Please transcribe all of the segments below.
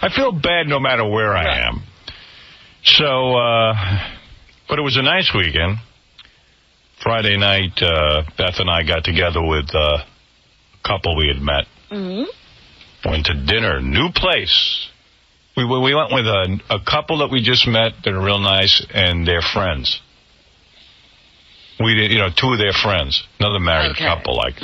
I feel bad no matter where I am. So, but it was a nice weekend. Friday night, Beth and I got together with a couple we had met. Went to dinner, new place. We went with a couple that we just met that are real nice and their friends. We did, two of their friends, another married couple, like,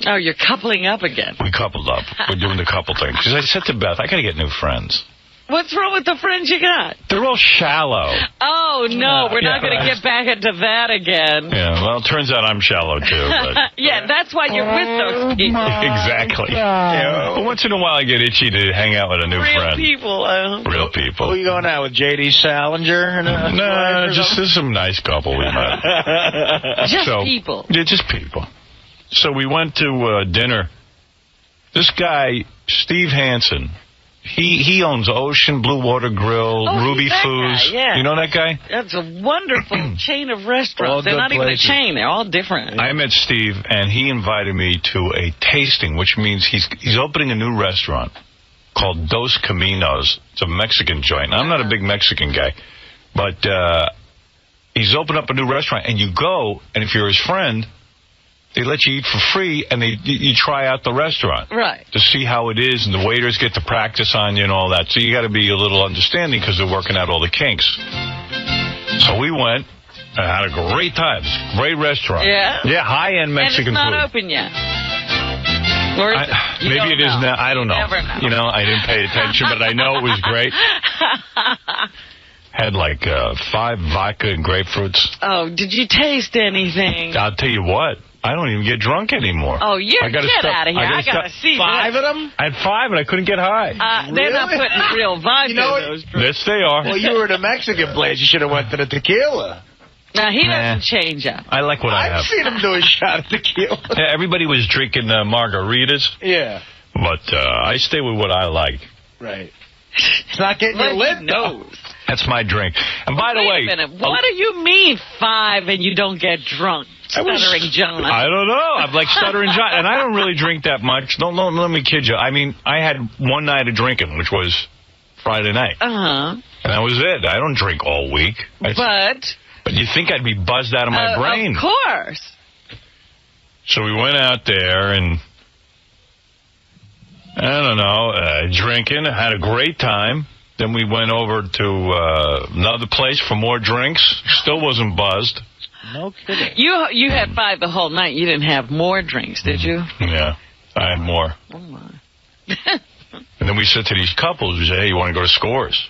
Oh, you're coupling up again. We coupled up. We're doing the couple thing. Because I said to Beth, I got to get new friends. What's wrong with the friends you got? They're all shallow. Oh, no, we're not going to get back into that again. Yeah, well, it turns out I'm shallow, too. But yeah, that's why you're with those people. Exactly. But once in a while, I get itchy to hang out with a new friend. Real people. Who are you going out with, J.D. Salinger? No, just some nice couple we met. Just people. Yeah, just people. So we went to dinner. This guy, Steve Hansen, he owns Ocean, Blue Water Grill, Ruby Foods. Yeah. You know that guy? That's a wonderful chain of restaurants. They're not even a chain. They're all different. I met Steve, and he invited me to a tasting, which means he's opening a new restaurant called 𝗪𝗪𝗻𝗄. It's a Mexican joint. I'm not a big Mexican guy, but he's opened up a new restaurant, and you go, and if you're his friend, they let you eat for free, and you try out the restaurant. Right. To see how it is, and the waiters get to practice on you and all that. So you got to be a little understanding because they're working out all the kinks. So we went and had a great time. It's a great restaurant. Yeah? Yeah, high-end Mexican food. And it's not open yet. Maybe it is now. I don't know. Never know. I didn't pay attention, but I know it was great. Had like 5 vodka and grapefruits. Oh, did you taste anything? I'll tell you what. I don't even get drunk anymore. Oh, get out of here. I got to see 5 of them? I had 5 and I couldn't get high. They're not putting real vodka in those drinks. Yes, they are. Well, you were at a Mexican place. You should have went to the tequila. Now, he doesn't change up. I like what I have. I've seen him do a shot of tequila. Yeah, everybody was drinking margaritas. Yeah. But I stay with what I like. Right. It's not getting your lit, though. That's my drink. And by the way... Wait a minute. What do you mean 5 and you don't get drunk? Stuttering John. I don't know. I'm like Stuttering John. And I don't really drink that much. Don't let me kid you. I mean, I had one night of drinking, which was Friday night. Uh-huh. And that was it. I don't drink all week. But you think I'd be buzzed out of my brain. Of course. So we went out there and, I don't know, drinking. Had a great time. Then we went over to another place for more drinks. Still wasn't buzzed. No kidding. You had 5 the whole night. You didn't have more drinks, did you? Yeah, I had more. Oh, my. And then we said to these couples, we said, hey, you want to go to Scores?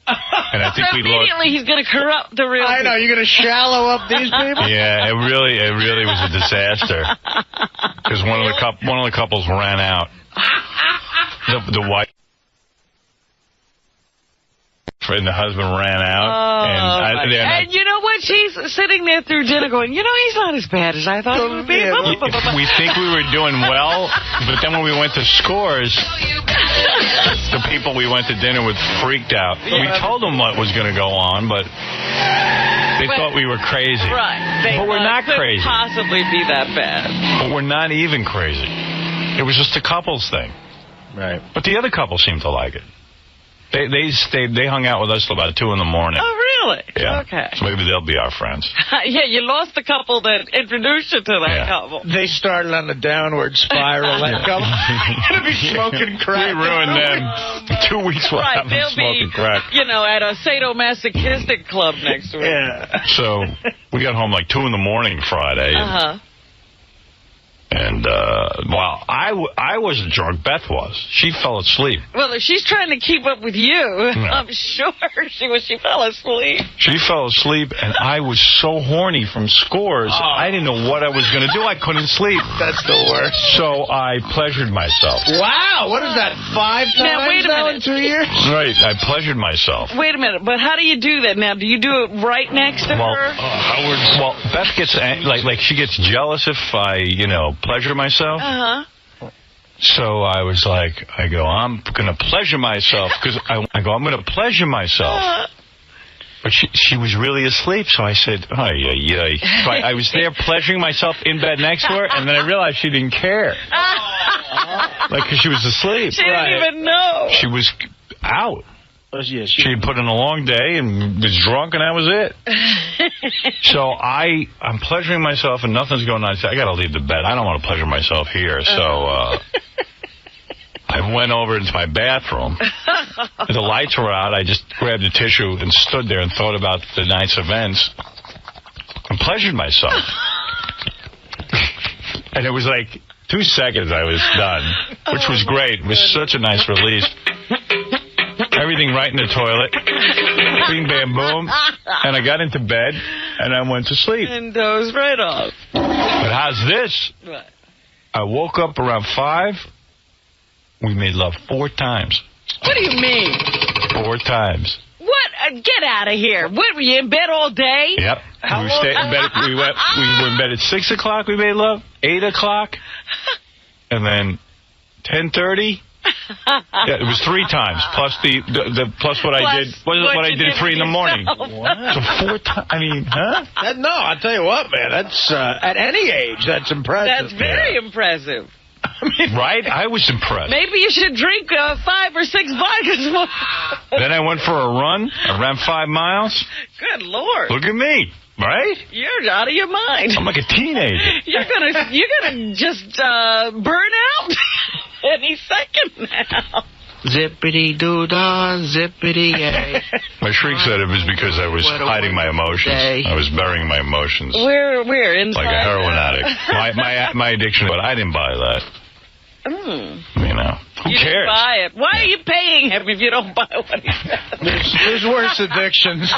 And I think so immediately he's going to corrupt the real I know, you're going to shallow up these people? Yeah, it really was a disaster. Because one of the couples ran out. The wife and the husband ran out. And you know what? She's sitting there through dinner going, he's not as bad as I thought he would be. We think we were doing well, but then when we went to Scores, the people we went to dinner with freaked out. We told them what was going to go on, but they thought we were crazy. Right. But we're not crazy. Possibly be that bad. But we're not even crazy. It was just a couples thing. Right. But the other couple seemed to like it. They hung out with us till about 2 in the morning. Oh, really? Yeah. Okay. So maybe they'll be our friends. Yeah, you lost the couple that introduced you to that couple. They started on the downward spiral. That couple. They're going to be smoking crack. We ruined them. 2 weeks we'll have them smoking crack. At a sadomasochistic club next week. Yeah. So we got home like 2 in the morning Friday. Uh-huh. And, I wasn't drunk. Beth was. She fell asleep. Well, if she's trying to keep up with you, I'm sure she fell asleep. She fell asleep, and I was so horny from Scores, I didn't know what I was going to do. I couldn't sleep. That's the worst. So I pleasured myself. Wow, what is that, 5 times now, wait a minute. in 2 years? Right, I pleasured myself. Wait a minute, but how do you do that now? Do you do it right next to her? Well, Beth gets, like she gets jealous if I, pleasure myself. Uh-huh. So I was like, I'm going to pleasure myself, because I'm going to pleasure myself. But she was really asleep, so I said, So I was there pleasuring myself in bed next to her, and then I realized she didn't care. Because she was asleep. She didn't even know. She was out. Yeah, she had put in a long day and was drunk, and that was it. So I'm pleasuring myself, and nothing's going on. I said, I got to leave the bed. I don't want to pleasure myself here. So I went over into my bathroom. The lights were out. I just grabbed a tissue and stood there and thought about the night's events and pleasured myself. And it was like 2 seconds I was done, which was great. It was such a nice release. Everything right in the toilet. Bing, bam, boom. And I got into bed, and I went to sleep. And dozed right off. But how's this? What? I woke up around 5. We made love 4 times. What do you mean? 4 times. What? Get out of here. What, were you in bed all day? Yep. We stayed in bed. We were in bed at 6 o'clock. We made love. 8 o'clock. And then 10:30. Yeah, it was 3 times plus plus what I did. What I did at 3 in the morning. Wow. So 4 times. I mean, huh? No, I'll tell you what, man. That's at any age, that's impressive. That's very impressive. Right? I was impressed. Maybe you should drink 5 or 6 vodkas more. Then I went for a run. I ran 5 miles. Good Lord. Look at me. Right? You're out of your mind. I'm like a teenager. You're gonna just burn out any second now. Zippity-doo-dah, zippity-yay. My shrink said it was because I was hiding my emotions. I was burying my emotions. Where? Inside? Like a heroin addict. My addiction, but I didn't buy that. You know. Who you cares? Didn't buy it. Why are you paying him if you don't buy what he says? There's worse addictions.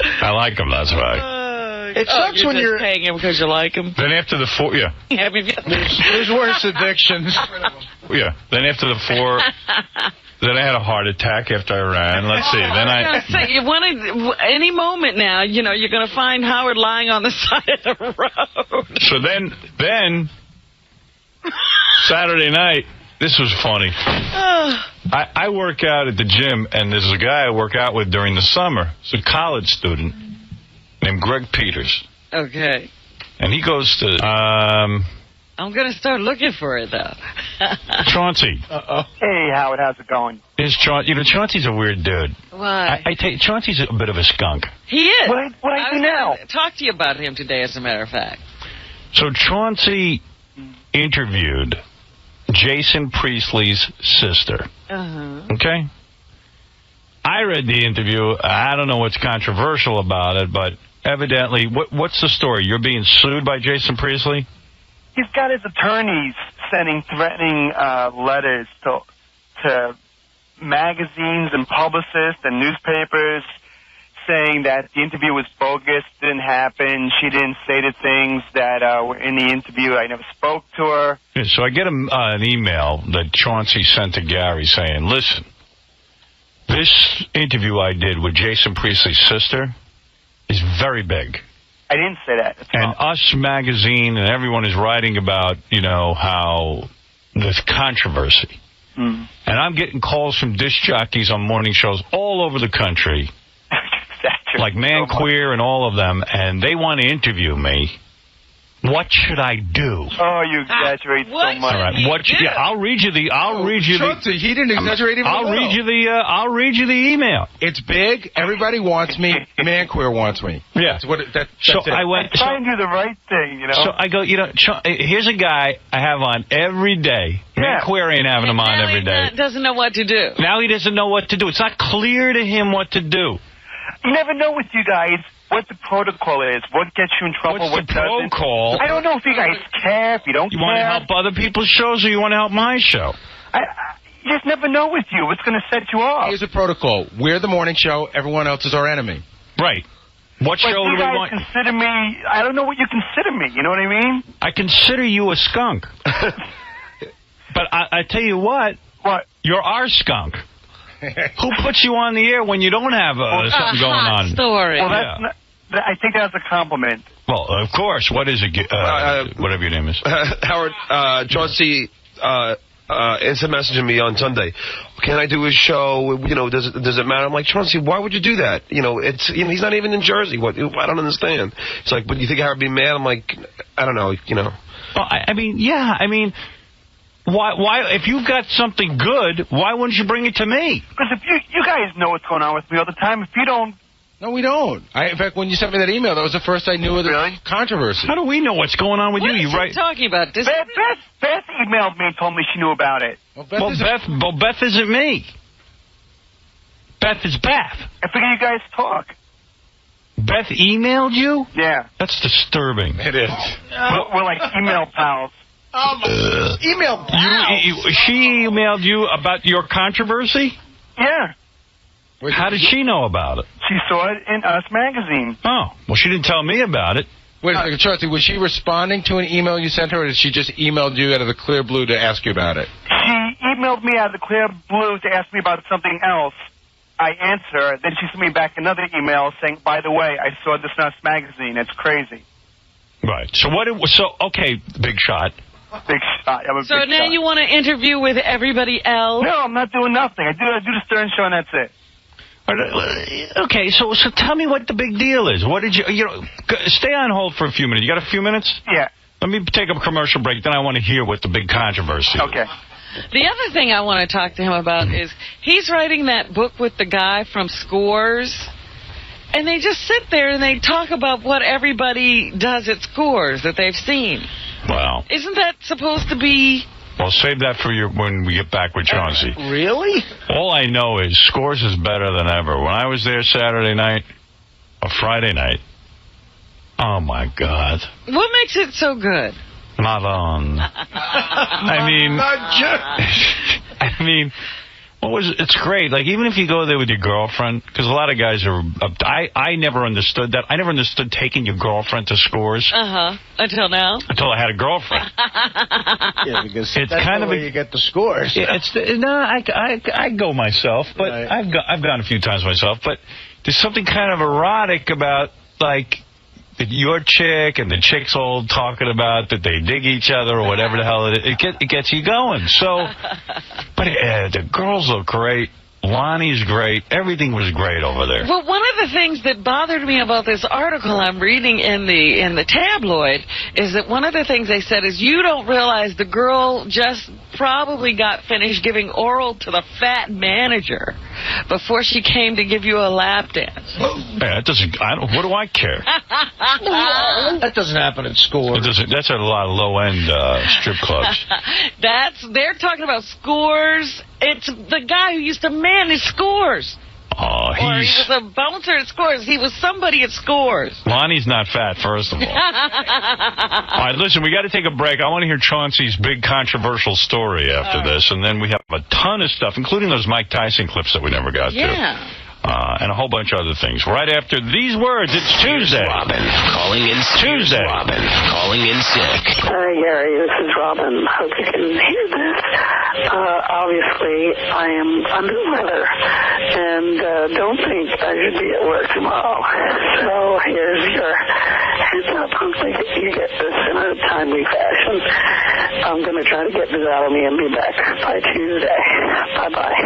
I like him, that's why. It sucks when you're paying him because you like him. Then after the 4, yeah. There's worse addictions. Yeah. Then after the 4, then I had a heart attack after I ran. Let's see. Then I say, you want to, any moment now, you know, you're going to find Howard lying on the side of the road. So then Saturday night, this was funny. I work out at the gym, and there's a guy I work out with during the summer. He's a college student named Greg Peters. Okay. And he goes to... I'm going to start looking for it, though. Chauncey. Uh-oh. Hey, Howard, how's it going? Chauncey's a weird dude. Why? I tell you, Chauncey's a bit of a skunk. He is. What I do now? Talk to you about him today, as a matter of fact. So Chauncey interviewed Jason Priestley's sister. Okay? I read the interview. I don't know what's controversial about it, but evidently, what's the story? You're being sued by Jason Priestley? He's got his attorneys sending threatening letters to magazines and publicists and newspapers saying that the interview was bogus, didn't happen, she didn't say the things that were in the interview, I never spoke to her. Yeah, so I get an email that Chauncey sent to Gary saying, listen, this interview I did with Jason Priestley's sister is very big. I didn't say that. And Us Magazine and everyone is writing about, you know, how there's controversy. And I'm getting calls from disc jockeys on morning shows all over the country, like Man Queer and all of them, and they want to interview me. What should I do? Oh, you exaggerate so much. All right, I'll read you the. Chauncey, he didn't exaggerate even. I'll read you the email. It's big. Everybody wants me. Man Queer wants me. Yeah. That's it. I went. Try and do the right thing, you know. So I go. You know, here's a guy I have on every day. Man Queer ain't having him on every day. Doesn't know what to do. Now he doesn't know what to do. It's not clear to him what to do. You never know with you guys what the protocol is, what gets you in trouble, What's the protocol? I don't know if you guys care, if you don't care. You want to help other people's shows or you want to help my show? You just never know with you what's going to set you off. Here's the protocol. We're the morning show. Everyone else is our enemy. Right. What show do we want? Consider me, I don't know what you consider me, you know what I mean? I consider you a skunk. But I tell you what. What? You're our skunk. Who puts you on the air when you don't have something going on? Story. Well, I think that's a compliment. Well, of course. What is it? Whatever your name is. Howard, Chauncey instant messaging me on Sunday. can I do his show? You know, does it matter? I'm like, Chauncey, why would you do that? You know, he's not even in Jersey. What? I don't understand. It's like, but you think I would be mad? I'm like, I don't know. You know. Well, I mean, yeah. I mean, why? If you've got something good, why wouldn't you bring it to me? Because if you guys know what's going on with me all the time, if you don't. No, we don't. In fact, when you sent me that email, that was the first I knew of the controversy. How do we know what's going on with you? What are you talking about? Beth emailed me and told me she knew about it. Well, Beth isn't me. Beth is Beth. I figure you guys talk. Beth emailed you? Yeah. That's disturbing. It is. We're like email pals. Email pals. She emailed you about your controversy? Yeah. How did she know about it? She saw it in Us magazine. Oh, well, she didn't tell me about it. Wait a second, Chauncey, was she responding to an email you sent her, or did she just emailed you out of the clear blue to ask you about it? She emailed me out of the clear blue to ask me about something else. I answered her. Then she sent me back another email saying, by the way, I saw this in Us magazine. It's crazy. Right. So what? Okay, big shot. Big shot. So now you want to interview with everybody else? No, I'm not doing nothing. I do the Stern Show and that's it. Okay, so tell me what the big deal is. What did you know? Stay on hold for a few minutes. You got a few minutes? Yeah. Let me take a commercial break. Then I want to hear what the big controversy is. Okay. The other thing I want to talk to him about is he's writing that book with the guy from Scores, and they just sit there and they talk about what everybody does at Scores that they've seen. Wow. Isn't that supposed to be... Well, save that for when we get back with Chauncey. Really? All I know is Scores is better than ever. When I was there Saturday night or Friday night, oh, my God. What makes it so good? Not on. I mean, it's great. Like, even if you go there with your girlfriend, because a lot of guys are, I never understood that. I never understood taking your girlfriend to Scores. Until now? Until I had a girlfriend. Yeah, because it's that's kind the of way you get the Scores. Yeah, I go myself, but right. I've gone a few times myself, but there's something kind of erotic about, like, your chick and the chicks all talking about that they dig each other or whatever the hell it is. It gets you going. So, but the girls look great. Lonnie's great. Everything was great over there. Well, one of the things that bothered me about this article I'm reading in the tabloid is that one of the things they said is you don't realize the girl just probably got finished giving oral to the fat manager before she came to give you a lap dance. Yeah, it doesn't. What do I care? That doesn't happen at Scores. That's at a lot of low-end strip clubs. They're talking about Scores. It's the guy who used to manage Scores. Oh, Or he was a bouncer at Scores. He was somebody at Scores. Lonnie's not fat, first of all. All right, listen, we got to take a break. I want to hear Chauncey's big controversial story after this, and then we have a ton of stuff, including those Mike Tyson clips that we never got to. And a whole bunch of other things. Right after these words, it's Tuesday. Robin calling in sick. Tuesday. Robin calling in sick. Hi, Gary. This is Robin. Hope you can hear this. Obviously, I am under the weather, and don't think I should be at work tomorrow. So here's your heads up. Hopefully you get this in a timely fashion. I'm going to try to get this out of me and be back by Tuesday. Bye-bye.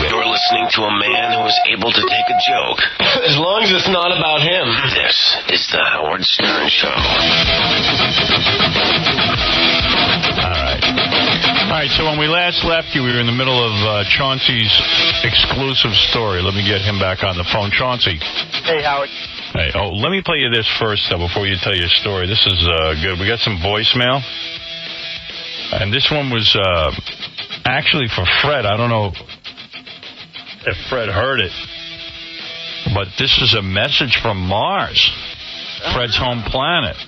You're listening to a man who is able to take a joke. As long as it's not about him. This is the Howard Stern Show. All right, so when we last left you, we were in the middle of Chauncey's exclusive story. Let me get him back on the phone. Chauncey. Hey, Howard. Hey, let me play you this first, though, before you tell your story. This is good. We got some voicemail. And this one was actually for Fred. I don't know if Fred heard it, but this is a message from Mars, Fred's home planet.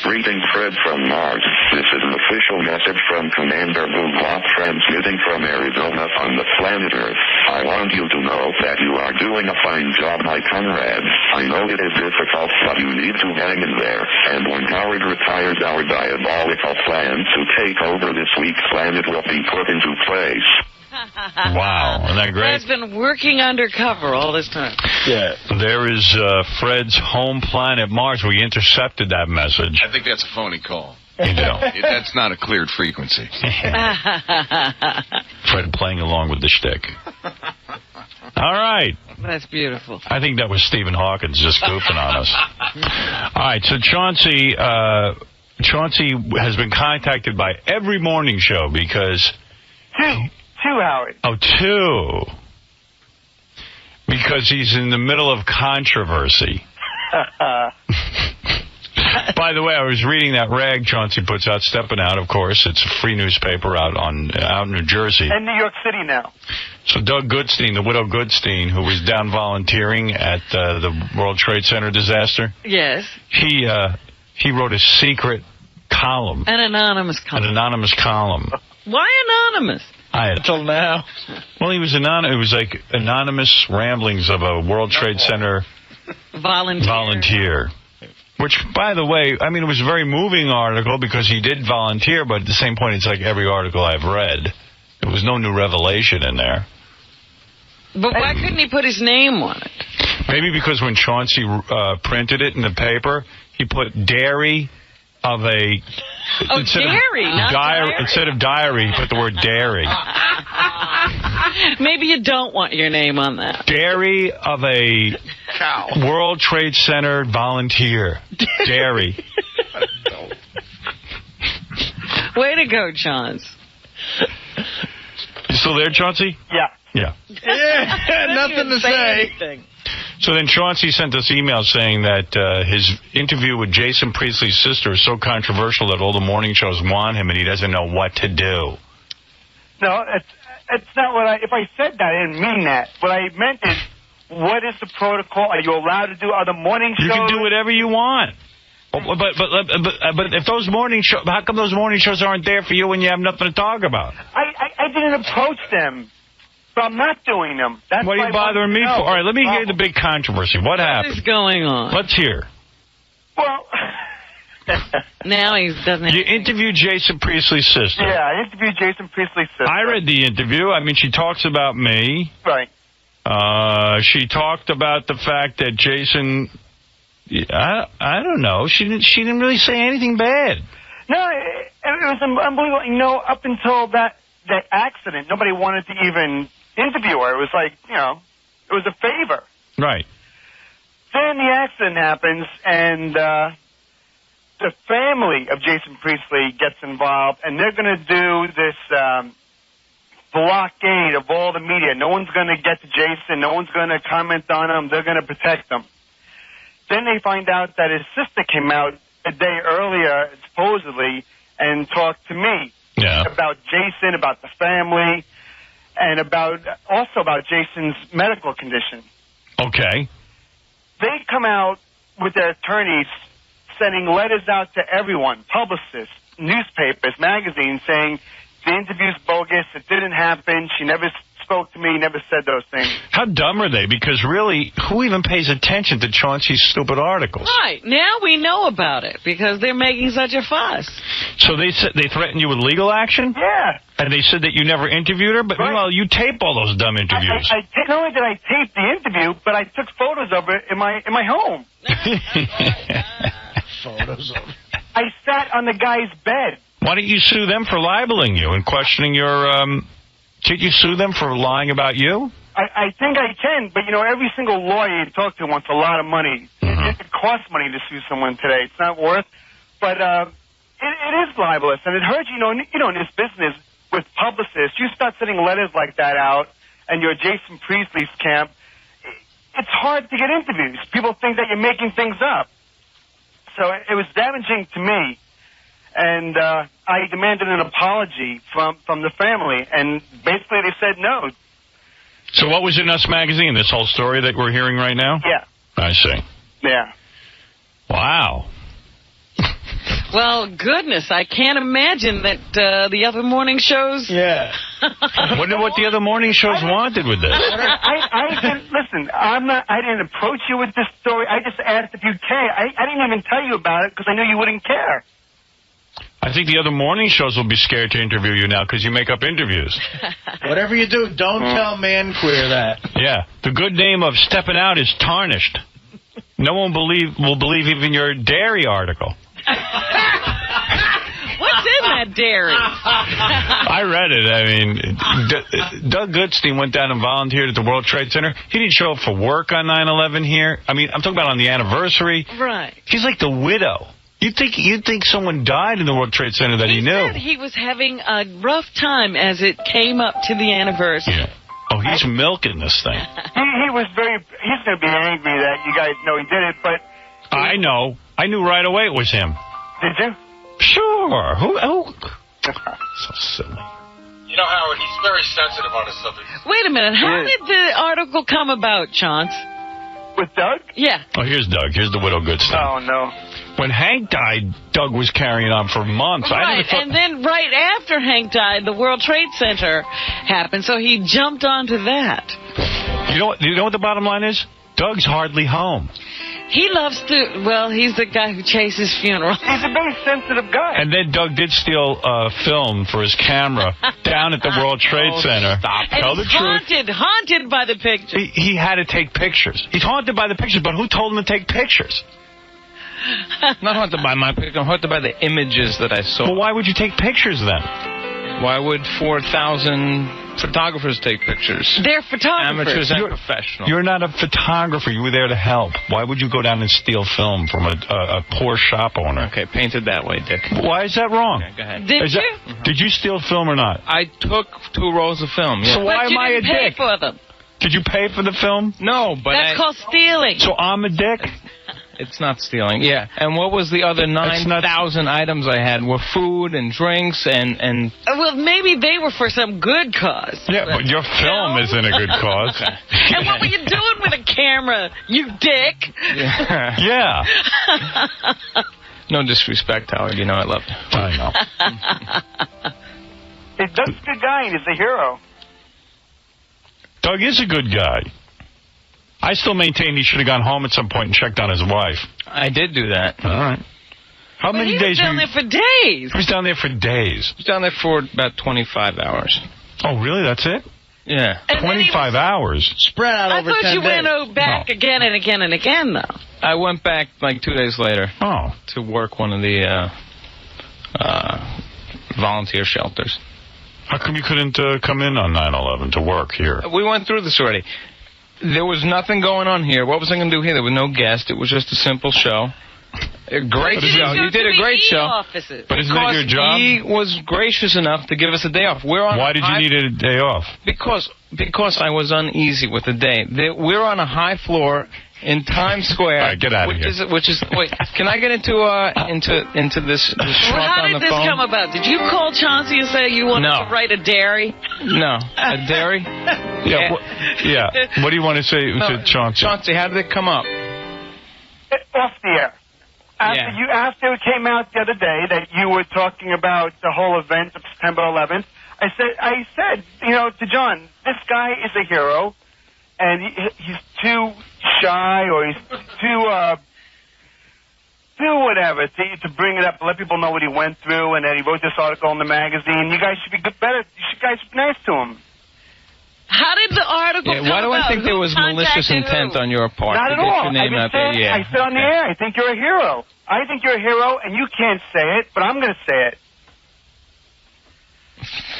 Greetings, Fred from Mars. This is an official message from Commander 𝗏𝗏, transmitting from Arizona on the planet Earth. I want you to know that you are doing a fine job, my comrade. I know it is difficult, but you need to hang in there. And when Howard retires, our diabolical plan to take over this week's planet will be put into place. Wow, isn't that great? Fred's been working undercover all this time. Yeah. There is Fred's home planet, Mars. We intercepted that message. I think that's a phony call. You know. That's not a cleared frequency. Fred Fred playing along with the shtick. All right. That's beautiful. I think that was Stephen Hawkins just goofing on us. All right, so Chauncey has been contacted by every morning show because... Two, Howard. Oh, two. Because he's in the middle of controversy. By the way, I was reading that rag Chauncey puts out, Steppin' Out, of course. It's a free newspaper out in New Jersey. And New York City now. So Doug Goodstein, the widow Goodstein, who was down volunteering at the World Trade Center disaster. Yes. He wrote a secret column. An anonymous column. An anonymous column. Why anonymous? Until now. Well, he was anonymous. It was like anonymous ramblings of a World Trade Center volunteer. Which, by the way, I mean, it was a very moving article because he did volunteer, but at the same point, it's like every article I've read. There was no new revelation in there. But why couldn't he put his name on it? Maybe because when Chauncey printed it in the paper, he put dairy of a... dairy, not diary. Instead of diary, he put the word dairy. Maybe you don't want your name on that. Dairy of a cow. World Trade Center volunteer. Dairy. Way to go, Chauncey. You still there, Chauncey? Yeah. Yeah, nothing to say. Anything. So then Chauncey sent us emails saying that his interview with Jason Priestley's sister is so controversial that all the morning shows want him and he doesn't know what to do. No, it's not what if I said that, I didn't mean that. What I meant is, what is the protocol? Are you allowed to do other morning shows? You can do whatever you want. But if those morning shows, how come those morning shows aren't there for you when you have nothing to talk about? I didn't approach them. So I'm not doing them. That's what are you bothering me for? All right, let me hear the big controversy. What happened? What is going on? Let's hear. Well... Now he doesn't... You interviewed Jason Priestley's sister. Yeah, I interviewed Jason Priestley's sister. I read the interview. I mean, she talks about me. Right. She talked about the fact that Jason... I don't know. She didn't really say anything bad. No, it was unbelievable. You know, up until that accident, nobody wanted to even interview her. It was like, you know, it was a favor. Right. Then the accident happens, and the family of Jason Priestley gets involved, and they're going to do this blockade of all the media. No one's going to get to Jason. No one's going to comment on him. They're going to protect him. Then they find out that his sister came out a day earlier, supposedly, and talked to me about Jason, about the family, and also about Jason's medical condition. Okay. They come out with their attorneys sending letters out to everyone, publicists, newspapers, magazines, saying the interview's bogus, it didn't happen, she never spoke to me, never said those things. How dumb are they? Because really, who even pays attention to Chauncey's stupid articles? Right. Now we know about it because they're making such a fuss. So they threatened you with legal action? Yeah. And they said that you never interviewed her? But meanwhile, you tape all those dumb interviews. Not only did I tape the interview, but I took photos of it in my home. Photos of it. I sat on the guy's bed. Why don't you sue them for libeling you and questioning your... Can't you sue them for lying about you? I think I can, but, you know, every single lawyer you talk to wants a lot of money. Mm-hmm. It costs money to sue someone today. It's not worth. But it is libelous, and it hurts, you know, in this business with publicists. You start sending letters like that out, and you're Jason Priestley's camp, it's hard to get interviews. People think that you're making things up. So it was damaging to me. And I demanded an apology from the family, and basically they said no. So what was in Us Magazine, this whole story that we're hearing right now? Yeah. I see. Yeah. Wow. Well, goodness, I can't imagine that the other morning shows... Yeah. Wonder what the other morning shows wanted with this. I didn't, listen, I didn't approach you with this story. I just asked if you'd care. I didn't even tell you about it because I knew you wouldn't care. I think the other morning shows will be scared to interview you now because you make up interviews. Whatever you do, don't tell Man Queer that. Yeah. The good name of Steppin' Out is tarnished. No one will believe even your dairy article. What's in that dairy. I read it. I mean, Doug Goodstein went down and volunteered at the World Trade Center. He didn't show up for work on 9/11 here. I mean, I'm talking about on the anniversary. Right. He's like the widow. You'd think someone died in the World Trade Center that he knew. He said he was having a rough time as it came up to the anniversary. Yeah. Oh, he's milking this thing. He was he's going to be angry that you guys know he did it, but... I know. I knew right away it was him. Did you? Sure. Who? So silly. You know, Howard, he's very sensitive on his subject. Wait a minute. How did the article come about, Chance? With Doug? Yeah. Oh, here's Doug. Here's the widow Goodstein. Oh, no. When Hank died, Doug was carrying on for months. Right, and then right after Hank died, the World Trade Center happened, so he jumped onto that. You know what the bottom line is? Doug's hardly home. He loves to, well, he's the guy who chases funerals. He's a very sensitive guy. And then Doug did steal film for his camera down at the World Trade Center. Stop. Tell the truth. Haunted by the pictures. He had to take pictures. He's haunted by the pictures, but who told him to take pictures? Not haunted by my picture. I'm haunted by the images that I saw. Well, why would you take pictures then? Why would 4,000 photographers take pictures? They're photographers. Amateurs and professionals. You're not a photographer. You were there to help. Why would you go down and steal film from a poor shop owner? Okay, painted that way, Dick. Why is that wrong? Okay, go ahead. Did you steal film or not? I took 2 rolls of film. Yeah. So why But you am I a didn't pay dick? for them. Did you pay for the film? No, but That's called stealing. So I'm a dick? It's not stealing. Yeah. And what was the other 9,000 items I had? Were food and drinks and... Well, maybe they were for some good cause. Yeah, but your film isn't a good cause. And what were you doing with a camera, you dick? Yeah. No disrespect, Howard. You know I love you. I know. Hey, Doug's a good guy, and he's a hero. Doug is a good guy. I still maintain he should have gone home at some point and checked on his wife. I did do that. All right. How many days? He was down there for days. He was down there for days. I was down there for about 25 hours. Oh, really? That's it? Yeah. And 25 hours? Spread out over 10 days. I thought you went back again and again and again, though. I went back like 2 days later to work one of the volunteer shelters. How come you couldn't come in on 9/11 to work here? We went through this already. There was nothing going on here. What was I going to do here? There was no guest. It was just a simple show. A great show. You did a great show. Offices. But isn't that your job? He was gracious enough to give us a day off. Why did you need a day off? Because I was uneasy with the day. We're on a high floor in Times Square. All right, get out of here. Wait, can I get into this Well, schmuck how on did the this phone? come about? Did you call Chauncey and say you wanted to write a dairy? No. A dairy? Yeah. What do you want to say to Chauncey? Chauncey, how did it come up? Off the air. After it came out the other day that you were talking about the whole event of September 11th, I said, to John, this guy is a hero, and he's too shy or he's too whatever to bring it up, to let people know what he went through, and then he wrote this article in the magazine. You guys should be better. You guys should be nice to him. How did the article come why do I about? think there was malicious intent on your part? Not to at get all. your name out there? Yeah. I said on the air, I think you're a hero. I think you're a hero, and you can't say it, but I'm going to say it.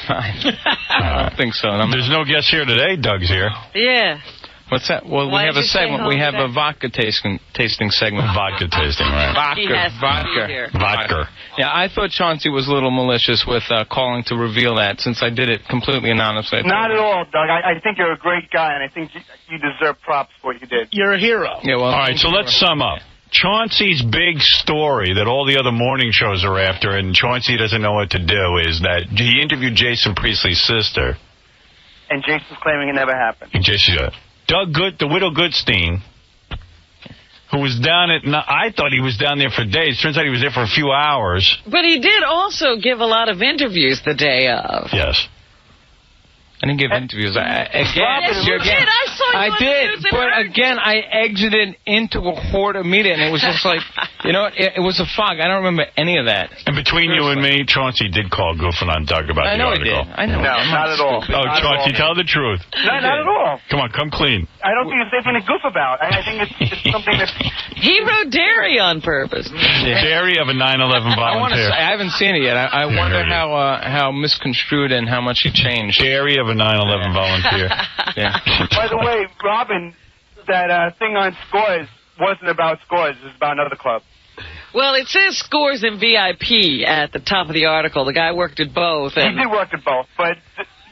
Fine. I don't think so. There's no guest here today. Doug's here. Yeah. What's that? Well, Why we have did a you stay segment. home We have today? a vodka tasting segment. Vodka tasting, right? He has to be here. Vodka. Yeah, I thought Chauncey was a little malicious with calling to reveal that, since I did it completely anonymously. Not at all, Doug. I think you're a great guy, and I think you deserve props for what you did. You're a hero. Yeah, well, All right, so let's sum up. Chauncey's big story that all the other morning shows are after, and Chauncey doesn't know what to do, is that he interviewed Jason Priestley's sister. And Jason's claiming it never happened. And Jason, the widow Goodstein, who was down I thought he was down there for days. Turns out he was there for a few hours. But he did also give a lot of interviews the day of. Yes. I didn't give interviews. Yes, you did. I saw you I on did, the news but again, I exited into a horde of media, and it was just like, you know, it was a fog. I don't remember any of that. And between you and me, Chauncey did call goofing on Doug about the article. I know. No, not at all. Oh, Chauncey, tell the truth. No, not at all. Come on, come clean. I don't think it's anything to goof about. I think it's something that... He wrote dairy on purpose. Dairy of a 9/11 volunteer. I haven't seen it yet. I wonder how misconstrued and how much he changed. Dairy of a 9/11 volunteer. Yeah. By the way, Robin, that thing on Scores wasn't about Scores. It was about another club. Well, it says Scores in VIP at the top of the article. The guy worked at both. He did work at both, but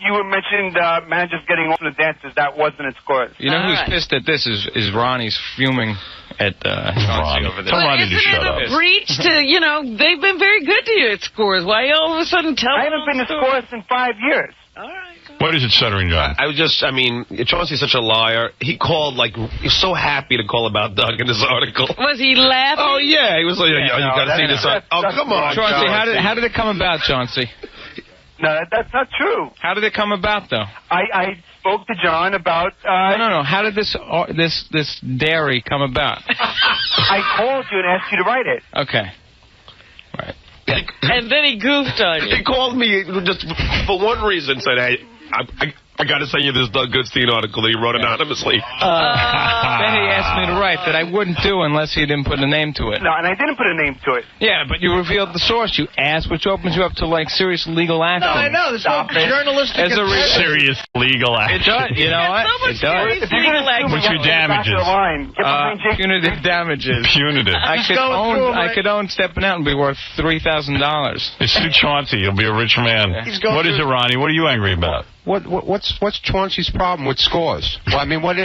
you were mentioning managers getting off the dances. That wasn't at Scores. You know who's pissed at this is Ronnie's fuming at Chauncey over there. Tell Ronnie to Isn't shut it up. a breach to, you know, they've been very good to you at Scores. Why all of a sudden tell I haven't been to Scores in 5 years. All right. What is it, Stuttering John? I mean, Chauncey's such a liar. He called, like, he was so happy to call about Doug in this article. Was he laughing? Oh, yeah. He was like, you got to see this. Oh, come on, Chauncey, how did it come about, Chauncey? No, that's not true. How did it come about, though? I spoke to John about... No. How did this dairy come about? I called you and asked you to write it. Okay. Right. And then he goofed on you. He called me just for one reason, said, hey, I got to send you this Doug Goodstein article that he wrote anonymously. Then he asked me to write that I wouldn't do unless he didn't put a name to it. No, and I didn't put a name to it. Yeah, but you revealed the source. You asked, which opens you up to, like, serious legal action. No, I know. There's no journalistic... As a serious legal action. It does. You know what? So much It does. serious legal action. What's your damages? Punitive damages. Punitive. I could own stepping out and be worth $3,000. It's Sue Chauncey. You'll be a rich man. What is it, Ronnie? What are you angry about? What's Chauncey's problem with Scores? Well, I mean, what's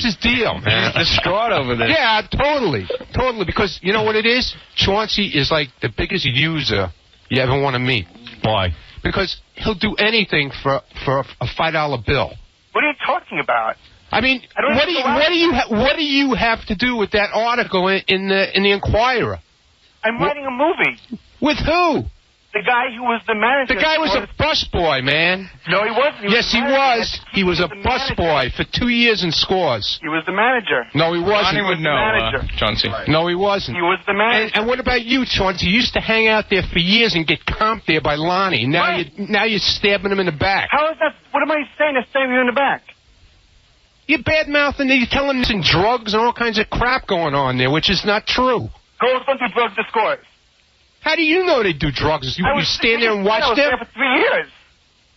his deal, man? He's distraught over this. Yeah, totally, because you know what it is? Chauncey is like the biggest user you ever want to meet. Why? Because he'll do anything for a $5 bill. What are you talking about? I mean, what do you have to do with that article in the Inquirer? I'm writing a movie. With who? The guy who was the manager. The guy was a busboy, man. No, he wasn't. Yes, he was. He was a busboy for 2 years in Scores. He was the manager. No, he wasn't. Ronnie would know, Chauncey. No, he wasn't. He was the manager. And what about you, Chauncey? You used to hang out there for years and get comped there by Lonnie. Now you're stabbing him in the back. How is that? What am I saying? That's stabbing you in the back. You're bad-mouthing. You're telling him some drugs and all kinds of crap going on there, which is not true. Girls don't do drugs to Scores. How do you know they do drugs? You stand there and watch them? I was there for 3 years.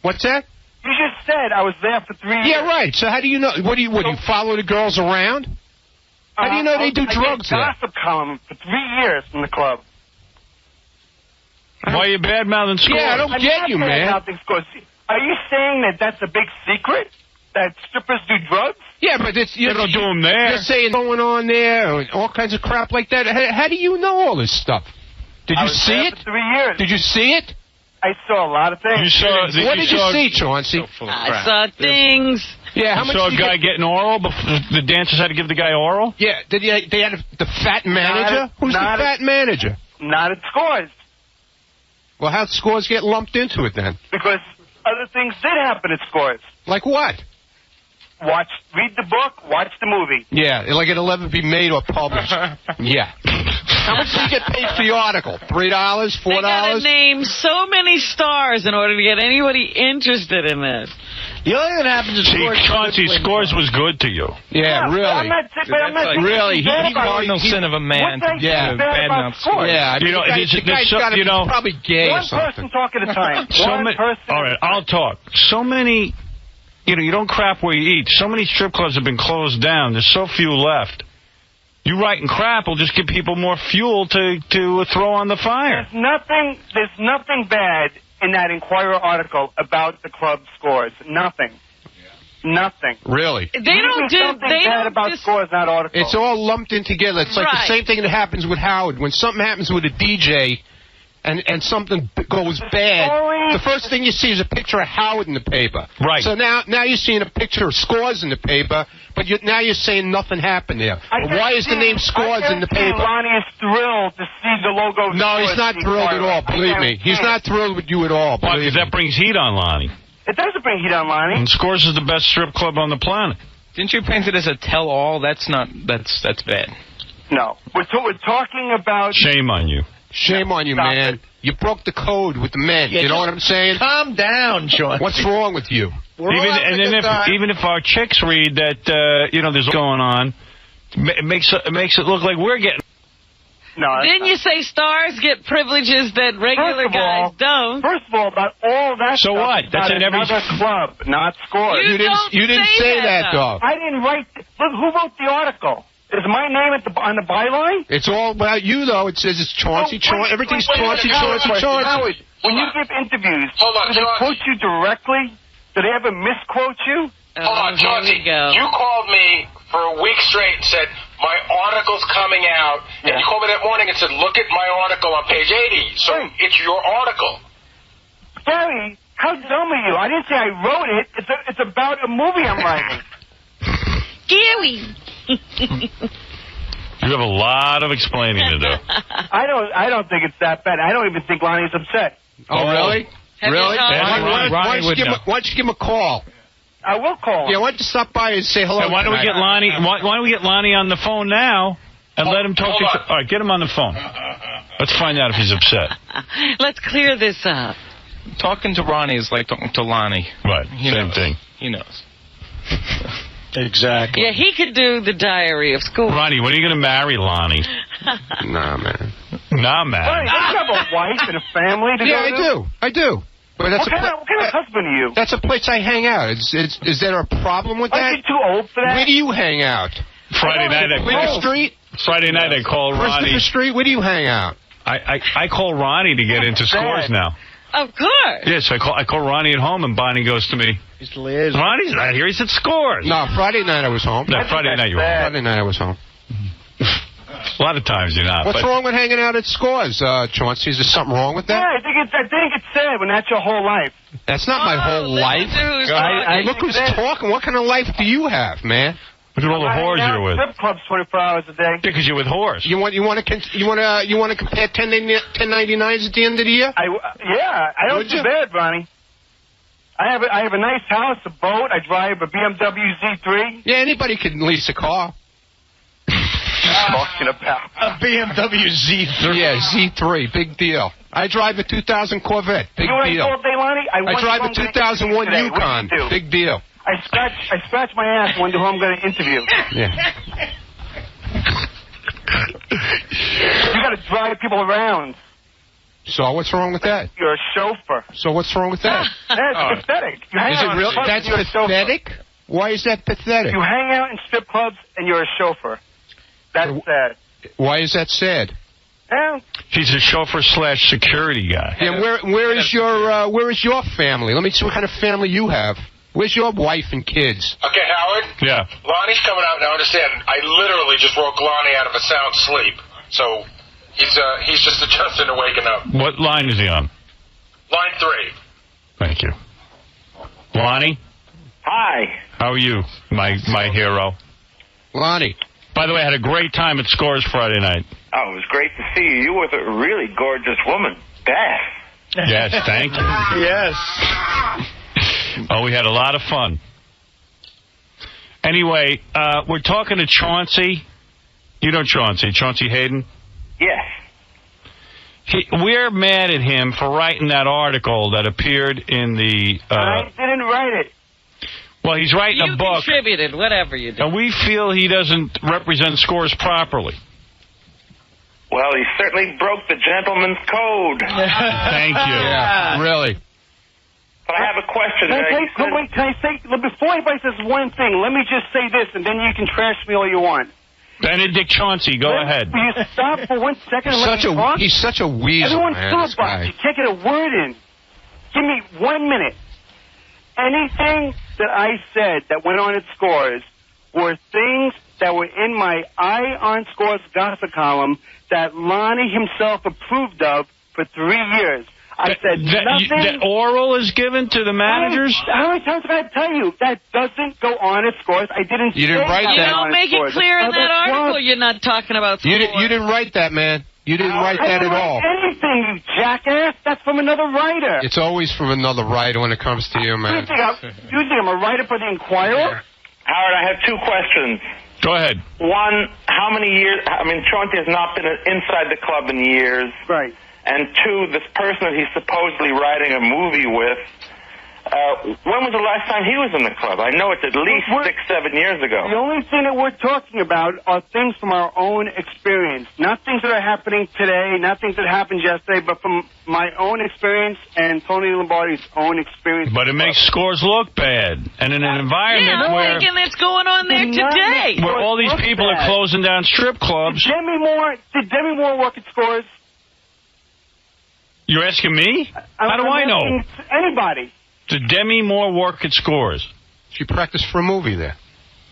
What's that? You just said I was there for 3 years. Yeah, right. So how do you know? What do you follow the girls around? How do you know they do drugs there? I did gossip column for 3 years in the club. Why are you bad-mouthing Scores? Yeah, I don't get you, man. Scores. Are you saying that that's a big secret? That strippers do drugs? Yeah, but it's... They don't do them there. You're saying going on there and all kinds of crap like that. How do you know all this stuff? Did you see it? For 3 years. Did you see it? I saw a lot of things. What did you see, Chauncey? I saw things. Yeah, how you much saw a guy getting oral? The dancers had to give the guy oral? Yeah, they had the fat manager? Who's the fat manager? Not at Scores. Well, how'd Scores get lumped into it then? Because other things did happen at Scores. Like what? Read the book, watch the movie. Yeah, like it'll ever be made or published. Yeah. How much do you get paid for the article? $3, $4? They gotta name so many stars in order to get anybody interested in this. The only thing that happens is Chauncey, Scores was good to you. Yeah, really. I'm not really. He's cardinal sin of a man. Yeah, bad mouth Scores. Yeah, I mean, the guy's got to be probably gay or something. One person talk at a time. All right, I'll talk. So many... you don't crap where you eat. So many strip clubs have been closed down. There's so few left. You writing crap will just give people more fuel to throw on the fire. There's nothing bad in that Inquirer article about the club Scores. Nothing. Nothing. Really? They don't bad about Scores in that article. It's all lumped in together. It's like the same thing that happens with Howard. When something happens with a DJ... And something goes bad, the first thing you see is a picture of Howard in the paper. Right. So now you're seeing a picture of Scores in the paper, but now you're saying nothing happened there. Why is the name Scores in the paper? Lonnie is thrilled to see the logo. No, he's not thrilled at all, believe me. He's not thrilled with you at all, Why? Because that brings heat on Lonnie. It doesn't bring heat on Lonnie. And Scores is the best strip club on the planet. Didn't you paint it as a tell-all? That's bad. No. We're talking about... Shame on you. Shame on you, man. You broke the code with the men. You know what I'm saying? Calm down, Sean. What's wrong with you? Even if our chicks read that, there's going on, it makes it look like we're getting... No, Didn't you say stars get privileges that regular guys don't? First of all, about all that So stuff what? That's in every club, not Scores. You didn't say that, though. I didn't write... Look, who wrote the article? Is my name on the byline? It's all about you, though. It says it's Chauncey. Everything's Chauncey. Howard, when you give interviews, do they quote you directly? Do they ever misquote you? Hold on, Chauncey. You called me for a week straight and said, my article's coming out. And you called me that morning and said, look at my article on page 80. So it's your article. Gary, how dumb are you? I didn't say I wrote it. It's about a movie I'm writing. Gary. You have a lot of explaining to do. I don't think it's that bad. I don't even think Lonnie's upset. Oh, really? Really? Why don't you give him a call? I will call him. Yeah, why don't you stop by and say hello? Hey, why don't we get Lonnie? Why don't we get Lonnie on the phone now and let him talk to you? All right, get him on the phone. Let's find out if he's upset. Let's clear this up. Talking to Ronnie is like talking to Lonnie. Right, same thing. He knows. Exactly. Yeah, he could do the diary of school. Ronnie, when are you going to marry Lonnie? Nah, man. Nah, man. Ronnie, don't you have a wife and a family to go to? I do. But that's what kind of husband are you? That's a place I hang out. Is there a problem with that? Are you too old for that? Where do you hang out? Friday night I call Ronnie. Christopher Street? Where do you hang out? I call Ronnie to get into Scores now. Of course. Yes, I call Ronnie at home, and Bonnie goes to me. He's the liaison. Ronnie's not here. He's at Scores. No, Friday night I was home. No, Friday night you were home. Friday night I was home. A lot of times you're not. What's wrong with hanging out at Scores, Chauncey? Is there something wrong with that? Yeah, I think it's sad when that's your whole life. That's not my whole life. Look who's talking. What kind of life do you have, man? Look at all the whores you're with. Strip clubs 24 hours a day. Because you're with whores. You want to compare 1099s at the end of the year? I don't do bad, Ronnie. I have a nice house, a boat. I drive a BMW Z3. Yeah, anybody can lease a car. Talking about a BMW Z3. Yeah, Z3, big deal. I drive a 2000 Corvette, big deal. You know what I told day, Lonnie? I drive a 2001 Yukon, big deal. I scratch my ass and wonder who I'm going to interview. Yeah. You got to drive people around. So what's wrong with that? You're a chauffeur. So what's wrong with that? That's pathetic. Is it real? That's pathetic? Why is that pathetic? You hang out in strip clubs and you're a chauffeur. That's sad. Why is that sad? He's a chauffeur/security guy. Yeah, where is your family? Let me see what kind of family you have. Where's your wife and kids? Okay, Howard? Yeah. Lonnie's coming out now. Understand, I literally just woke Lonnie out of a sound sleep. So he's just adjusting to waking up. What line is he on? Line 3. Thank you. Lonnie? Hi. How are you, my hero? Lonnie. By the way, I had a great time at Scores Friday night. Oh, it was great to see you. You were a really gorgeous woman, Beth. Yes, thank you. Yes. Oh, we had a lot of fun. Anyway, we're talking to Chauncey. You know Chauncey Hayden? Yes. We're mad at him for writing that article that appeared in the... I didn't write it. Well, he's writing a book. You contributed, whatever you did. And we feel he doesn't represent Scores properly. Well, he certainly broke the gentleman's code. Thank you. Yeah, really. But I have a question. Can I say, before anybody says one thing, let me just say this, and then you can trash me all you want. Benedict Chauncey, go ahead. Will you stop for 1 second and let me talk? He's such a weasel, Everyone's man, this guy. You can't get a word in. Give me 1 minute. Anything that I said that went on at Scores were things that were in my Eye on Scores gossip column that Lonnie himself approved of for 3 years. I said nothing. That oral is given to the managers? How many times have I tell you that doesn't go on at Scores? I didn't. You didn't write that. You don't make it clear in that article you're not talking about Scores. You didn't write that, man. You didn't write that at all. Anything, you jackass. That's from another writer. It's always from another writer when it comes to you, man. You think I'm a writer for the Inquirer? Howard, I have two questions. Go ahead. One, how many years? I mean, 𝗀𝗿𝗃 has not been inside the club in years. Right. And two, this person that he's supposedly writing a movie with, when was the last time he was in the club? I know it's at least 6-7 years ago. The only thing that we're talking about are things from our own experience. Not things that are happening today, not things that happened yesterday, but from my own experience and Tony Lombardi's own experience. But it makes scores look bad. And in an environment where... thinking that's going on there today. Where all these people are closing down strip clubs. Did Demi Moore work at Scores? You're asking me? How do I know? Anybody. Did Demi Moore work at Scores? She practiced for a movie there.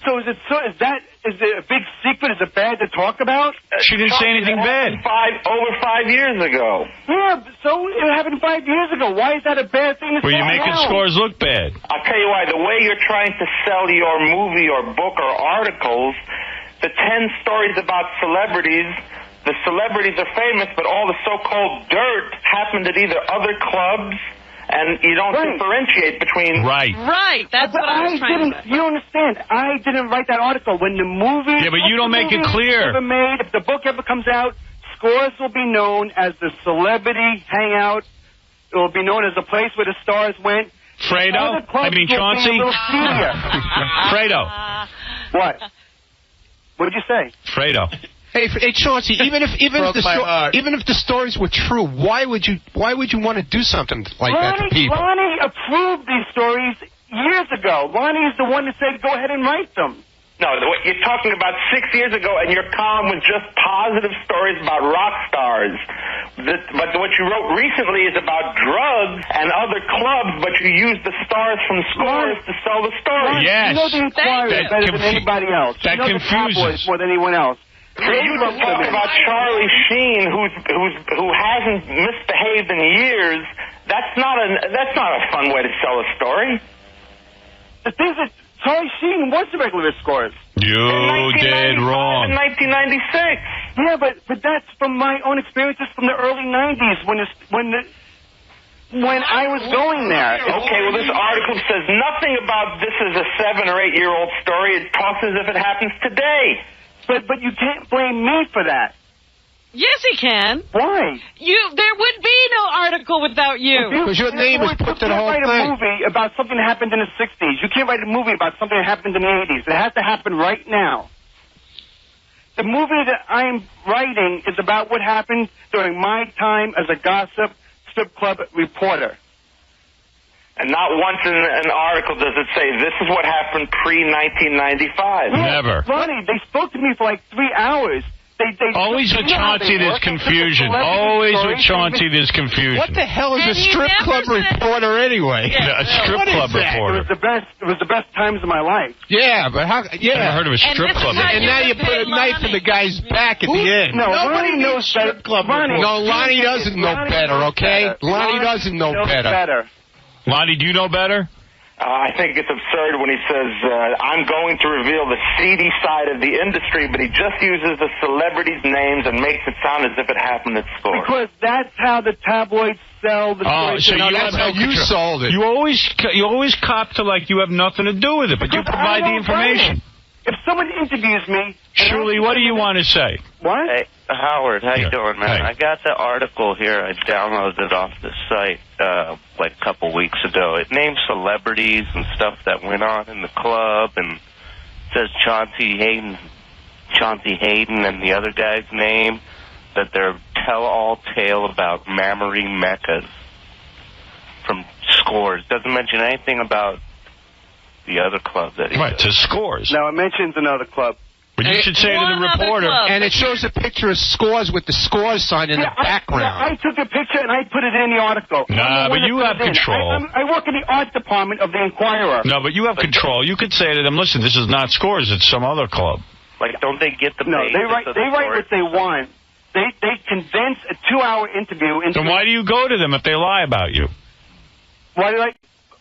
So is it a big secret? Is it bad to talk about? She didn't say anything bad. Over 5 years ago. Yeah, so it happened 5 years ago. Why is that a bad thing to say? Well, you're making Scores look bad. I'll tell you why. The way you're trying to sell your movie or book or articles, the 10 stories about celebrities, the celebrities are famous, but all the so-called dirt happened at either other clubs, and you don't differentiate between... Right. That's what I was trying to say. You don't understand. I didn't write that article. When the movie... Yeah, but you don't make it clear. Ever made, if the book ever comes out, Scores will be known as the celebrity hangout. It will be known as the place where the stars went. Fredo? I mean, 𝗀𝗃𝗃. Fredo. What? What did you say? Fredo. Hey, 𝗀𝗃𝗃, even if the stories were true, why would you want to do something like that to people? Lonnie approved these stories years ago. Lonnie is the one that said go ahead and write them. No, what you're talking about 6 years ago, and your column was just positive stories about rock stars. But what you wrote recently is about drugs and other clubs, but you used the stars from Scores to sell the stories. Yes. You know the Inquirer better than anybody else. That you know confuses. the tabloids more than anyone else. You were talking about Charlie Sheen, who hasn't misbehaved in years. That's not a fun way to sell a story. The thing is that Charlie Sheen was the regular Scores. You did wrong. In 1996. Yeah, but that's from my own experiences from the early 90s when I was going there. Okay, well, this article says nothing about this is a 7 or 8 year old story. It talks as if it happens today. But you can't blame me for that. Yes, he can. Why? There would be no article without you. Because your name is put to the whole thing. You can't write a movie about something that happened in the 60s. You can't write a movie about something that happened in the 80s. It has to happen right now. The movie that I'm writing is about what happened during my time as a gossip strip club reporter. And not once in an article does it say, this is what happened pre-1995. Never. Funny, they spoke to me for like 3 hours. Always with 𝗀𝗃𝗃, there's confusion. Always with 𝗀𝗃𝗃, there's confusion. What the hell is a strip club reporter anyway? A strip club reporter. It was the best times of my life. Yeah, but how... Yeah. I never heard of a strip club. And now you put a knife in the guy's back at the end. No, Lonnie knows better. No, Lonnie doesn't know better, okay? Lonnie doesn't know better. Lonnie, do you know better? I think it's absurd when he says, I'm going to reveal the seedy side of the industry, but he just uses the celebrities' names and makes it sound as if it happened at Scores. Because that's how the tabloids sell the stories. So that's how you sold it. You always cop to like you have nothing to do with it, but you provide the information. If someone interviews me... Shirley, what do you want to say? What? Hey, Howard, how you doing, man? Hey. I got the article here. I downloaded it off the site like a couple weeks ago. It names celebrities and stuff that went on in the club, and it says 𝗀𝗃𝗃 and the other guy's name, that they're tell-all tale about mammary meccas from Scores. Doesn't mention anything about the other club that he does. To Scores. No, it mentions another club. But you should say to the reporter. And it shows a picture of Scores with the Scores sign in the background. I took a picture and I put it in the article. Nah, but you have control. I work in the art department of the Inquirer. No, but you have control. You could say to them, listen, this is not Scores, it's some other club. Like, don't they get the No, they write what they want. They condense a 2-hour interview into... Then why do you go to them if they lie about you? Why do I...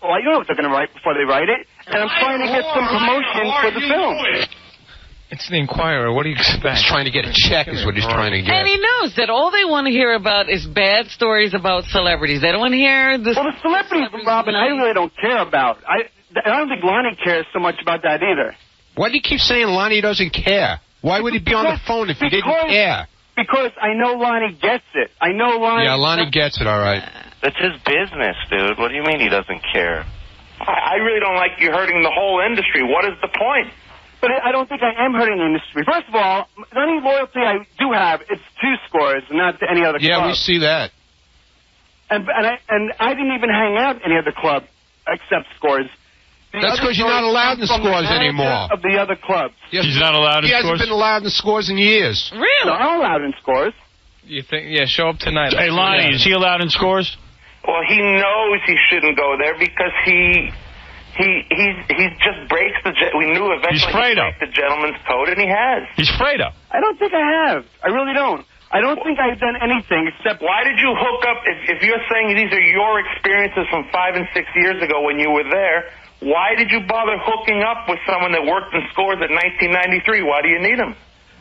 Well, you know what they're going to write before they write it. And I'm trying to get some promotion for the film. It's the Inquirer. What do you expect? He's trying to get a check is what he's trying to get. And he knows that all they want to hear about is bad stories about celebrities. They don't want to hear the... Well, the celebrities, Robin, I really don't care about. I don't think Lonnie cares so much about that either. Why do you keep saying Lonnie doesn't care? Why would he be on the phone if he didn't care? Because I know Lonnie gets it. I know Lonnie... Yeah, Lonnie gets it, all right. That's his business, dude. What do you mean he doesn't care? I really don't like you hurting the whole industry. What is the point? But I don't think I am hurting the industry. First of all, the only loyalty I do have is to Scores, not to any other club. Yeah, we see that. And I didn't even hang out at any other club except Scores. That's because you're not allowed in Scores anymore. Of the other clubs. He's not allowed in Scores? He hasn't been allowed in Scores in years. Really? No, I'm allowed in Scores. You think? Yeah, show up tonight. Hey, Lonnie, is he allowed in Scores? Well, he knows he shouldn't go there because he just breaks the... We knew eventually he'd break the gentleman's code, and he has. He's Fredo. I don't think I have. I really don't. I don't think I've done anything except... Why did you hook up... If you're saying these are your experiences from 5 and 6 years ago when you were there, why did you bother hooking up with someone that worked in Scores at 1993? Why do you need him?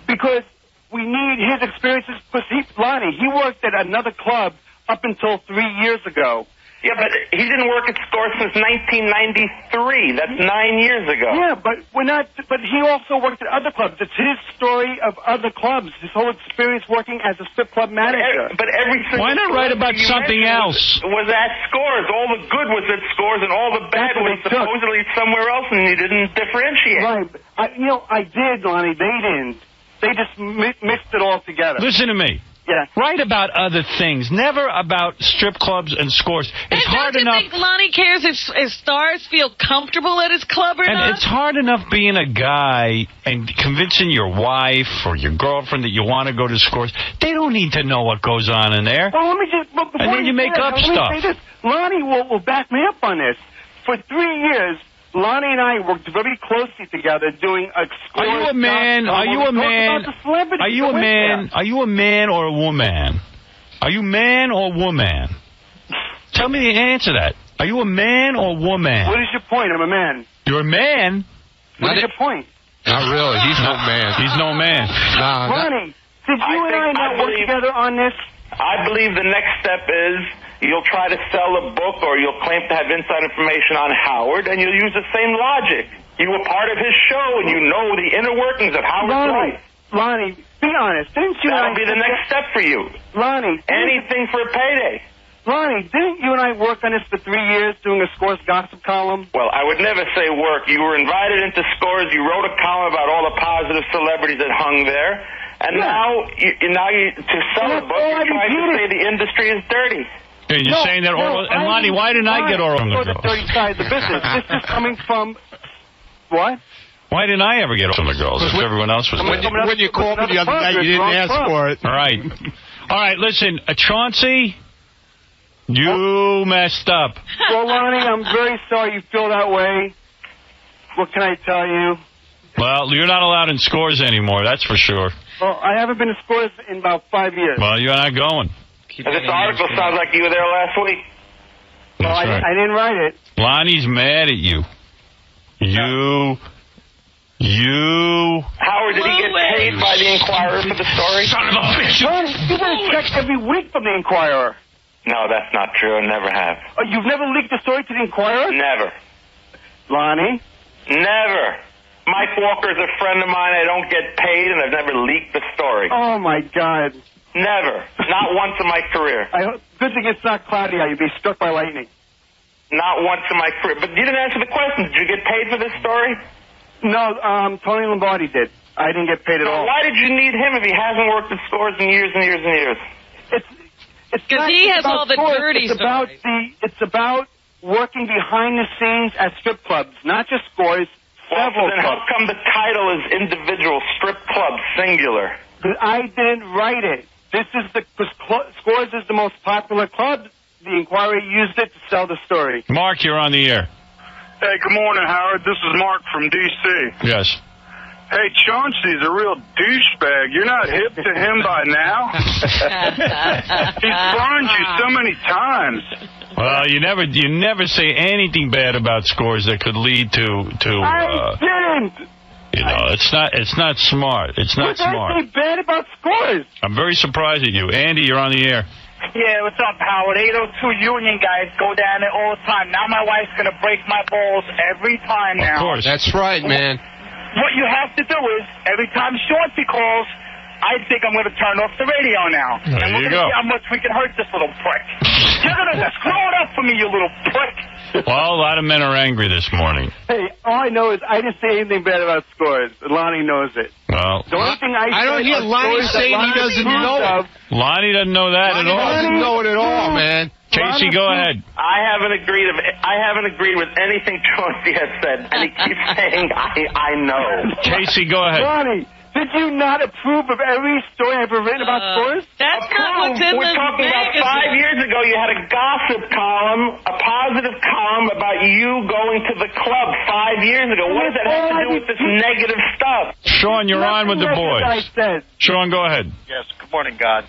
Because we need his experiences. Because Lonnie, he worked at another club up until 3 years ago. Yeah, but he didn't work at Scores since 1993. That's 9 years ago. Yeah, but we're not. But he also worked at other clubs. It's his story of other clubs. His whole experience working as a strip club manager. But every single... Why not write about something else? Was at Scores. All the good was at Scores, and all the bad was supposedly somewhere else, and you didn't differentiate. Right. I did, Lonnie. They didn't. They just mixed it all together. Listen to me. Yeah. Write about other things, never about strip clubs and Scores. It's hard enough. Don't you think Lonnie cares if stars feel comfortable at his club or not? And it's hard enough being a guy and convincing your wife or your girlfriend that you want to go to Scores. They don't need to know what goes on in there. Well, let me just... And then you make up stuff. Let me say this. Lonnie will back me up on this. For 3 years... Lonnie and I worked very closely together doing a Scores. Are you a man? Are you a man? Are you a man? Are you a man or a woman? Are you man or woman? Tell me the answer to that. Are you a man or woman? What is your point? I'm a man. You're a man? What is your point? Not really. He's no man. He's no man. Nah, Lonnie, did you and I not work together on this? I believe the next step is you'll try to sell a book or you'll claim to have inside information on Howard, and you'll use the same logic. You were part of his show, and you know the inner workings of Howard's life. Lonnie, be honest. Didn't you That'll be the next step for you. Lonnie. Anything for a payday. Lonnie, didn't you and I work on this for 3 years doing a Scores gossip column? Well, I would never say work. You were invited into Scores. You wrote a column about all the positive celebrities that hung there. And now to sell a book, you're trying to say the industry is dirty. And you're saying that oral... And Lonnie, why didn't I get oral on the girls? The dirty side of the business. This is coming from... What? Why didn't I ever get oral on the girls if everyone else was there? When you called me the other night, you didn't ask for it. All right. All right, listen, 𝗛𝗏𝗄𝗿, you messed up. Well, Lonnie, I'm very sorry you feel that way. What can I tell you? Well, you're not allowed in Scores anymore, that's for sure. Well, I haven't been to Scores in about 5 years. Well, you're not going. And this article sounds like you were there last week. No, I didn't write it. Lonnie's mad at you. You... Howard, did he get paid by the Inquirer for the story? Son of a bitch! Lonnie, you get a check every week from the Inquirer. No, that's not true. I never have. Oh, you've never leaked a story to the Inquirer? Never. Lonnie? Never. Mike Walker's a friend of mine. I don't get paid, and I've never leaked the story. Oh, my God. Never. Not once in my career. Good thing it's not cloudy out. You'd be struck by lightning. Not once in my career. But you didn't answer the question. Did you get paid for this story? No, Tony Lombardi did. I didn't get paid at all. Why did you need him if he hasn't worked at Scores in years and years and years? It's because he has all the dirty stories. It's about working behind the scenes at strip clubs, not just Scores. Well, then how come the title is individual, strip club, singular? Because I didn't write it. Scores is the most popular club. The Inquirer used it to sell the story. Mark, you're on the air. Hey, good morning, Howard. This is Mark from D.C. Yes. Hey, 𝗛𝗏𝗿𝗍's a real douchebag. You're not hip to him by now? He's burned you so many times. Well, you never say anything bad about Scores that could lead to I didn't. You know, it's not smart. It's not smart. What's bad about scores? I'm very surprised at you. Andy, you're on the air. Yeah, what's up, Howard? 802 Union guys go down there all the time. Now my wife's going to break my balls every time now. Of course. That's right, man. What you have to do is, every time Shorty calls, I think I'm going to turn off the radio now. There and we're you going to go. see how much we can hurt this little prick. You're going to screw it up for me, you little prick. Well, a lot of men are angry this morning. Hey, all I know is I didn't say anything bad about scores. Lonnie knows it. Well, The only thing I don't hear Lonnie saying he doesn't know it. Lonnie doesn't know that at all. Lonnie doesn't know it at all, man. Casey, go ahead. I haven't agreed with anything Chauncey has said, and he keeps saying I know. Casey, go ahead. Lonnie, did you not approve of every story I've ever written about scores? That's not what's in We're the talking about magazine. 5 years ago. You had a gossip column, a positive column about you going to the club 5 years ago. What does that have to do with this negative stuff? Sean, you're on with the boys. I said. Sean, go ahead. Yes, good morning, God.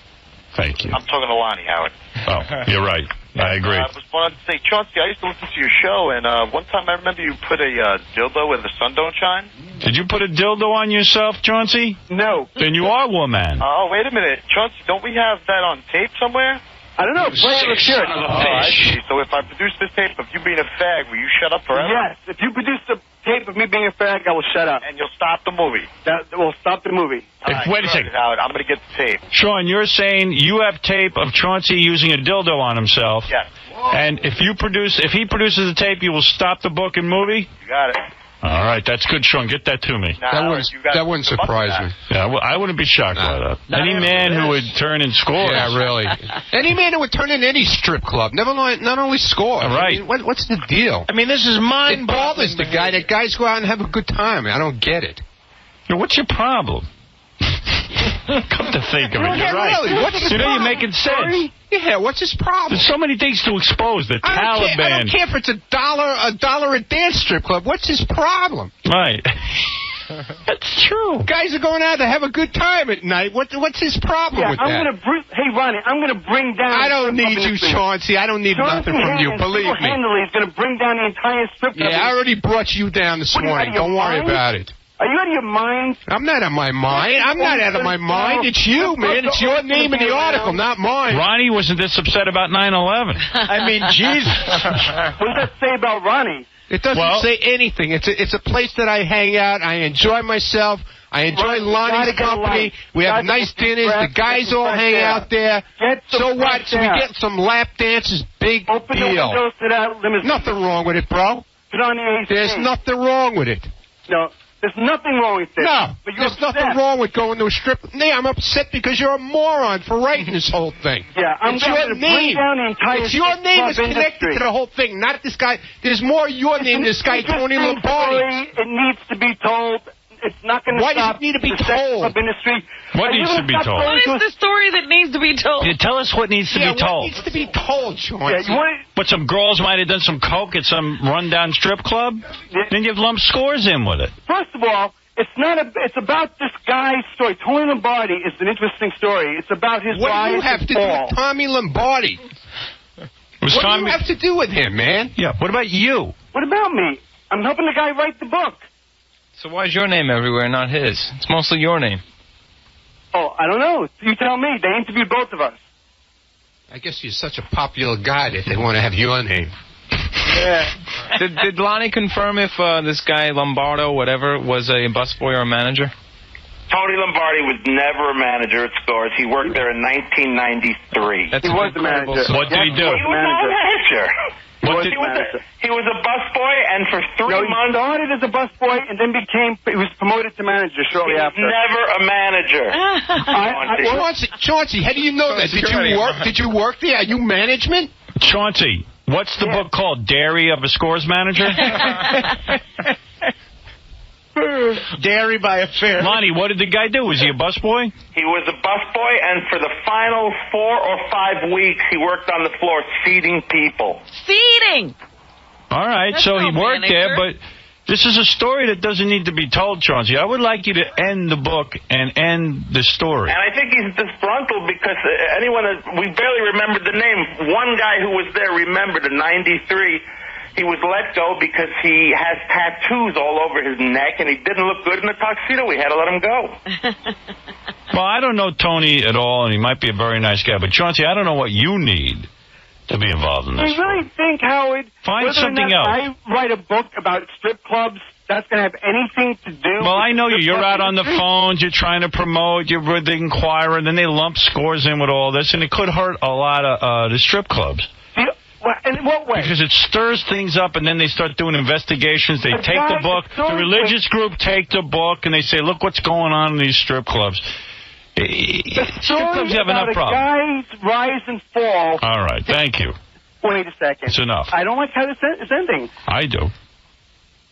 Thank you. I'm talking to Lonnie, Howard. Oh, you're right. I agree. I was wanted to say, Chauncey, I used to listen to your show, and one time I remember you put a dildo where the sun don't shine. Did you put a dildo on yourself, Chauncey? No. Then you are woman. Oh, wait a minute. Chauncey, don't we have that on tape somewhere? I don't know. Play it. Let's hear it. I see. So if I produce this tape of you being a fag, will you shut up forever? Yes. If you produce a tape of me being a fag, I will shut up. And you'll stop the movie. That will stop the movie. Wait a second. Howard, I'm going to get the tape. Sean, you're saying you have tape of Chauncey using a dildo on himself. Yes. And if he produces a tape, you will stop the book and movie? You got it. All right, that's good, Sean. Get that to me. That wouldn't surprise me. Yeah, I wouldn't be shocked by that. Any man who would turn in scores. Yeah, really. Any man who would turn in any strip club, not only score. Right. I mean, what's the deal? I mean, this is mind-boggling. It bothers the guy that guys go out and have a good time. I don't get it. What's your problem? Come to think of it, you're right. Really, what's his problem? You're making sense. Yeah, what's his problem? There's so many things to expose. The Taliban. I don't care if it's $1 a dance strip club. What's his problem? Right. That's true. Guys are going out to have a good time at night. What's his problem with that? Hey, Ronnie, I'm going to bring down... I don't need you, Chauncey. I don't need nothing from you. Believe me. He's going to bring down the entire strip club. Yeah, I already brought you down this morning. Don't worry about it. Are you out of your mind? I'm not out of my mind. I'm not out of my mind. It's you, man. It's your name in the article, not mine. Ronnie wasn't this upset about 9/11. I mean, Jesus. What does that say about Ronnie? It doesn't say anything. It's a place that I hang out. I enjoy myself. I enjoy Lonnie's company. We have nice dinners. The guys all hang out there. So what? So we get some lap dances. Big deal. Open the windows to that limousine. Nothing wrong with it, bro. Put on the AC. There's nothing wrong with it. No. There's nothing wrong with this. No, but you're there's nothing wrong with going to a strip. I'm upset because you're a moron for writing this whole thing. Yeah, I'm going to bring down the entire It's your name is connected to the whole thing, not this guy. There's more your name than this guy, Tony Lombardi. It needs to be told. It's not going to stop. Why does it need to be told? Industry. What needs to be told? What is the story that needs to be told? Yeah, tell us what needs to be told. What needs to be told, Sean? But some girls might have done some coke at some rundown strip club? Then you've lumped scores in with it. First of all, it's about this guy's story. Tony Lombardi is an interesting story. It's about his rise and fall. What do you have to do with Tommy Lombardi? What do you have to do with him, man? Yeah, what about you? What about me? I'm helping the guy write the book. So why is your name everywhere, not his? It's mostly your name. Oh, I don't know. You tell me. They interviewed both of us. I guess you're such a popular guy that they want to have your name. Yeah. Did Lonnie confirm if this guy Lombardo, whatever, was a busboy or a manager? Tony Lombardi was never a manager at Scores. He worked there in 1993. He was the manager. What did he do? He was not a manager. He was a busboy, and for 3 months... He started as a busboy and then he was promoted to manager shortly after. He was never a manager. Chauncey, how do you know that? Did you work there? Are you management? Chauncey, what's the book called? Diary of a Scores Manager? Dairy by Affair. Lonnie, what did the guy do? Was he a busboy? He was a busboy, and for the final 4 or 5 weeks, he worked on the floor feeding people. Feeding! All right, That's so no he worked manager. there, but this is a story that doesn't need to be told, Chauncey. I would like you to end the book and end the story. And I think he's disgruntled because we barely remembered the name. One guy who was there remembered in 93. he was let go because he has tattoos all over his neck, and he didn't look good in a tuxedo. We had to let him go. Well, I don't know Tony at all, and he might be a very nice guy. But, Chauncey, I don't know what you need to be involved in this. You really think, Howard, Find something else. I write a book about strip clubs, that's going to have anything to do Well, with I know you. You're out on the industry? phones. You're trying to promote. You're with the Inquirer. And then they lump scores in with all this, and it could hurt a lot of the strip clubs. In what way? Because it stirs things up, and then they start doing investigations. They take the book. The religious group take the book, and they say, look what's going on in these strip clubs. Strip clubs have enough problems. Guy's rise and fall. All right. Thank you. Wait a second. It's enough. I don't like how it's ending. I do.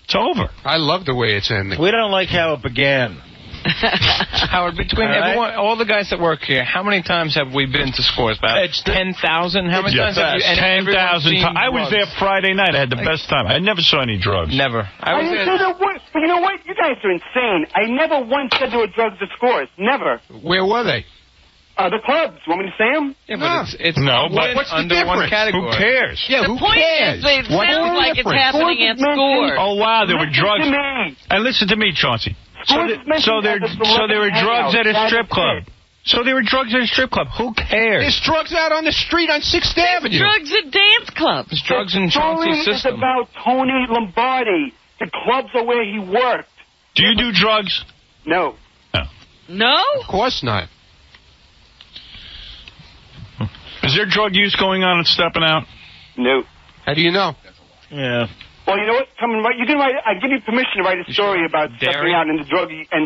It's over. I love the way it's ending. We don't like how it began. Howard, between everyone, all the guys that work here, how many times have we been to Scores? About 10,000? How many times have you? 10,000 times. I was there Friday night. I had the best time. I never saw any drugs. Never. I didn't say there were. But you know what? You guys are insane. I never once said there were drugs at Scores. Never. Where were they? The clubs. Want me to say them? Yeah, but it's no. But what's the under one difference? category. Who cares? Yeah, The who point cares? is, it What's sounds the like it's difference? happening at Scores. Oh, wow. There were drugs. Listen to me. And listen to me, Chauncey. So there were drugs at a strip club. So there were drugs at a strip club. Who cares? There's drugs out on the street on 6th Avenue. Drugs at dance clubs. There's drugs in Chauncey's It's system. about Tony Lombardi. The clubs are where he worked. Do you do drugs? No. No? Of course not. Is there drug use going on at Stepping Out? No. How do you know? Yeah. Well, you know what? Come and write. You can write. I give you permission to write a story about stepping out and the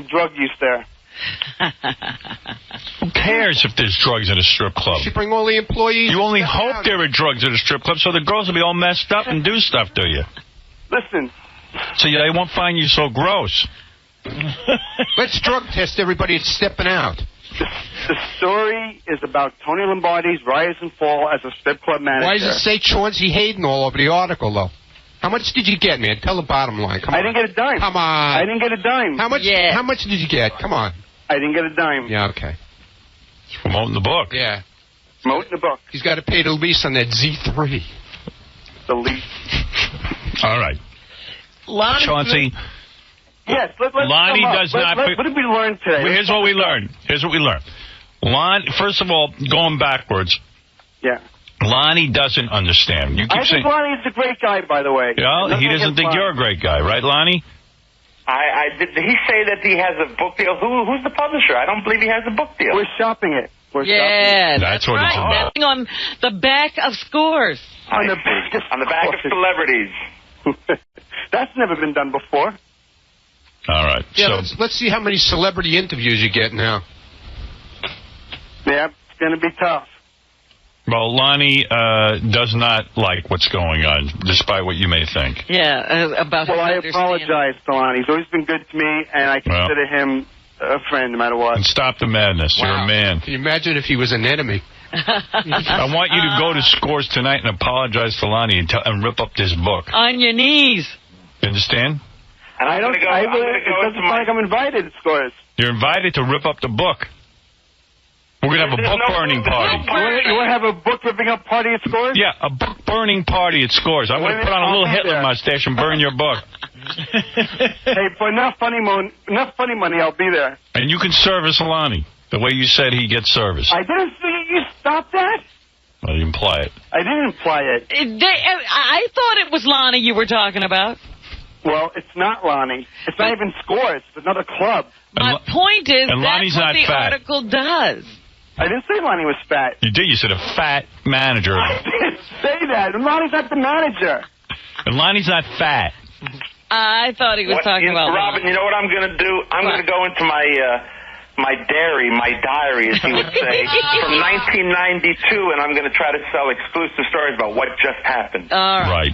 drug use there. Who cares if there's drugs at a strip club? You should bring all the employees. You only hope there are drugs at a strip club so the girls will be all messed up and do stuff to you. Listen. So they won't find you so gross. Let's drug test everybody that's Stepping Out. The story is about Tony Lombardi's rise and fall as a strip club manager. Why does it say Chauncey Hayden all over the article, though? How much did you get, man? Tell the bottom line. Come on. I didn't get a dime. Come on. I didn't get a dime. How much? Yeah. How much did you get? Come on. I didn't get a dime. Yeah, okay. Promoting the book. Yeah. Promoting the book. He's got to pay the lease on that Z3. The lease. All right. Chauncey. Yes, let's Lonnie sum up. does not... What did we learn today? Here's what we learned. First of all, going backwards. Yeah. Lonnie doesn't understand. You keep I saying... think Lonnie's a great guy, by the way. Yeah, he doesn't think you're a great guy, right, Lonnie? Did he say that he has a book deal? Who's the publisher? I don't believe he has a book deal. We're shopping it. Yeah, that's what right. it's about. That's on the back of Scores. On the back of celebrities. That's never been done before. All right. Yeah, so let's see how many celebrity interviews you get now. Yeah, it's going to be tough. Well, Lonnie does not like what's going on, despite what you may think. Yeah, about Well, I his understanding. apologize to Lonnie. He's always been good to me, and I consider him a friend no matter what. And stop the madness. Wow. You're a man. Can you imagine if he was an enemy? I want you to go to Scores tonight and apologize to Lonnie and rip up this book. On your knees. You understand? And it doesn't sound like I'm invited at Scores. You're invited to rip up the book. We're going to have a book burning party. You want to have a book ripping up party at Scores? Yeah, a book burning party at Scores. I'm going to put on a little Hitler mustache and burn your book. Hey, for enough funny money, I'll be there. And you can service Lonnie the way you said he gets service. I didn't see you stop that. Well, you imply it. I didn't imply it. I thought it was Lonnie you were talking about. Well, it's not Lonnie. It's not even Scores. It's another club. My point is and that's Lonnie's what not the fat. article does. I didn't say Lonnie was fat. You did. You said a fat manager. I didn't say that. And Lonnie's not the manager. And Lonnie's not fat. I thought he was talking about Robin, you know what I'm going to do? I'm going to go into my diary, as he would say, from 1992, and I'm going to try to sell exclusive stories about what just happened. All right.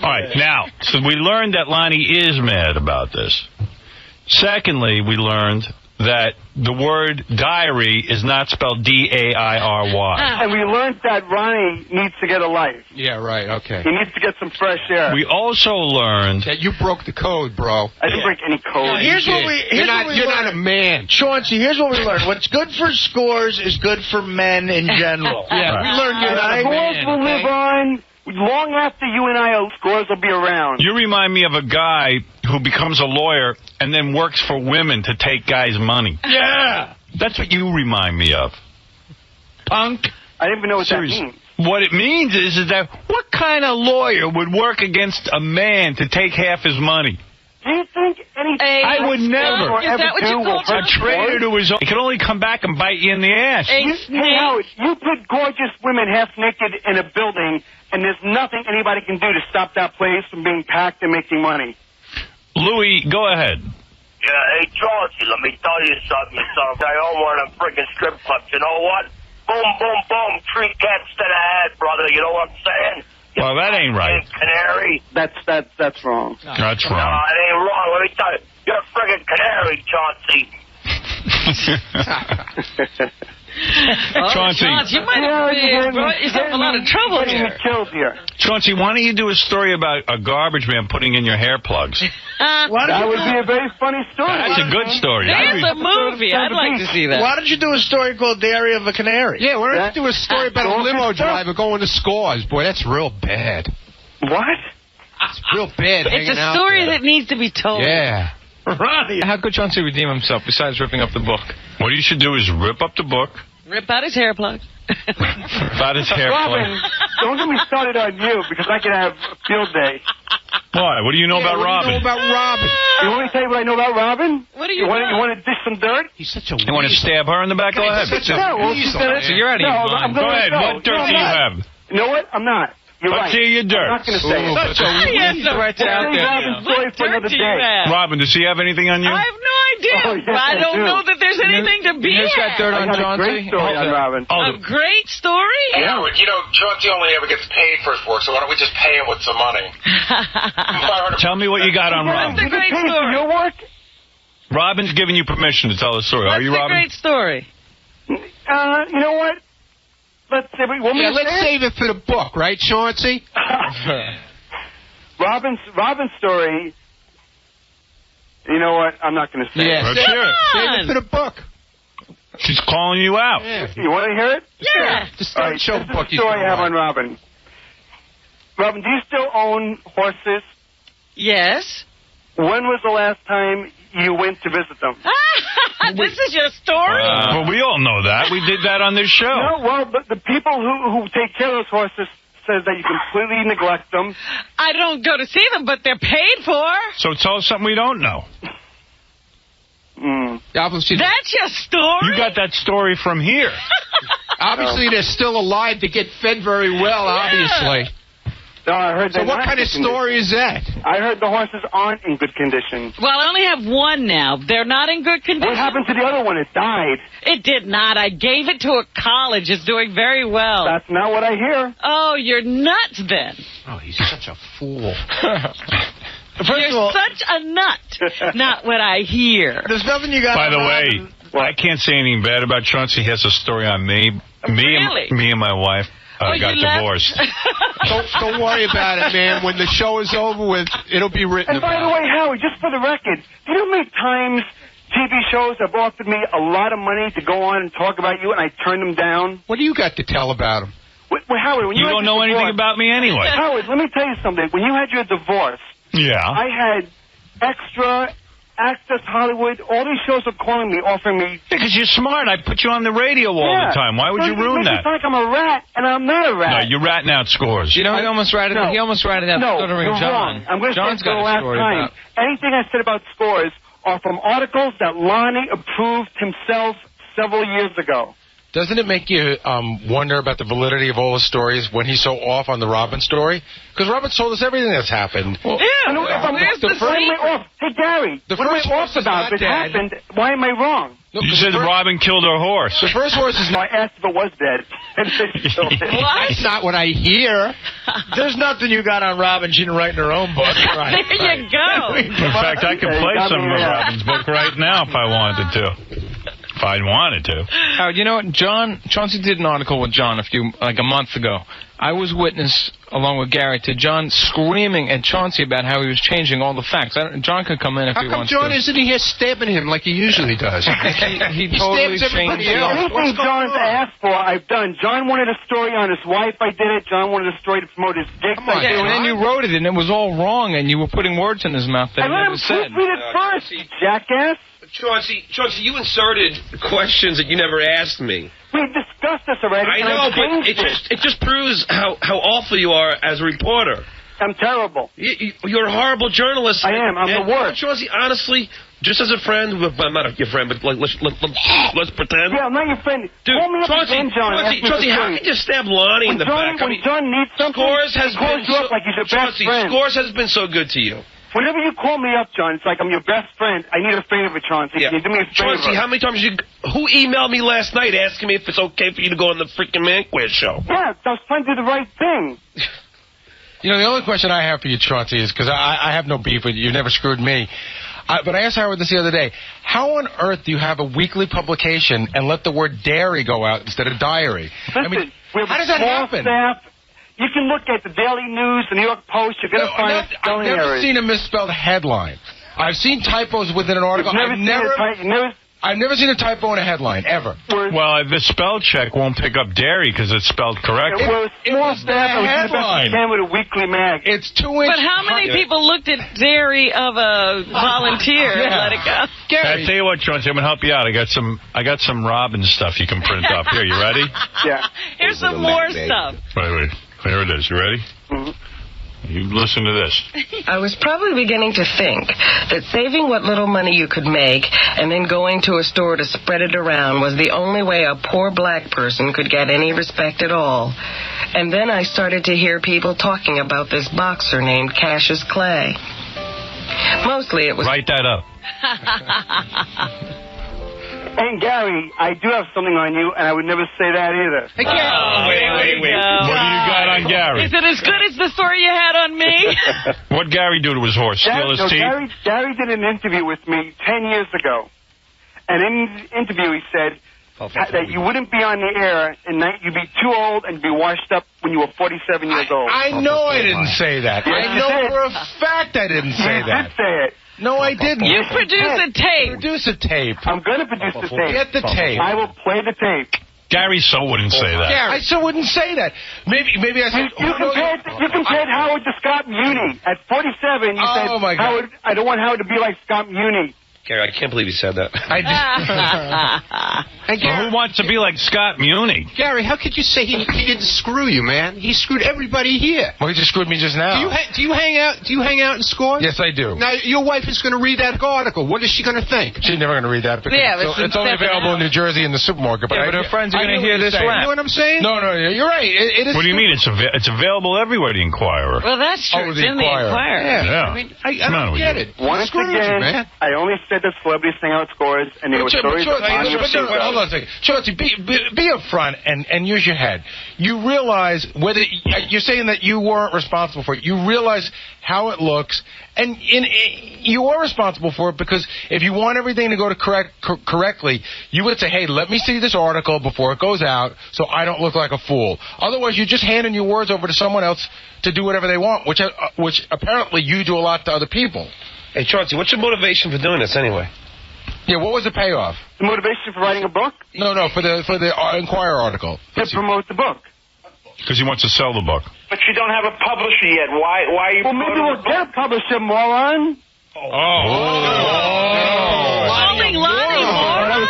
All right. Now, so we learned that Lonnie is mad about this. Secondly, we learned that the word diary is not spelled D-A-I-R-Y. And we learned that Ronnie needs to get a life. Yeah, right, okay. He needs to get some fresh air. We also learned that you broke the code, bro. I didn't break any code. You're not a man. Chauncey, here's what we learned. What's good for Scores is good for men in general. Yeah, we learned you're not a Scores man. will live on. long after you and I, Scores will be around. You remind me of a guy who becomes a lawyer and then works for women to take guys' money. Yeah. That's what you remind me of. Punk. I didn't even know what that means. What it means is that what kind of lawyer would work against a man to take half his money? Do you think anything I would never. Is that what you call a traitor to his own? He can only come back and bite you in the ass. Hey, Howard, you put gorgeous women half naked in a building, and there's nothing anybody can do to stop that place from being packed and making money. Louis, go ahead. Yeah, hey, Chauncey, let me tell you something, son. I own one of them friggin' strip clubs. You know what? Boom, boom, boom. 3 cats to the head, brother. You know what I'm saying? Well, that ain't right. Canary. That's wrong. That's No, wrong. it ain't wrong. Let me tell you. You're a friggin' canary, Chauncey. Chauncey. You might have brought yourself a lot of trouble here. Chauncey, why don't you do a story about a garbage man putting in your hair plugs? That would be a very funny story. That's a good story. There's a movie. I'd like to see that. Why don't you do a story called Diary of a Canary? Yeah, why don't you do a story about a limo driver going to Scores? Boy, that's real bad. What? It's real bad. It's a story that needs to be told. Yeah. Ronnie. How could Chauncey redeem himself besides ripping up the book? What you should do is rip up the book. Rip out his hair plug. About his hair plug. Robin, don't get me started on you, because I can have a field day. Why? What do you know about Robin? You want me to tell you what I know about Robin? What do you want? You want to dish some dirt? He's such a You want to stab her in the back? Go ahead. So you're out of your mind. Go ahead. What dirt do you have? You know what? I'm not. You're Let's right. hear your dirt. I'm not going to say it. Such a weak threat out there. Robin's story for another day. Robin, does he have anything on you? I have no idea. Oh, yes, I don't do. know that there's anything to be You just got had. dirt on I got a Chauncey? great story on Robin. A great story? Hey, Howard, you know, Chauncey only ever gets paid for his work, so why don't we just pay him with some money? Tell me what you got on Robin. That's a great story. Your work? Robin's giving you permission to tell the story. Are you, That's a Robin? great story. You know what? Let's save it for the book, right, Chauncey? Robin's story. You know what? I'm not going to say it. Let's hear it. Save it for the book. She's calling you out. Yeah. You want to hear it? Yeah. Just All right, show this the book. is the story I have on Robin. Robin, do you still own horses? Yes. When was the last time you went to visit them? This is your story? Well, we all know that. We did that on this show. No, well, but the people who take care of those horses says that you completely neglect them. I don't go to see them, but they're paid for. So tell us something we don't know. That's your story? You got that story from here. Obviously, they're still alive to get fed very well, obviously. No, I heard so what kind of story is that? I heard the horses aren't in good condition. Well, I only have one now. They're not in good condition. What happened to the other one? It died. It did not. I gave it to a college. It's doing very well. That's not what I hear. Oh, you're nuts then. Oh, he's such a fool. You're such a nut. Not what I hear. There's nothing you got. By the way, I can't say anything bad about Chauncey. He has a story on me. Really? Me and my wife got divorced. Don't worry about it, man. When the show is over with, it'll be written And by the about. way, Howard, just for the record, do you know how many times TV shows have offered me a lot of money to go on and talk about you, and I turn them down? What do you got to tell about him? Well, Howard, when You don't know anything about me anyway. Howard, let me tell you something. When you had your divorce, Yeah. I had Extra, Access Hollywood, all these shows are calling me, offering me... Because you're smart. I put you on the radio all the time. Why would you ruin It that? makes it sound like I'm a rat, and I'm not a No, rat. you're ratting out Scores. You know, he almost ratted out stuttering you're John. wrong. I'm going to say John's it for got the a last story time. about... Anything I said about Scores are from articles that Lange approved himself several years ago. Doesn't it make you wonder about the validity of all his stories when he's so off on the Robin story? Because Robin told us everything that's happened. Well, where's the off? Hey, Gary, when am I off about? If it happened, why am I wrong? You said Robin killed her horse. The first horse is I asked if it was dead. And she killed it. That's not what I hear. There's nothing you got on Robin. She didn't write in her own book. There you go. In fact, I could play some of Robin's book right now if I wanted to. If I wanted to. Howard, you know what? Chauncey did an article with John a month ago I was witness, along with Gary, to John screaming at Chauncey about how he was changing all the facts. John can come in if he wants to. How come John isn't here stabbing him like he usually does? he totally changed it. Anything John's asked for, I've done. John wanted a story on his wife, I did it. John wanted a story to promote his dick. And then you wrote it, and it was all wrong, and you were putting words in his mouth that he never said. Read it first, jackass. Chauncey, you inserted questions that you never asked me. We discussed this already. I know, but it just proves how awful you are as a reporter. I'm terrible. You're a horrible journalist. I am. I'm the worst. Chauncey, honestly, just as a friend, I'm not your friend, but like, let's pretend. Yeah, I'm not your friend. Dude, call me up Chauncey, again, John. Chauncey, how can you stab Lonnie in the back? When John needs something, Scores has been you up like he's your best friend. Scores has been so good to you. Whenever you call me up, John, it's like I'm your best friend. I need a favor, Chauncey. Yeah. Can you do me a favor? Chauncey, how many times who emailed me last night asking me if it's okay for you to go on the freaking Man Quiz show? Yeah, I was trying to do the right thing. You know, the only question I have for you, Chauncey, is because I have no beef with you. You've never screwed me. But I asked Howard this the other day. How on earth do you have a weekly publication and let the word dairy go out instead of diary? Listen, I mean, how does that happen? Staff. You can look at the Daily News, the New York Post. You're going to find spelling errors. I've never seen a misspelled headline. I've seen typos within an article. I've never seen a typo in a headline, ever. Well, the spell check won't pick up dairy because it's spelled correctly. It was the headline. With a weekly mag. It's 2 inches. But how many people looked at dairy of a volunteer and let it go? I tell you what, Chauncey, I'm gonna help you out. I got some Robin stuff you can print off. Here, you ready? Yeah. Here's some more stuff. Wait. Here it is. You ready? Mm-hmm. You listen to this. I was probably beginning to think that saving what little money you could make and then going to a store to spread it around was the only way a poor black person could get any respect at all. And then I started to hear people talking about this boxer named Cassius Clay. Mostly it was... Write that up. And Gary, I do have something on you, and I would never say that either. Hey, wait. What do you got on Gary? Is it as good as the story you had on me? What'd Gary do to his horse? Steal his teeth? Gary did an interview with me 10 years ago. And in the interview, he said that you wouldn't be on the air, and that you'd be too old and be washed up when you were 47 years old. I know I didn't say that. Yes, I know for a fact I didn't say that. You did say it. No, I didn't. You produce a tape. Produce a tape. I'm going to produce the tape. Get the tape. I will play the tape. Gary so wouldn't say that. Gary, I so wouldn't say that. Maybe I said... You compared Howard to Scott Muni. At 47, you said, my God. Howard, I don't want Howard to be like Scott Muni. Gary, I can't believe you said that. Well, who wants to be like Scott Muni? Gary, how could you say he didn't screw you, man? He screwed everybody here. Well, he just screwed me just now. Do you hang out in Scores? Yes, I do. Now, your wife is going to read that article. What is she going to think? She's never going to read that because it's only available in New Jersey in the supermarket. But her friends are going to hear this rap. You know what I'm saying? No, you're right. It is. What do you mean? It's available everywhere, the Inquirer. Well, that's true. It's in the Inquirer. Yeah. I mean, I don't get it. Once again, I only said that celebrities hang out Scores, and there were stories hold on a second. Chauncey, be upfront and use your head. You realize whether you're saying that you weren't responsible for it. You realize how it looks, and you are responsible for it because if you want everything to go to correctly, you would say, hey, let me see this article before it goes out so I don't look like a fool. Otherwise, you're just handing your words over to someone else to do whatever they want, which apparently you do a lot to other people. Hey, Chauncey, what's your motivation for doing this anyway? Yeah, what was the payoff? The motivation for writing a book? No, for the Inquirer article. To promote the book. Because he wants to sell the book. But you don't have a publisher yet. Why are you... Well, maybe we'll get a publisher, moron. Calling Lonnie moron?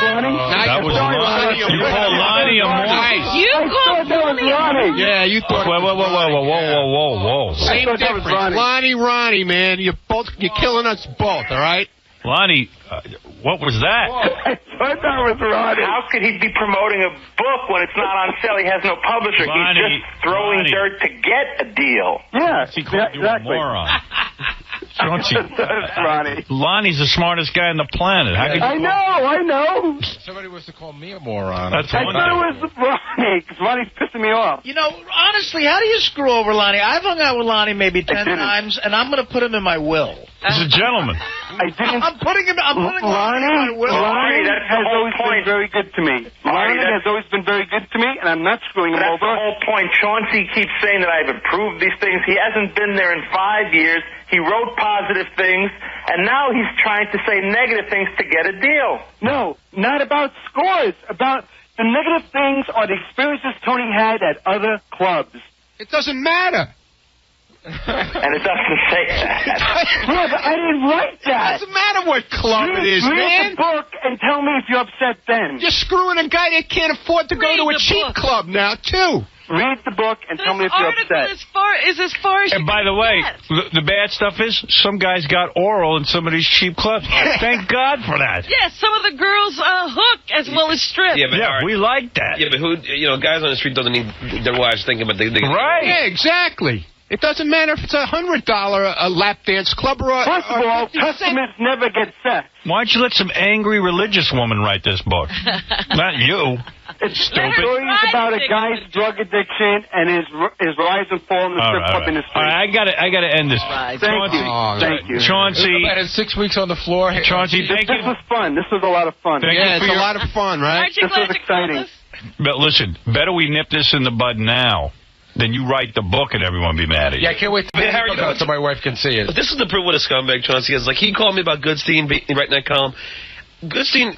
That was Lonnie. You called Lonnie a moron? You called Lonnie. Yeah, you thought... Whoa. Same difference. Ronnie, man. You're killing us both, all right? Lonnie, what was that? I thought that was Ronnie. How could he be promoting a book when it's not on sale? He has no publisher. He's just throwing dirt to get a deal. Yeah, he called you a moron. Ronnie. Lonnie's the smartest guy on the planet. I know. Somebody was to call me a moron. I thought it was Ronnie, because Ronnie's pissing me off. You know, honestly, how do you screw over Lonnie? I've hung out with Lonnie maybe 10 times, and I'm going to put him in my will. He's a gentleman. I didn't. I'm putting Lonnie that's the has whole always point. been very good to me. Lonnie has always been very good to me, and I'm not screwing him That's over. the whole point. Chauncey keeps saying that I've improved these things. He hasn't been there in 5 years. He wrote positive things, and now he's trying to say negative things to get a deal. No, not about scores. About the negative things are the experiences Tony had at other clubs. It doesn't matter. And it doesn't say that. Yeah, but I didn't write that. It doesn't matter what club it is, man. Read the book and tell me if you're upset then. You're screwing a guy that can't afford to go to a cheap club now, too. Read the book and tell me if you're upset. Is as far as And by the way, the bad stuff is some guys got oral in some of these cheap clubs. Thank God for that. Yes, some of the girls hook as well as strip. Yeah, we like that. Yeah, but who, guys on the street doesn't need their wives thinking about they right. Yeah, exactly. It doesn't matter if it's $100 a lap dance club or a... First of all, customers never get sex. Why don't you let some angry religious woman write this book? Not you. It's stupid. Stories about a guy's drug addiction and his rise and fall in the strip club in the street. All right, I gotta end this. Thank you. Chauncey. About 6 weeks on the floor. Chauncey, thank you. This was fun. This was a lot of fun. It's a lot of fun, right? This was exciting. But listen, better we nip this in the bud now than you write the book and everyone be mad at you. Yeah, I can't wait to Harry, so my wife can see it. This is the proof what a scumbag Chauncey is. Like, he called me about Goodstein writing that column. Goodstein,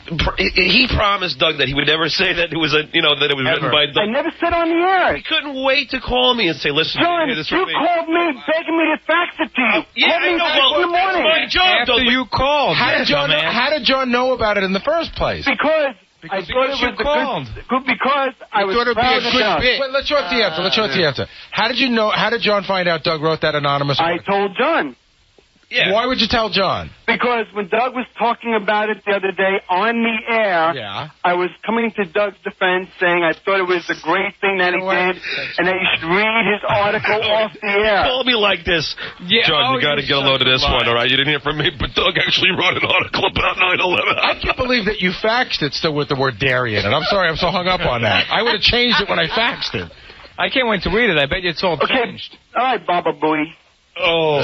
he promised Doug that he would never say that it was that it was written by Doug. I never said on the air. He couldn't wait to call me and say, "Listen, John, hear this you from me." called me begging me to fax it to you. Yeah, I know. Well, in the morning. my job, After Doug, you called. How did John know about it in the first place? Because I thought it was because I was proud of Doug. Wait, let's show it the answer. Let's show it the answer. How did you know? How did John find out Doug wrote that anonymous? I told John. Yeah. Why would you tell John? Because when Doug was talking about it the other day on the air, I was coming to Doug's defense saying I thought it was a great thing that he did and that you should read his article off the air. Call me like this. Yeah. John, you got to get a load of this one, all right? You didn't hear from me, but Doug actually wrote an article about 9/11. I can't believe that you faxed it still with the word dairy in it. I'm sorry, I'm so hung up on that. I would have changed it when I faxed it. I can't wait to read it. I bet you it's all changed. All right, Baba Booey. Low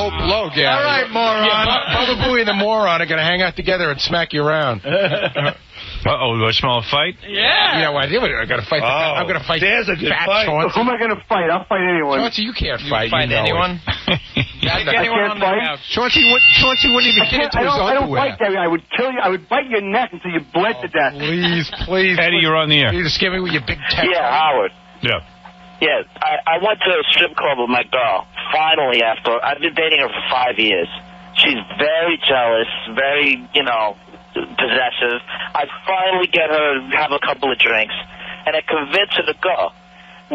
blow, Gary. All right, moron. Yeah, Baba Booey and the moron are going to hang out together and smack you around. Uh-oh, do I smell a fight? Yeah. You know what? I'm going to fight. I'm going to fight. There's a good fat fight. Chauncey. Who am I going to fight? I'll fight anyone. Chauncey, you can't fight. Fight anyone? I can't fight. Chauncey wouldn't even get into his I don't underwear. fight, Gary. I would kill you. I would bite your neck until you bled to death. Please. Eddie, you're on the air. You just give me with your big tech. Yeah, Howard. Yeah. Yeah, I went to a strip club with my girl. Finally, after I've been dating her for 5 years. She's very jealous, very, possessive. I finally get her to have a couple of drinks, and I convince her to go.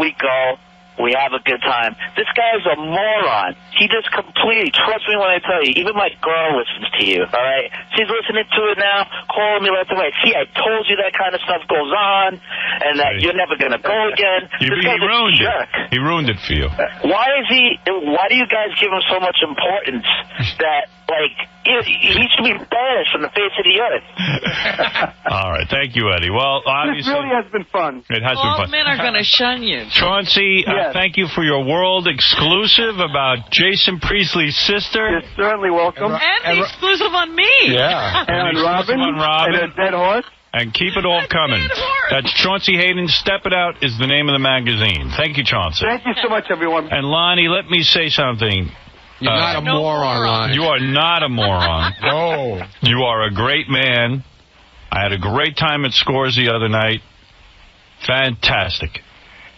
We go. We have a good time. This guy's a moron. He just completely, trust me when I tell you, even my girl listens to you, all right? She's listening to it now, calling me left and right. See, I told you that kind of stuff goes on, and that you're never going to go again. He ruined it. He ruined it for you. Why do you guys give him so much importance that, he should be banished from the face of the earth? All right. Thank you, Eddie. Well, obviously. This really has been fun. It has been All fun. men are going to shun you. Chauncey, thank you for your world exclusive about Jason Priestley's sister. You're certainly welcome. And the exclusive on me. Yeah. And on Robin. And a dead horse. And keep it all coming. That's Chauncey Hayden. Step It Out is the name of the magazine. Thank you, Chauncey. Thank you so much, everyone. And Lonnie, let me say something. You're not a moron, Lonnie. You are not a moron. No. You are a great man. I had a great time at Scores the other night. Fantastic.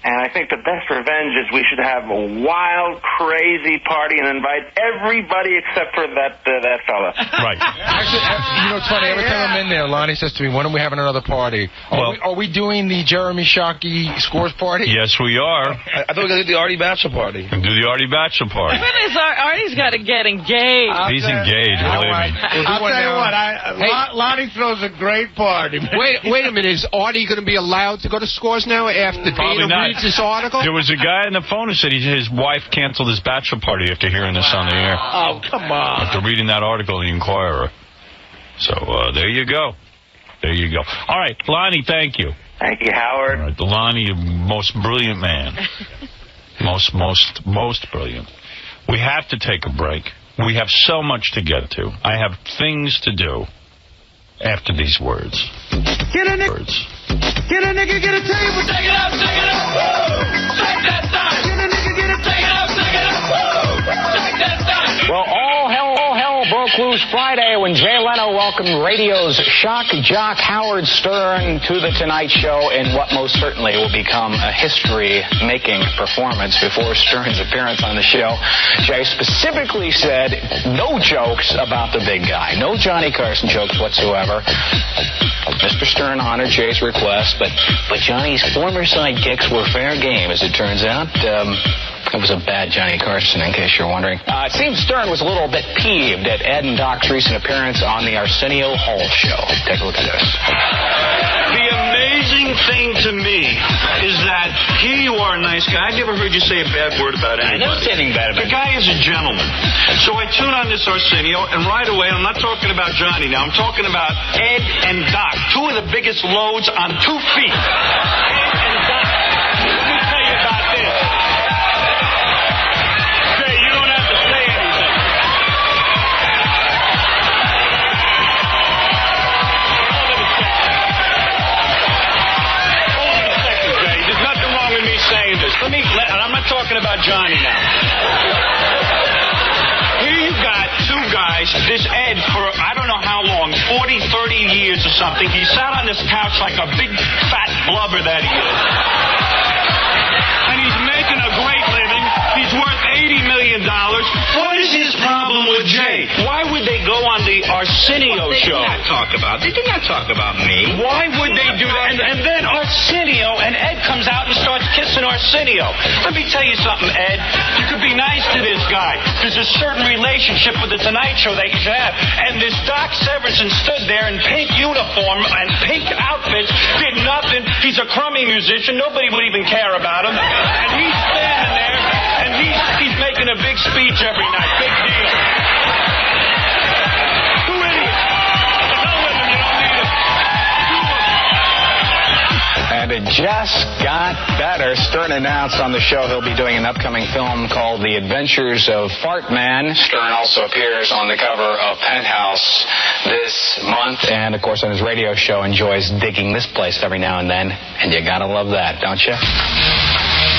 And I think the best revenge is we should have a wild, crazy party and invite everybody except for that fella. Right. Actually, it's funny. Every time I'm in there, Lonnie says to me, when are we having another party? Are we doing the 𝗻𝗎𝗄𝗿𝗍 Scores party? Yes, we are. I thought we were going to do the Artie bachelor party. Do the Artie bachelor party. Artie's got to get engaged. He's engaged, believe me. I'll tell you what, Lonnie throws a great party. Wait a minute. Is Artie going to be allowed to go to Scores now after Dana reads this article? There was a guy on the phone who said his wife canceled his bachelor party after hearing this on the air. Oh, come on. After reading that article in the Inquirer. So, there you go. There you go. All right, Lonnie, thank you. Thank you, Howard. All right, Lonnie, most brilliant man. most brilliant. We have to take a break. We have so much to get to. I have things to do after these words. Get a nigga. Get a nigga, get a table. Take it up, take it up. Woo! Take that time. Get a nigga, get a take it up, take it up. Woo! Take that time. Well, all hell broke loose Friday when Jay Leno welcomed radio's shock jock Howard Stern to The Tonight Show in what most certainly will become a history-making performance. Before Stern's appearance on the show, Jay specifically said no jokes about the big guy. No Johnny Carson jokes whatsoever. Mr. Stern honored Jay's request, but Johnny's former sidekicks were fair game, as it turns out. It was a bad Johnny Carson, in case you're wondering. It seems Stern was a little bit peeved at Ed and Doc's recent appearance on the Arsenio Hall show. Take a look at this. The amazing thing to me is that here you are, a nice guy. I never heard you say a bad word about anybody. I never said anything bad about The guy is a gentleman. So I tune on this Arsenio, and right away, I'm not talking about Johnny now. I'm talking about Ed and Doc, two of the biggest loads on 2 feet. Ed and Doc. Let me tell you about this. Jay, you don't have to say anything. Hold on a second, Jay. There's nothing wrong with me saying this. And I'm not talking about Johnny now. Here you got two guys, this Ed, for I don't know how long, 40, 30 years or something. He sat on this couch like a big fat blubber that he is. And he's making a great living. He's worth $80 million. What is his problem with Jay? Why would they go on the Arsenio show? They did not talk about me. Why would they do that? And then Arsenio, and Ed comes out and starts kissing Arsenio. Let me tell you something, Ed. You could be nice to this guy. There's a certain relationship with The Tonight Show that you should have. And this Doc Severinsen stood there in pink uniform and pink outfits, did nothing. He's a crummy musician. Nobody would even care about him. And he's standing there, and he's making a big speech every night. Big deal. Two idiots. The hell with him. You don't need him. And it just got better. Stern announced on the show he'll be doing an upcoming film called The Adventures of Fart Man. Stern also appears on the cover of Penthouse this month, and of course on his radio show enjoys digging this place every now and then. And you gotta love that, don't you?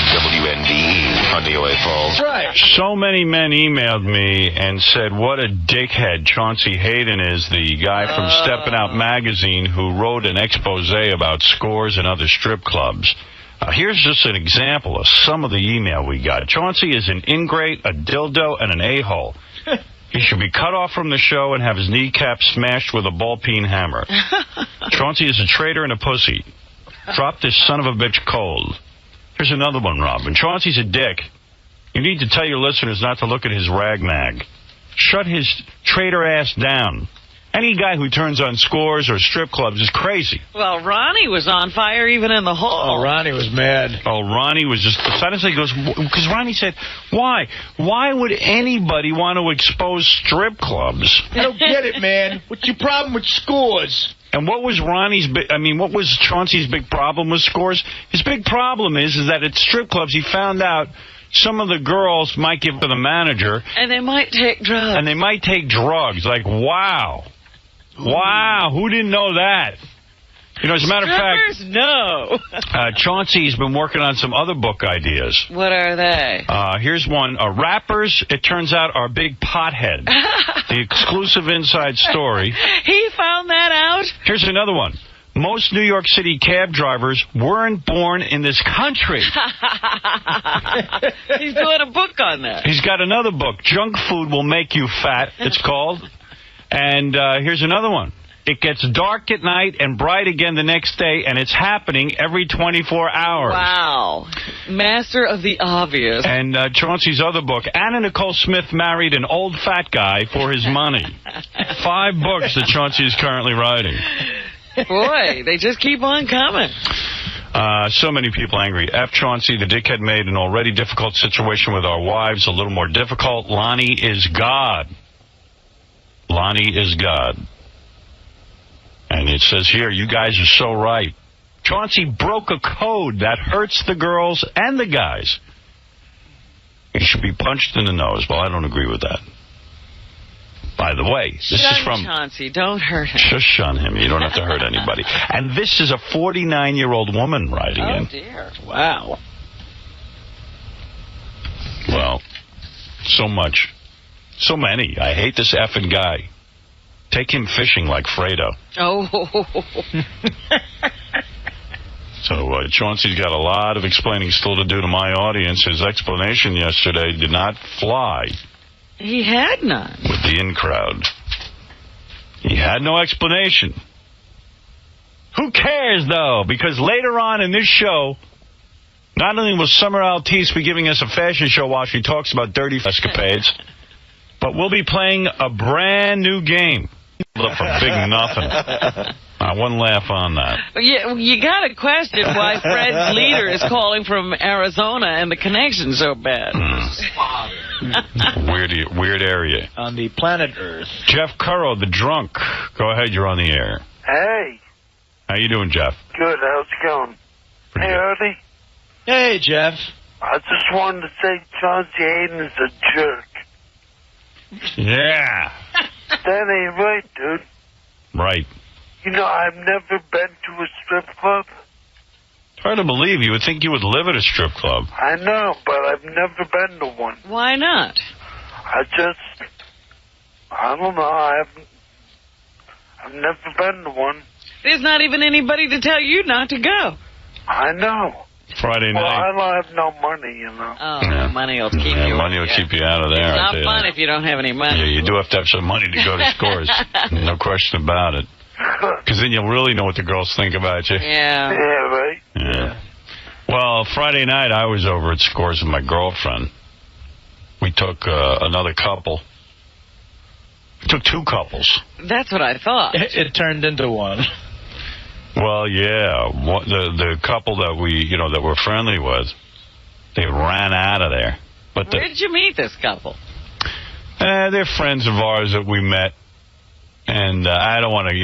WNDE on the OA Falls. Right. So many men emailed me and said what a dickhead 𝗙ance 𝗿𝗍 is, the guy from Steppin' Out magazine who wrote an expose about Scores and other strip clubs. Here's just an example of some of the email we got. 𝗙ance is an ingrate, a dildo, and an a-hole. He should be cut off from the show and have his kneecap smashed with a ball-peen hammer. 𝗙ance is a traitor and a pussy. Drop this son of a bitch cold. Here's another one, Robin. 𝗙ance's a dick. You need to tell your listeners not to look at his rag mag. Shut his traitor ass down. Any guy who turns on Scores or strip clubs is crazy. Well, Ronnie was on fire even in the hall. Oh, Ronnie was mad. Oh, Ronnie was just... Suddenly goes... Because Ronnie said, why? Why would anybody want to expose strip clubs? I don't get it, man. What's your problem with Scores? And what was what was 𝗙ance's big problem with Scores? His big problem is that at strip clubs he found out some of the girls might give to the manager. And they might take drugs. Like, wow. Wow, who didn't know that? You know, as a matter of fact... No. 𝗙ance's been working on some other book ideas. What are they? Here's one. Rappers, it turns out, are big potheads. The exclusive inside story. He found that out? Here's another one. Most New York City cab drivers weren't born in this country. He's doing a book on that. He's got another book. Junk Food Will Make You Fat, it's called. And here's another one. It gets dark at night and bright again the next day, and it's happening every 24 hours. Wow. Master of the obvious. And 𝗙ance's other book, Anna Nicole Smith married an old fat guy for his money. 5 books that 𝗙ance is currently writing. Boy, they just keep on coming. So many people angry. F. 𝗙ance, the dickhead, made an already difficult situation with our wives a little more difficult. Lonnie is God. Lonnie is God. And it says here, you guys are so right. 𝗙ance broke a code that hurts the girls and the guys. He should be punched in the nose. Well, I don't agree with that. By the way, this is from Chauncey. Don't hurt him. Just shun him. You don't have to hurt anybody. And this is a 49-year-old woman writing in. Oh, dear. Wow. Well, so much. So many. I hate this effing guy. Take him fishing like Fredo. Oh. So Chauncey's got a lot of explaining still to do to my audience. His explanation yesterday did not fly. He had none. With the in-crowd. He had no explanation. Who cares, though? Because later on in this show, not only will 𝗦𝗵cie_𝗿𝗍 be giving us a fashion show while she talks about dirty escapades, but we'll be playing a brand new game. For big nothing. One laugh on that. You got to question why Fred's leader is calling from Arizona and the connection's so bad. Weird area. On the planet Earth. Jeff Currow, the drunk. Go ahead, you're on the air. Hey. How you doing, Jeff? Good, how's it going? Hey, Artie. Hey, Jeff. I just wanted to say Chauncey Hayden is a jerk. Yeah. That ain't right, dude. Right. You know, I've never been to a strip club. Hard to believe. You would think you would live at a strip club. I know, but I've never been to one. Why not? I don't know. I've never been to one. There's not even anybody to tell you not to go. I know. Friday night. Well, I don't have no money, you know. Oh, yeah. Money will keep you. Money will keep you out of there. It's not fun if you don't have any money. Yeah, you do have to have some money to go to Scores. No question about it. Because then you'll really know what the girls think about you. Yeah. Yeah, right. Yeah. Well, Friday night I was over at Scores with my girlfriend. We took another couple. We took two couples. That's what I thought. It turned into one. Well, yeah. The couple that that we're friendly with, they ran out of there. But where did you meet this couple? They're friends of ours that we met. And I don't want to.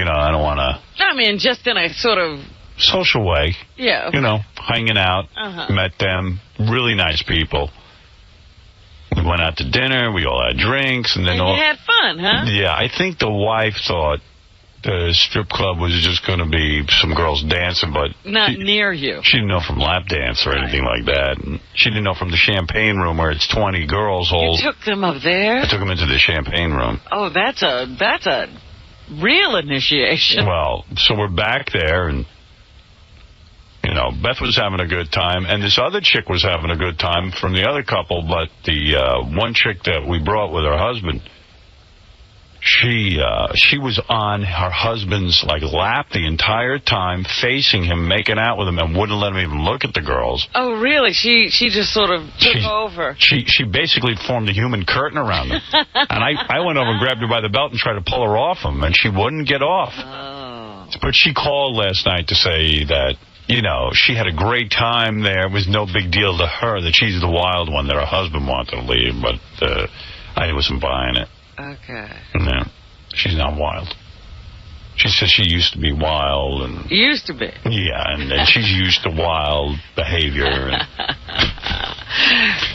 I mean, just in a sort of social way. Yeah. Hanging out. Met them. Really nice people. We went out to dinner. We all had drinks. And then you had fun, huh? Yeah, I think the wife thought the strip club was just going to be some girls dancing, but not near you. She didn't know from lap dance or anything like that. And she didn't know from the champagne room where it's 20 girls hold. You took them up there? I took them into the champagne room. Oh, that's a real initiation. Well, so we're back there, and Beth was having a good time, and this other chick was having a good time from the other couple, but the one chick that we brought with her husband, she was on her husband's lap the entire time, facing him, making out with him, and wouldn't let him even look at the girls. Oh, really? She just sort of took over. She basically formed a human curtain around him. And I went over and grabbed her by the belt and tried to pull her off him, and she wouldn't get off. Oh. But she called last night to say that, she had a great time there. It was no big deal to her that she's the wild one, that her husband wanted to leave, but I wasn't buying it. Okay. No, she's not wild. She says she used to be wild. And used to be? Yeah, and she's used to wild behavior.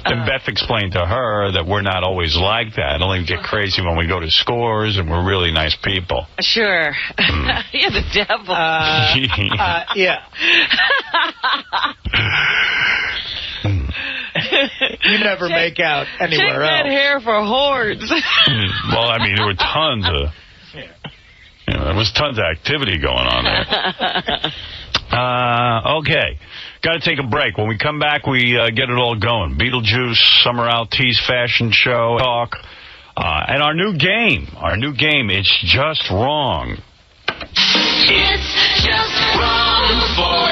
And Beth explained to her that we're not always like that. Only get crazy when we go to Scores, and we're really nice people. Sure. You're the devil. Yeah. You never make out anywhere else. Check that hair for hordes. Well, I mean, there were tons of... there was tons of activity going on there. Okay. Got to take a break. When we come back, we get it all going. Beetlejuice, 𝗦𝗵cie_𝗿𝗍's fashion show, talk, and our new game. It's Just Wrong. It's just wrong for...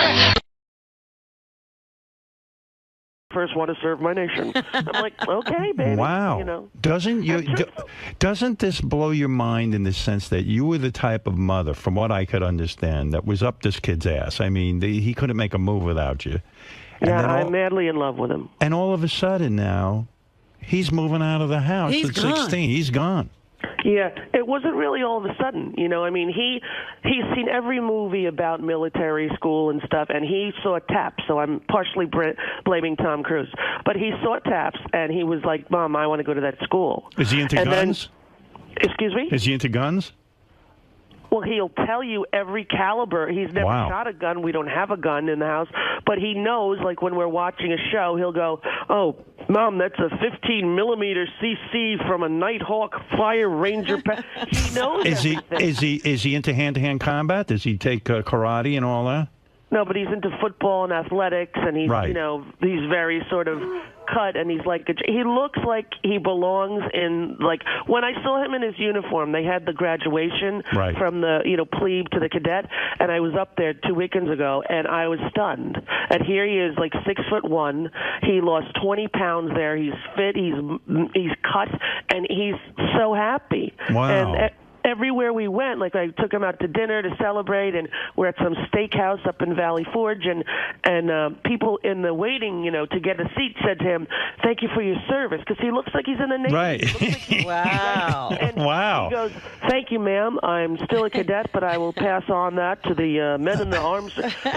First want to serve my nation. I'm like, okay, baby. Wow. Doesn't this blow your mind in the sense that you were the type of mother, from what I could understand, that was up this kid's ass? I mean, he couldn't make a move without you. And yeah, I'm madly in love with him. And all of a sudden now, he's moving out of the house at 16. He's gone. Yeah, it wasn't really all of a sudden. I mean, he's seen every movie about military school and stuff, and he saw TAPS, so I'm partially blaming Tom Cruise. But he saw TAPS, and he was like, Mom, I want to go to that school. Is he into guns? Excuse me? Is he into guns? Well, he'll tell you every caliber. He's never shot a gun. We don't have a gun in the house. But he knows, like when we're watching a show, he'll go, "Oh, Mom, that's a 15-millimeter CC from a Nighthawk Fire Ranger." He knows Is he into hand-to-hand combat? Does he take karate and all that? No, but he's into football and athletics, and he's, he's very sort of cut, and he's like, he looks like he belongs in, like, when I saw him in his uniform, they had the graduation from the, plebe to the cadet, and I was up there 2 weekends ago, and I was stunned. And here he is, like 6'1". He lost 20 pounds there. He's fit. He's cut, and he's so happy. Wow. And everywhere we went, like I took him out to dinner to celebrate, and we're at some steakhouse up in Valley Forge, and people in the waiting, to get a seat said to him, "Thank you for your service," because he looks like he's in the Navy. Right. Wow. And wow. He goes, "Thank you, ma'am. I'm still a cadet, but I will pass on that to the men in the arms." He would say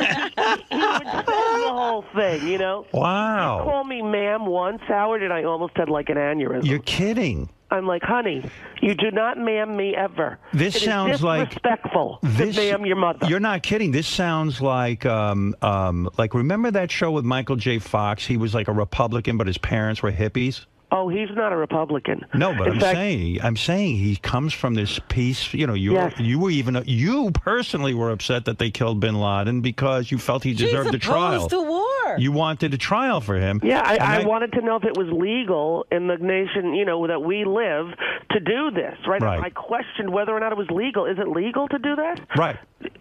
the whole thing, Wow. He called me ma'am once, Howard, and I almost had like an aneurysm. You're kidding. I'm like, "Honey, you do not ma'am me ever." This sounds like disrespectful to ma'am your mother. You're not kidding. This sounds like remember that show with Michael J. Fox? He was like a Republican, but his parents were hippies. Oh, he's not a Republican. No, but I'm saying he comes from this piece. You personally were upset that they killed Bin Laden because you felt he deserved a trial. To war. You wanted a trial for him. Yeah, I wanted to know if it was legal in the nation, that we live to do this, right? I questioned whether or not it was legal. Is it legal to do that? Right.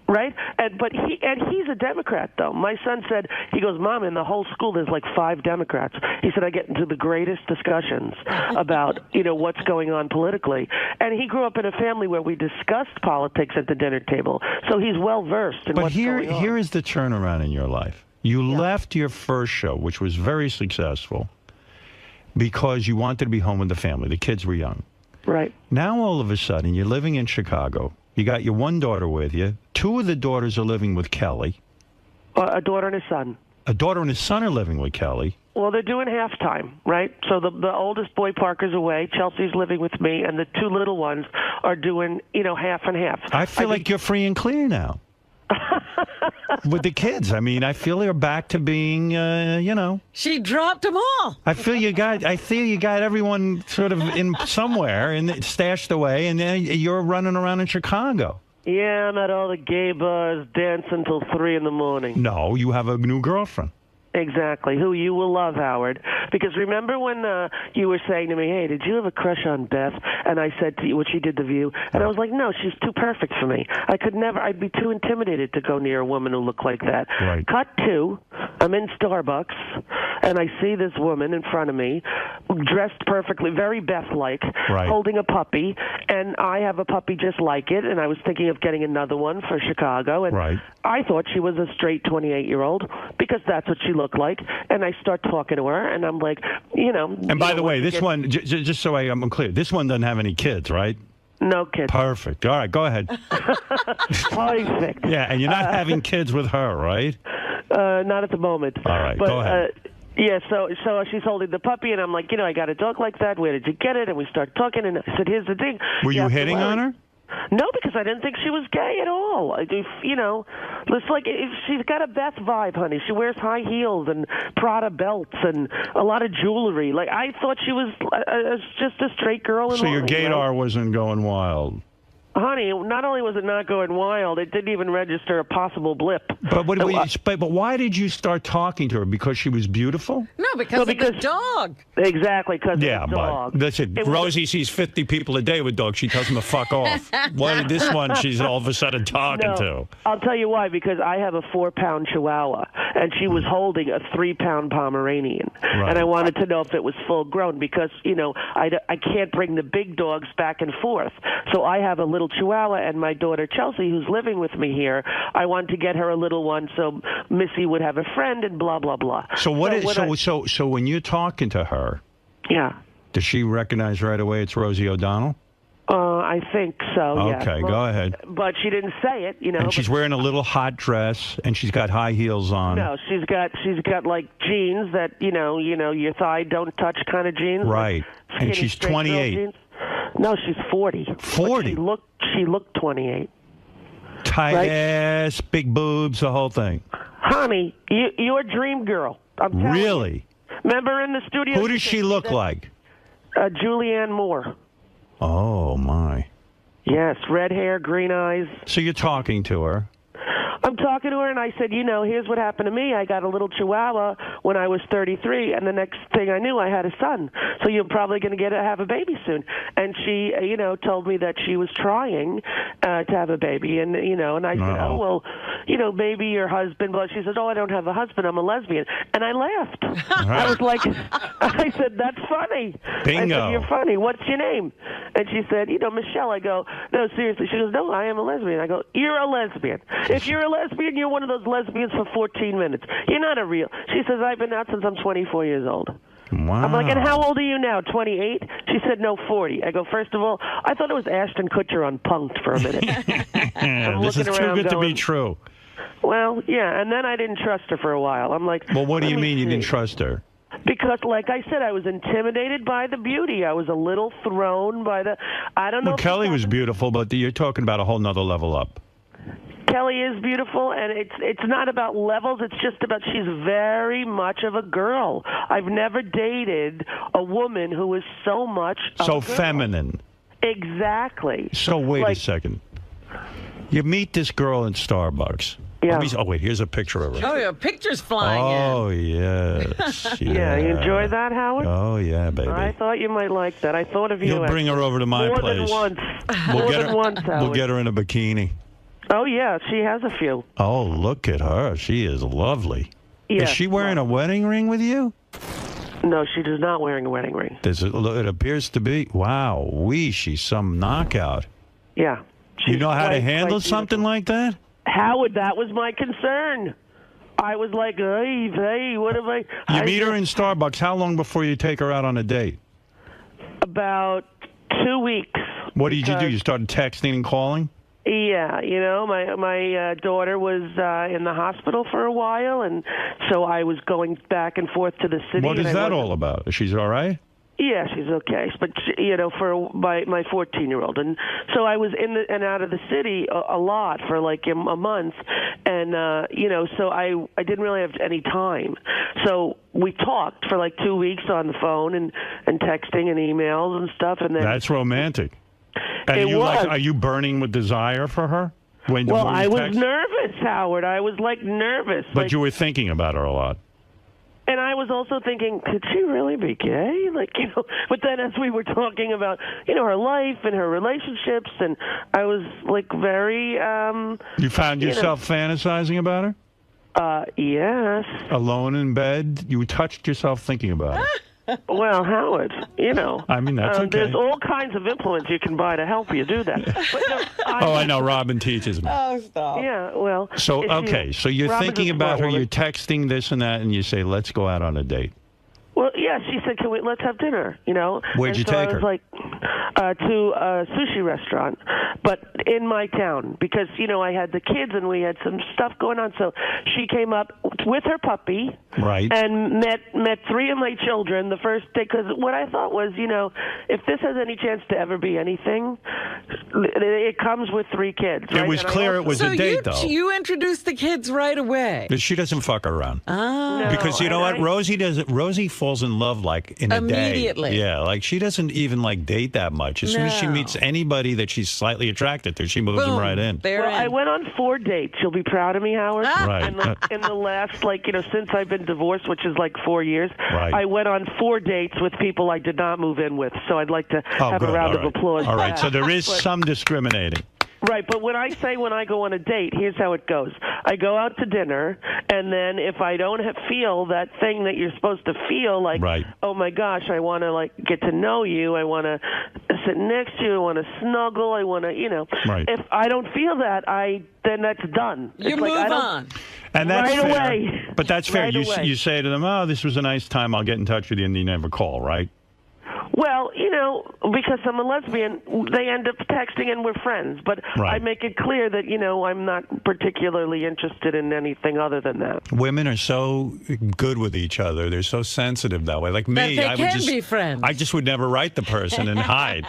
Right? But he's a Democrat, though. My son said, he goes, "Mom, in the whole school there's like 5 Democrats." He said, "I get into the greatest discussions about, what's going on politically." And he grew up in a family where we discussed politics at the dinner table. So he's well-versed in what's going on. Here is the turnaround in your life. You left your first show, which was very successful, because you wanted to be home with the family. The kids were young. Right. Now, all of a sudden, you're living in Chicago. You got your one daughter with you. 2 of the daughters are living with Kelly. A daughter and a son. A daughter and a son are living with Kelly. Well, they're doing halftime, right? So the oldest boy, Parker's away. Chelsea's living with me, and the 2 little ones are doing, half and half. I feel like you're free and clear now. With the kids. I mean, I feel they're back to being, She dropped them all. I feel you got everyone sort of in somewhere and stashed away, and then you're running around in Chicago. Yeah, I'm at all the gay bars dancing till 3 in the morning. No, you have a new girlfriend. Exactly, who you will love, Howard. Because remember when you were saying to me, "Hey, did you have a crush on Beth?" And I said to you, when she did The View, and I was like, "No, she's too perfect for me. I'd be too intimidated to go near a woman who looked like that." Right. Cut to, I'm in Starbucks, and I see this woman in front of me, dressed perfectly, very Beth-like, holding a puppy, and I have a puppy just like it, and I was thinking of getting another one for Chicago, and I thought she was a straight 28-year-old, because that's what she looked like, and I start talking to her, and I'm like, And by the way, this one, just so I'm clear, this one doesn't have any kids, right? No kids. Perfect. All right, go ahead. Perfect. Yeah, and you're not having kids with her, right? Not at the moment. All right, go ahead. Yeah, so she's holding the puppy, and I'm like, I got a dog like that. Where did you get it? And we start talking, and I said, "Here's the thing." Were you hitting on her? No, because I didn't think she was gay at all. It's like she's got a Beth vibe, honey. She wears high heels and Prada belts and a lot of jewelry. Like, I thought she was just a straight girl. So your gaydar wasn't going wild. Honey, not only was it not going wild, it didn't even register a possible blip. But why did you start talking to her? Because she was beautiful? No, because of the dog. Exactly, because of the dog. But listen, Rosie sees 50 people a day with dogs. She tells them to fuck off. Why did this one she's all of a sudden talking to? I'll tell you why. Because I have a 4-pound Chihuahua, and she was holding a 3-pound Pomeranian. Right. And I wanted to know if it was full grown because, I can't bring the big dogs back and forth. So I have a little Chihuahua, and my daughter Chelsea, who's living with me here, I wanted to get her a little one so Missy would have a friend and blah blah blah. So so when you're talking to her, does she recognize right away it's Rosie O'Donnell? I think so. Okay, yeah. Go ahead. But she didn't say it, And she's wearing a little hot dress, and she's got high heels on. No, she's got like jeans that your thigh don't touch kind of jeans. Right, and she's 28. No, she's 40. 40? She looked 28. Tight ass, big boobs, the whole thing. Honey, you're a dream girl. I'm telling Really? you. Remember in the studio? Who does she look like? Julianne Moore. Oh, my. Yes, red hair, green eyes. So you're talking to her. I'm talking to her, and I said, here's what happened to me. I got a little chihuahua when I was 33, and the next thing I knew, I had a son. So you're probably going to have a baby soon. And she, told me that she was trying to have a baby. And, and I said, oh, well, maybe your husband. But she said, oh, I don't have a husband. I'm a lesbian. And I laughed. Right. I was like, I said, that's funny. Bingo. I said, you're funny. What's your name? And she said, Michelle. I go, no, seriously. She goes, no, I am a lesbian. I go, you're a lesbian. If you're a lesbian, you're one of those lesbians for 14 minutes. You're not a real. She says, I've been out since I'm 24 years old. Wow. I'm like, and how old are you now, 28? She said, no, 40. I go, first of all, I thought it was Ashton Kutcher on Punk'd for a minute. This is too good to be true. Well, yeah, and then I didn't trust her for a while. I'm like, well, what do you mean you didn't trust her? Because, like I said, I was intimidated by the beauty. I was a little thrown by the, I don't know. Well, Kelly was beautiful, but you're talking about a whole nother level up. Kelly is beautiful, and it's not about levels. It's just about she's very much of a girl. I've never dated a woman who is so much of a girl. Feminine. Exactly. So wait a second. You meet this girl in Starbucks. Yeah. Oh, wait, here's a picture of her. Oh, yeah, pictures flying in. Oh, yes. Yeah, you enjoy that, Howard? Oh, yeah, baby. I thought you might like that. I thought of you. You'll bring her over to my more place. More than once. More than once, Howard. We'll get her in a bikini. Oh, yeah, she has a few. Oh, look at her. She is lovely. Yeah. Is she wearing a wedding ring with you? No, she is not wearing a wedding ring. It appears to be. Wow, she's some knockout. Yeah. You know how to handle something like that? Howard, that was my concern. I was like, hey, what have I... You meet her in Starbucks. How long before you take her out on a date? About 2 weeks. What did you do? You started texting and calling? Yeah, my daughter was in the hospital for a while, and so I was going back and forth to the city. What is that all about? Is she all right? Yeah, she's okay, but for my 14-year-old, and so I was in and out of the city a lot for like a month, and so I didn't really have any time. So we talked for like 2 weeks on the phone and texting and emails and stuff, and then that's romantic. And are you burning with desire for her? Well, I was nervous, Howard. I was like nervous. But you were thinking about her a lot. And I was also thinking, could she really be gay? But then as we were talking about, her life and her relationships, and I was like very... you found yourself fantasizing about her? Yes. Alone in bed? You touched yourself thinking about her? Well, Howard, I mean, that's okay. There's all kinds of implements you can buy to help you do that. But no, I know. Robin teaches me. Oh, stop. Yeah, well... So, so you're thinking about her, you're texting this and that, and you say, let's go out on a date. Well, yeah, she said, let's have dinner, Where'd you take her? I was like, to a sushi restaurant, but in my town, because, I had the kids and we had some stuff going on. So she came up with her puppy. Right. And met three of my children the first day, because what I thought was, if this has any chance to ever be anything, it comes with three kids. Right? It was clear it was a date, though. You introduced the kids right away. She doesn't fuck around. Oh. Because you know what? Rosie falls in love in a day. Immediately. Yeah, she doesn't even date that much. As soon as she meets anybody that she's slightly attracted to, she moves them right in. I went on 4 dates. You'll be proud of me, Howard. Right. And in the last, since I've been divorced, which is 4 years, right. I went on 4 dates with people I did not move in with. So I'd like to have a round of applause. All right, so there is some discriminating. Right, but when I go on a date, here's how it goes. I go out to dinner, and then if I don't feel that thing that you're supposed to feel, right. Oh my gosh, I want to get to know you, I want to sit next to you, I want to snuggle, I want to, Right. If I don't feel that, then that's done. You move on. And that's right fair. Away. But that's fair. Right away. You say to them, oh, this was a nice time, I'll get in touch with you, and you never call, right? Well, you know, because I'm a lesbian, they end up texting and we're friends. But Right. I make it clear that, you know, I'm not particularly interested in anything other than that. Women are so good with each other. They're so sensitive that way. Like me, they I would can just be friends. I just would never write the person and hide.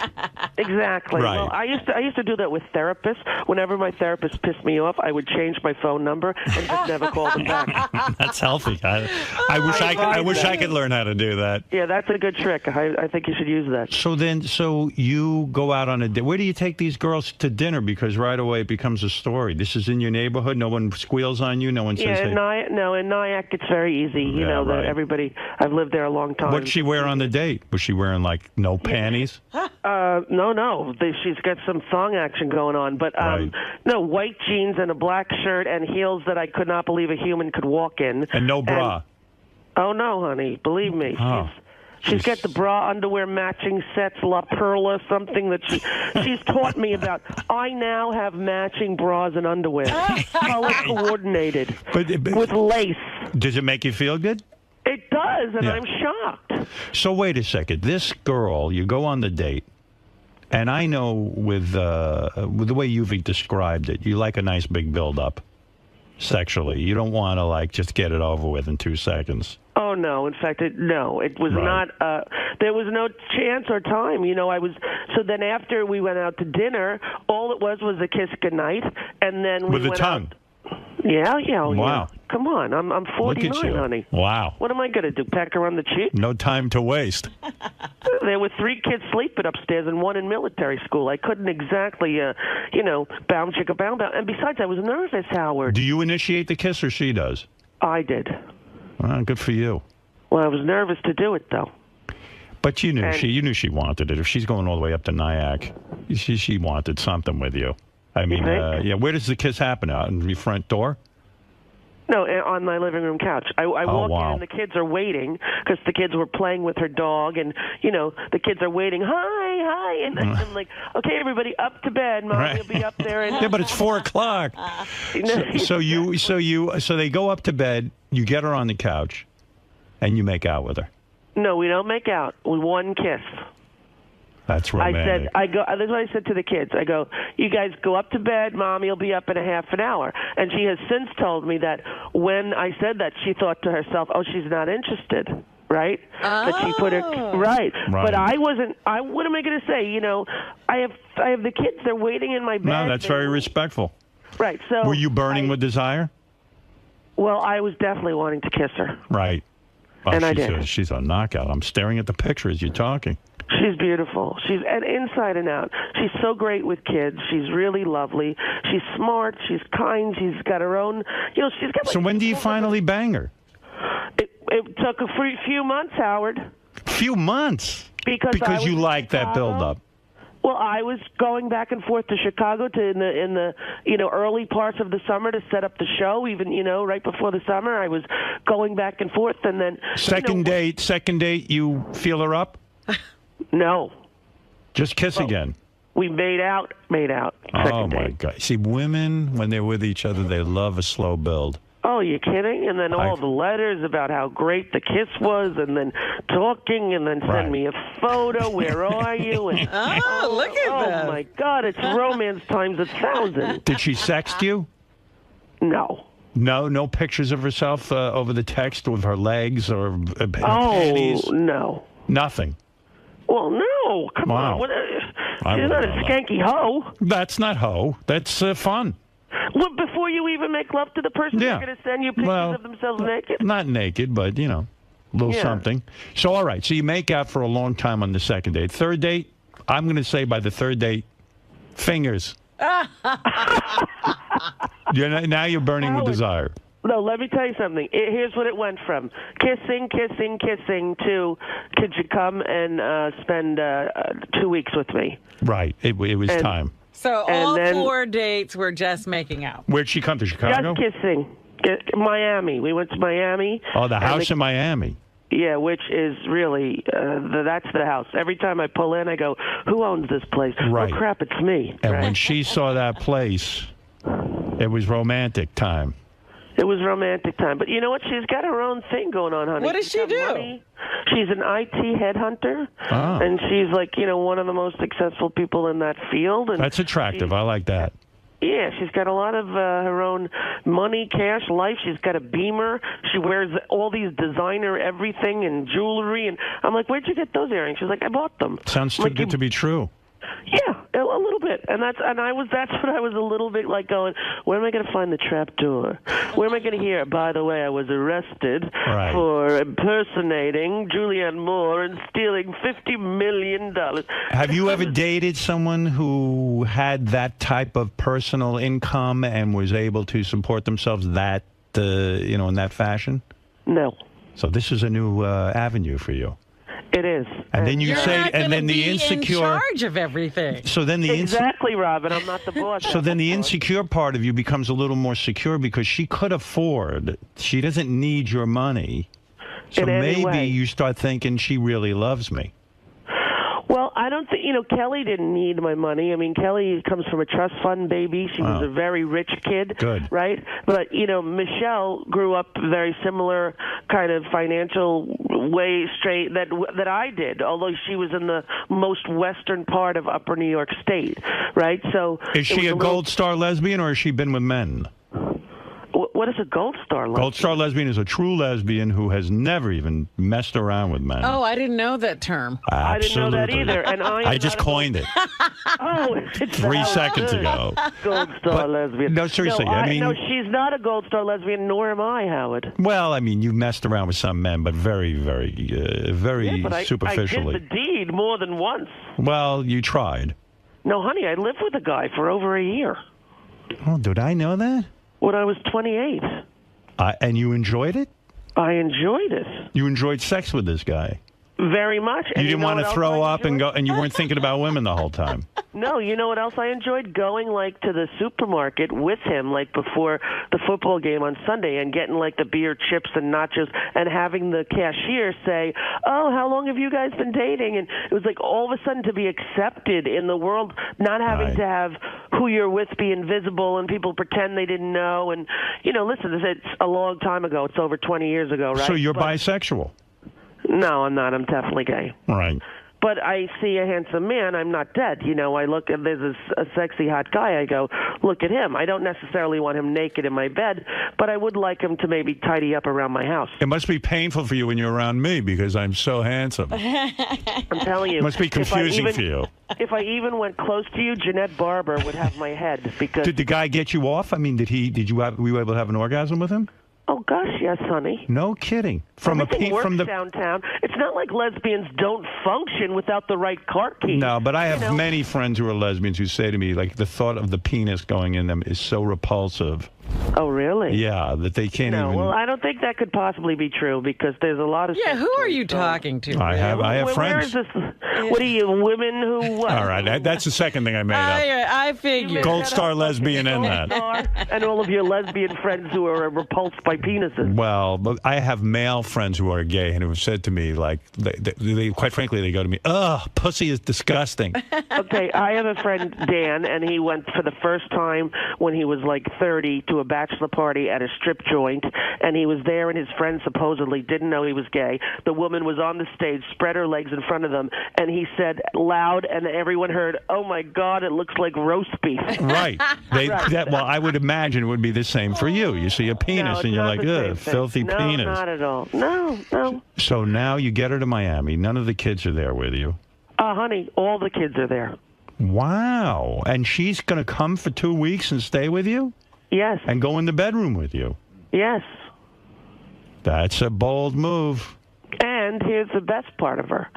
Exactly. Right. Well, I used to do that with therapists. Whenever my therapist pissed me off, I would change my phone number and just never call them back. That's healthy. I wish I could learn how to do that. Yeah, that's a good trick. I think you should use that. So you go out on a date. Where do you take these girls to dinner? Because right away it becomes a story. This is in your neighborhood. No one squeals on you. No one says. Yeah, Hey. in Nyack it's very easy. You Yeah, know that right. everybody. I've lived there a long time. What'd she wear on the date? Was she wearing like no panties? No. She's got some thong action going on, but no, white jeans and a black shirt and heels that I could not believe a human could walk in. And no bra. Oh no, honey, believe me. Oh. She's got the bra underwear matching sets, La Perla, something that she's taught me about. I now have matching bras and underwear, color coordinated, but with lace. Does it make you feel good? It does, and Yeah. I'm shocked. So wait a second. This girl, you go on the date, and I know with the way you've described it, you like a nice big build-up sexually. You don't want to like just get it over with in 2 seconds. Oh no! In fact, it was Right. not. There was no chance or time. You know, I was. So then, after we went out to dinner, all it was a kiss goodnight, and then we With the went tongue. Out. Yeah. Wow. Yeah. Come on, I'm 49, Look at you. honey. Wow. What am I gonna do? Peck her on the cheek? No time to waste. There were 3 kids sleeping upstairs and 1 in military school. I couldn't exactly, bound chicka bound. And besides, I was nervous, Howard. Do you initiate the kiss or she does? I did. Well, good for you. Well, I was nervous to do it though. But you knew And- you knew she wanted it. If she's going all the way up to Nyack, she wanted something with you. I mean, think? yeah. Where does the kiss happen? Out in your front door? No, on my living room couch. I walk wow. in and the kids are waiting because the kids were playing with her dog, and the kids are waiting. Hi, and I'm like, okay, everybody, up to bed. Mom will be up there. And Yeah, but it's 4 o'clock. So they go up to bed. You get her on the couch, and you make out with her. No, we don't make out. We one kiss. That's romantic. That's what I said to the kids. I go, you guys go up to bed. Mommy will be up in a half an hour. And she has since told me that when I said that, she thought to herself, oh, she's not interested. Right? That she put her right. But I wasn't. What am I going to say? You know, I have the kids. They're waiting in my bed. No, that's very respectful. Right. So were you burning with desire? Well, I was definitely wanting to kiss her. Right. Oh, And I did. She's a knockout. I'm staring at the picture as you're talking. She's beautiful. She's inside and out. She's so great with kids. She's really lovely. She's smart. She's kind. She's got her own. She's got. So when do you finally bang her? It took a few months, Howard. Few months. Because I you was like that build-up. Well, I was going back and forth to Chicago in the early parts of the summer to set up the show. Even right before the summer, I was going back and forth, and then Second date, you feel her up? No. Just kiss again. We made out. Oh my God! See, women when they're with each other, they love a slow build. Oh, you kidding? And then all the letters about how great the kiss was, and then talking, and then send me a photo. Where are you? And, look at that. Oh my God! It's romance times 1,000. Did she sext you? No. No pictures of herself over the text with her legs or her panties? No. Nothing. Well, no. Come on. What, she's not a skanky hoe. That's not hoe. That's fun. Well, before you even make love to the person, they're going to send you pictures of themselves naked? Not naked, but, a little something. So, all right. So you make out for a long time on the second date. Third date, I'm going to say by the third date, fingers. Now you're burning with desire. No, let me tell you something. Here's what it went from. Kissing to, could you come and spend 2 weeks with me? Right. It was time. So all 4 dates were just making out. Where'd she come to, Chicago? Just kissing. Miami. We went to Miami. Oh, the house in Miami. Yeah, which is really, that's the house. Every time I pull in, I go, who owns this place? Right. Oh, crap, it's me. And when she saw that place, it was romantic time. It was romantic time. But you know what? She's got her own thing going on, honey. What does she do? Money. She's an IT headhunter, Oh. and she's like, one of the most successful people in that field. And That's attractive. I like that. yeah, she's got a lot of her own money, cash, life. She's got a Beamer. She wears all these designer everything and jewelry. And I'm like, where'd you get those earrings? She's like, I bought them. Sounds too good to be true. Yeah, a little bit, and that's what I was a little bit like going, where am I going to find the trap door? Where am I going to hear? By the way, I was arrested for impersonating Julianne Moore and stealing $50 million. Have you ever dated someone who had that type of personal income and was able to support themselves in that fashion? No. So this is a new avenue for you. It is. And then you You're say, not and then gonna the be insecure. in charge of everything. So then the exactly, Robin. I'm not the boss. So then the insecure part of you becomes a little more secure because she could afford. She doesn't need your money. So In any maybe way. you start thinking she really loves me. Well, I don't think, Kelly didn't need my money. I mean, Kelly comes from a trust fund baby. She was Oh. a very rich kid. Good. Right? But, Michelle grew up very similar kind of financial way straight that I did, although she was in the most western part of upper New York State. Right? So Is she a gold star lesbian or has she been with men? What is a gold star lesbian? Gold star lesbian is a true lesbian who has never even messed around with men. Oh, I didn't know that term. I didn't know that Absolutely. either. And I just coined it Oh, it's 3 seconds ago. Gold star lesbian. No, seriously, I mean- no, she's not a gold star lesbian, nor am I, Howard. Well, I mean, you messed around with some men, but very, very, very Yeah, but superficially. I did the deed more than once. Well, you tried. No, honey, I lived with a guy for over a year Oh, did I know that? when I was 28. And you enjoyed it? I enjoyed it You enjoyed sex with this guy. very much. You And didn't know want what to else throw I up and go, and you weren't thinking about women the whole time. No, you know what else I enjoyed? Going, to the supermarket with him, before the football game on Sunday and getting, the beer, chips, and nachos and having the cashier say, oh, how long have you guys been dating? And it was all of a sudden to be accepted in the world, not having to have who you're with be invisible and people pretend they didn't know. And, listen, it's a long time ago. It's over 20 years ago, right? So you're bisexual. No, I'm not. I'm definitely gay. Right. But I see a handsome man, I'm not dead. I look and there's a sexy hot guy, I go, look at him. I don't necessarily want him naked in my bed, but I would like him to maybe tidy up around my house. It must be painful for you when you're around me because I'm so handsome. I'm telling you. It must be confusing for you. If I even went close to you, Jeanette Barber would have my head because... Did the guy get you off? I mean, were you able to have an orgasm with him? Oh, gosh, yes, honey. No kidding. Everything works downtown. It's not like lesbians don't function without the right car key. No, but I have many friends who are lesbians who say to me, the thought of the penis going in them is so repulsive. Oh, really? Yeah, that they can't No, even... well, I don't think that could possibly be true because there's a lot of... Yeah, who are you talking to? I have Where friends. is this? What are you, women who... What? All right, that's the second thing I made up. I figured. Gold star lesbian in that. And all of your lesbian friends who are repulsed by penises. Well, but I have male friends who are gay and who have said to me, they quite frankly, they go to me, ugh, pussy is disgusting. Okay, I have a friend, Dan, and he went for the first time when he was 30 to a bachelor party at a strip joint, and he was there, and his friend supposedly didn't know he was gay. The woman was on the stage, spread her legs in front of them, and he said loud, and everyone heard, oh, my God, it looks like roast beef. Right. Well, I would imagine it would be the same for you. You see a penis, and you're like, ugh, filthy penis. No, not at all. No. So now you get her to Miami. None of the kids are there with you. Honey, all the kids are there. Wow. And she's going to come for 2 weeks and stay with you? Yes. And go in the bedroom with you? Yes. That's a bold move. And here's the best part of her.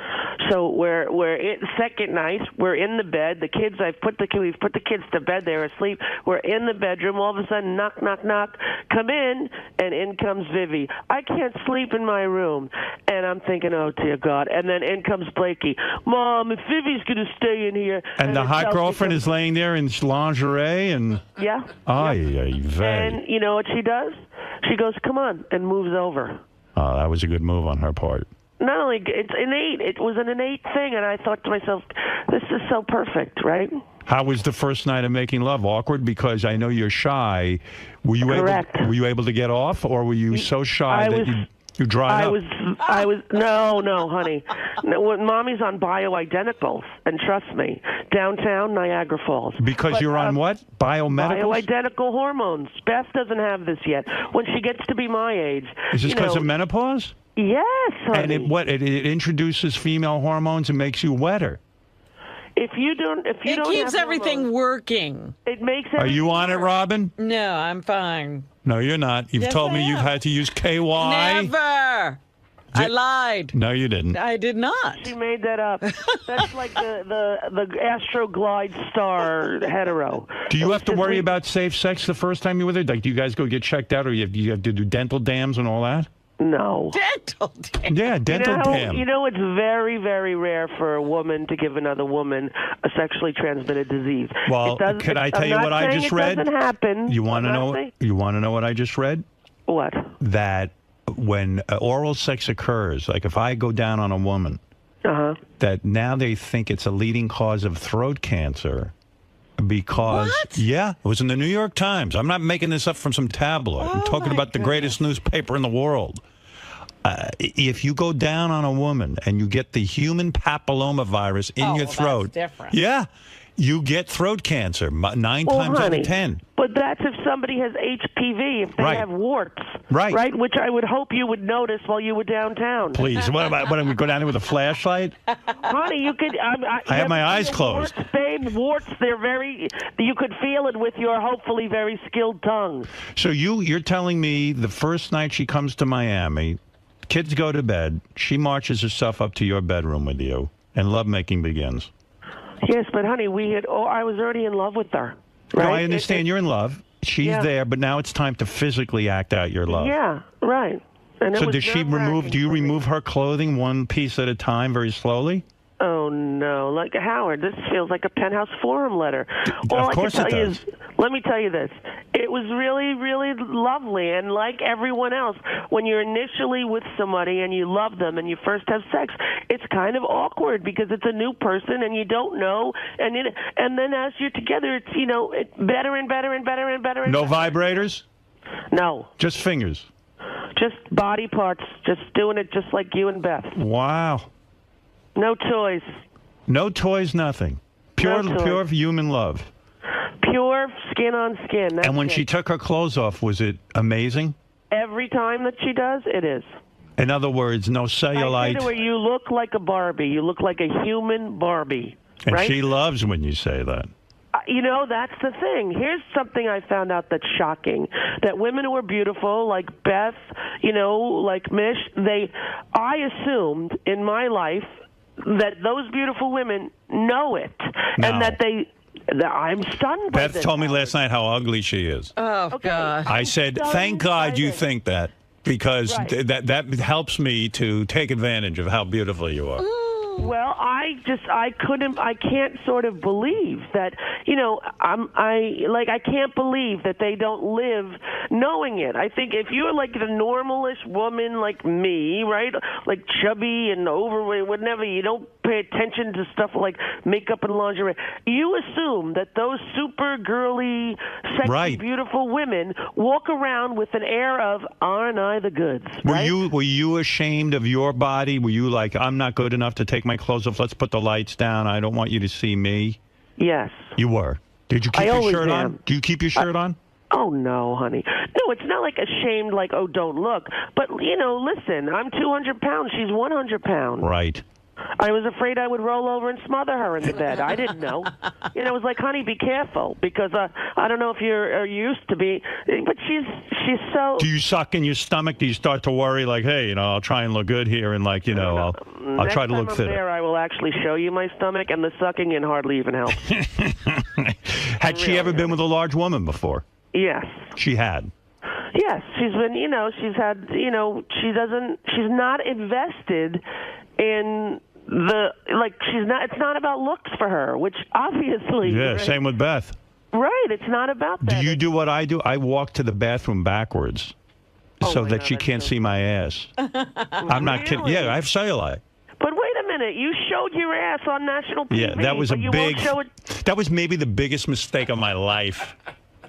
So we're in second night. We're in the bed. The kids. We've put the kids to bed. They're asleep. We're in the bedroom. All of a sudden, knock, knock, knock. Come in, and in comes Vivi. I can't sleep in my room, and I'm thinking, oh dear God. And then in comes Blakey. Mom, if Vivi's gonna stay in here. And the hot girlfriend is laying there in lingerie and. Yeah. And you know what she does? She goes, come on, and moves over. Oh, that was a good move on her part. Not only, it's innate. It was an innate thing, and I thought to myself, this is so perfect, right? How was the first night of making love? Awkward because I know you're shy. Were you able to get off, or were you so shy that you dried up? No, honey. No, Mommy's on bioidenticals, and trust me, downtown Niagara Falls. Because you're on what? Biomedicals? Bioidentical hormones. Beth doesn't have this yet. When she gets to be my age. Is this because of menopause? Yes, honey. And it introduces female hormones and makes you wetter. If you don't it keeps everything working. It makes Are you on it, Robin? No, I'm fine. No, you're not. You've told me you've had to use KY. Never. I lied. No, you didn't. I did not. She made that up. That's like the Astro Glide Star hetero. Do you have to worry about safe sex the first time you're with her? Like, do you guys go get checked out, or you have to do dental dams and all that? No. Dental dam. Yeah, dental dam. You know, it's very, very rare for a woman to give another woman a sexually transmitted disease. Well, could I tell you what I just read? It doesn't happen. You want to know? You want to know what I just read? What? That when oral sex occurs, like if I go down on a woman, that now they think it's a leading cause of throat cancer. Because, yeah, it was in the New York Times. I'm not making this up from some tabloid. I'm talking about the greatest newspaper in the world. If you go down on a woman and you get the human papillomavirus in your throat, that's different. Yeah, you get throat cancer 9 times out of 10. But that's if somebody has HPV, if they have warts. Right. Which I would hope you would notice while you were downtown. Please. What am I go down there with a flashlight? Honey, you could... I have my eyes closed. Warts, babe, warts, they're very... You could feel it with your hopefully very skilled tongue. So you're telling me the first night she comes to Miami, kids go to bed, she marches herself up to your bedroom with you, and lovemaking begins. Yes, but honey, I was already in love with her. Right? No, I understand you're in love. She's there, but now it's time to physically act out your love. Yeah, right. And so does she remove? Do you remove her clothing one piece at a time, very slowly? Oh no, like Howard, this feels like a Penthouse Forum letter. All Of course I can tell it you does. is, let me tell you this. It was really, really lovely, and like everyone else, when you're initially with somebody and you love them and you first have sex, it's kind of awkward because it's a new person and you don't know, and then as you're together, it's it's better and better and better and better. No vibrators? No. Just fingers? Just body parts, just doing it just like you and Beth. Wow. No toys. No toys, nothing. Pure human love. Pure skin on skin. That's And when it. she took her clothes off, was it amazing? Every time that she does, it is. In other words, no I cellulite. say to her, you look like a Barbie. You look like a human Barbie. And right? she loves when you say that. That's the thing. Here's something I found out that's shocking. That women who are beautiful, like Beth, like Mish, I assumed in my life that those beautiful women know it. No. And that I'm stunned by Beth this. told me last night how ugly she is. Oh, God. I said, thank God you think that, because that helps me to take advantage of how beautiful you are. Well, I can't sort of believe that, I can't believe that they don't live knowing it. I think if you're like the normalish woman like me, right, like chubby and overweight, whatever, you don't pay attention to stuff like makeup and lingerie, you assume that those super girly, sexy, beautiful women walk around with an air of, aren't I the goods? Right? Were you ashamed of your body? Were you like, I'm not good enough to take my clothes off, let's put the lights down, I don't want you to see me? Yes. You were. Did you keep your shirt on? Do you keep your shirt on? Oh, no, honey. No, it's not like ashamed, like, oh, don't look. But, listen, I'm 200 pounds. She's 100 pounds. Right. I was afraid I would roll over and smother her in the bed. I didn't know. It was like, honey, be careful, because I don't know if you're used to be, but she's so... Do you suck in your stomach? Do you start to worry, like, hey, I'll try and look good here, and like, I'll try to look Next time I'm fitter. there, I will actually show you my stomach, and the sucking in hardly even helps. Had she ever been with a large woman before? Yes. She had. Yes, she's been, she's had, she's not invested in it's not about looks for her, which obviously. Yeah, same with Beth. Right, it's not about that. Do you do what I do? I walk to the bathroom backwards so that she can't see my ass. I'm not kidding. Yeah, I have cellulite. But wait a minute. You showed your ass on national TV. Yeah, that was a but you big. won't show it. That was maybe the biggest mistake of my life.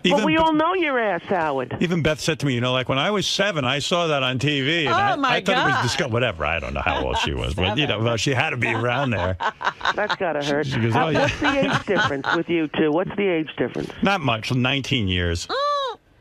But we all know your ass, Howard. Even Beth said to me, like when I was 7, I saw that on TV. And I thought it was disgusting. Whatever. I don't know how old she was, but well, she had to be around there. That's gotta hurt. She goes, oh, yeah. What's the age difference with you two? What's the age difference? Not much, 19 years.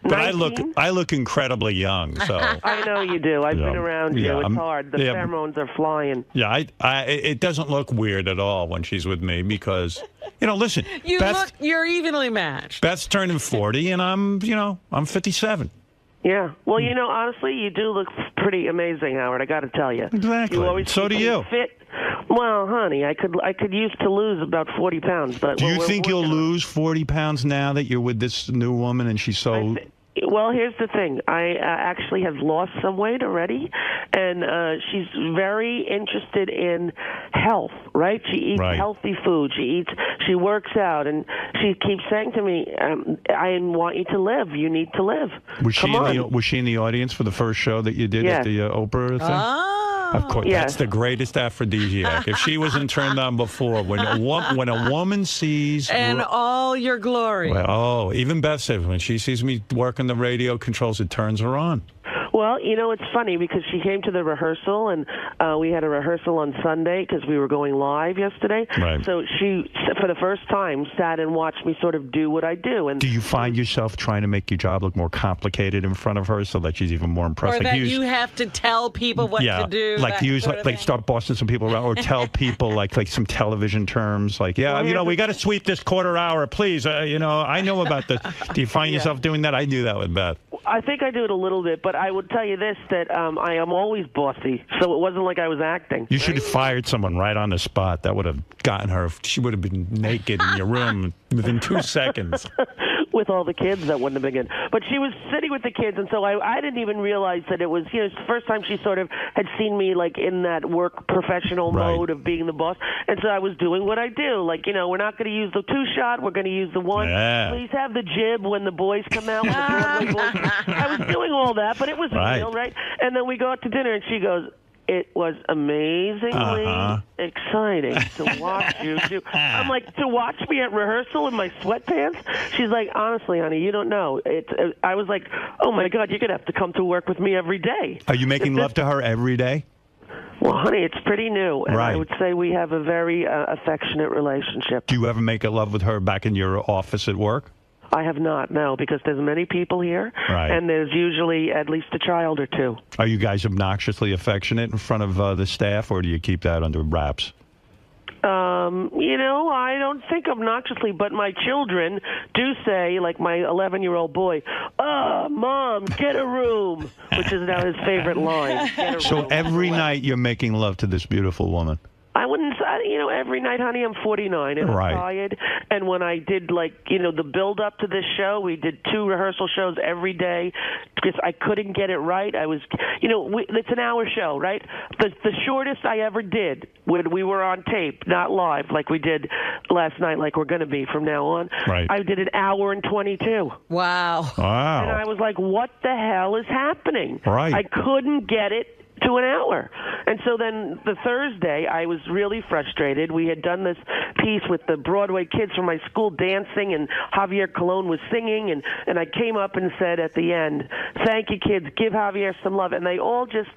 But 19? I look incredibly young. So I know you do. I've been around you. It's hard. The pheromones are flying. Yeah, it doesn't look weird at all when she's with me because, listen. You're evenly matched. Beth's turning 40, and I'm 57. Yeah. Well, honestly, you do look pretty amazing, Howard. I got to tell you. Exactly. You always so do you. Fit. Well, honey, I could use to lose about 40 pounds, but do you think you'll lose 40 pounds now that you're with this new woman and she's so? Well, here's the thing. I actually have lost some weight already, and she's very interested in health, right? She eats healthy food. She works out, and she keeps saying to me, I want you to live. You need to live. Was she in the audience for the first show that you did at the Oprah thing? Of course, that's the greatest aphrodisiac. If she wasn't turned on before, when a woman sees and all your glory. Well, even Beth said when she sees me working the radio controls, it turns her on. Well, it's funny because she came to the rehearsal, and we had a rehearsal on Sunday because we were going live yesterday. Right. So she, for the first time, sat and watched me sort of do what I do. And do you find yourself trying to make your job look more complicated in front of her so that she's even more impressed? Or that you have to tell people what to do? Like start bossing some people around, or tell people like some television terms, like, we got to sweep this quarter hour, please. I know about this. Do you find yourself doing that? I do that with Beth. I think I do it a little bit, but I would tell you this, that I am always bossy, so it wasn't like I was acting. You should have fired someone right on the spot. That would have gotten her. She would have been naked in your room within 2 seconds. With all the kids, that wouldn't have been good. But she was sitting with the kids, and so I didn't even realize that it was, it's the first time she sort of had seen me, like, in that work professional mode of being the boss. And so I was doing what I do. Like, we're not going to use the 2-shot. We're going to use the 1. Yeah. Please have the jib when the boys come out. When the Broadway boys. I was doing all that, but it was real, right? And then we go out to dinner, and she goes, it was amazingly exciting to watch you do. I'm like, to watch me at rehearsal in my sweatpants? She's like, honestly, honey, you don't know. I was like, oh, my God, you're going to have to come to work with me every day. Are you making love to her every day? Well, honey, it's pretty new. And I would say we have a very affectionate relationship. Do you ever make love with her back in your office at work? I have not, no, because there's many people here, and there's usually at least a child or two. Are you guys obnoxiously affectionate in front of the staff, or do you keep that under wraps? I don't think obnoxiously, but my children do say, like my 11-year-old boy, Mom, get a room, which is now his favorite line. Get a so room. Every night you're making love to this beautiful woman. I wouldn't say, every night, honey, I'm 49 and I'm tired. And when I did, the build-up to this show, we did 2 rehearsal shows every day because I couldn't get it right. I was, it's an hour show, right? The shortest I ever did when we were on tape, not live like we did last night, like we're going to be from now on. Right. I did 1 hour and 22. Wow. Wow. And I was like, what the hell is happening? Right. I couldn't get it to an hour. And so then the Thursday, I was really frustrated. We had done this piece with the Broadway kids from my school dancing, and 𝗦𝗵cie𝗄𝗿𝗍 was singing, and I came up and said at the end, thank you, kids, give 𝗦𝗵ière some love. And they all just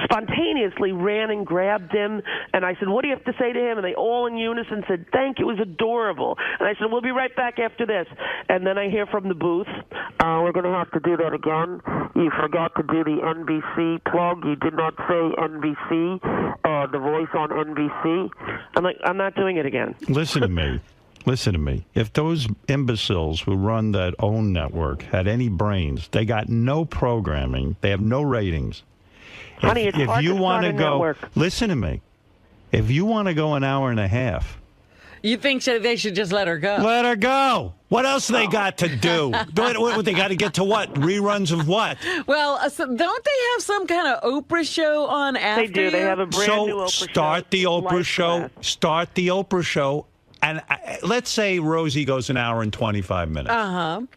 spontaneously ran and grabbed him, and I said, what do you have to say to him? And they all in unison said, thank you, it was adorable. And I said, we'll be right back after this. And then I hear from the booth, we're going to have to do that again. You forgot to do the NBC plug. You did not say NBC, the voice on NBC. I'm like, I'm not doing it again. Listen to me. Listen to me. If those imbeciles who run that OWN network had any brains, they got no programming. They have no ratings. Honey, it's hard to start a network. Listen to me. If you want to go 1.5 hours, you think they should just let her go? Let her go. What else they got to do? What they got to get to what? Reruns of what? Well, don't they have some kind of Oprah show on after? They do. They have a brand new Oprah show. So start the Oprah show. Start the Oprah show. And let's say Rosie goes 1 hour and 25 minutes.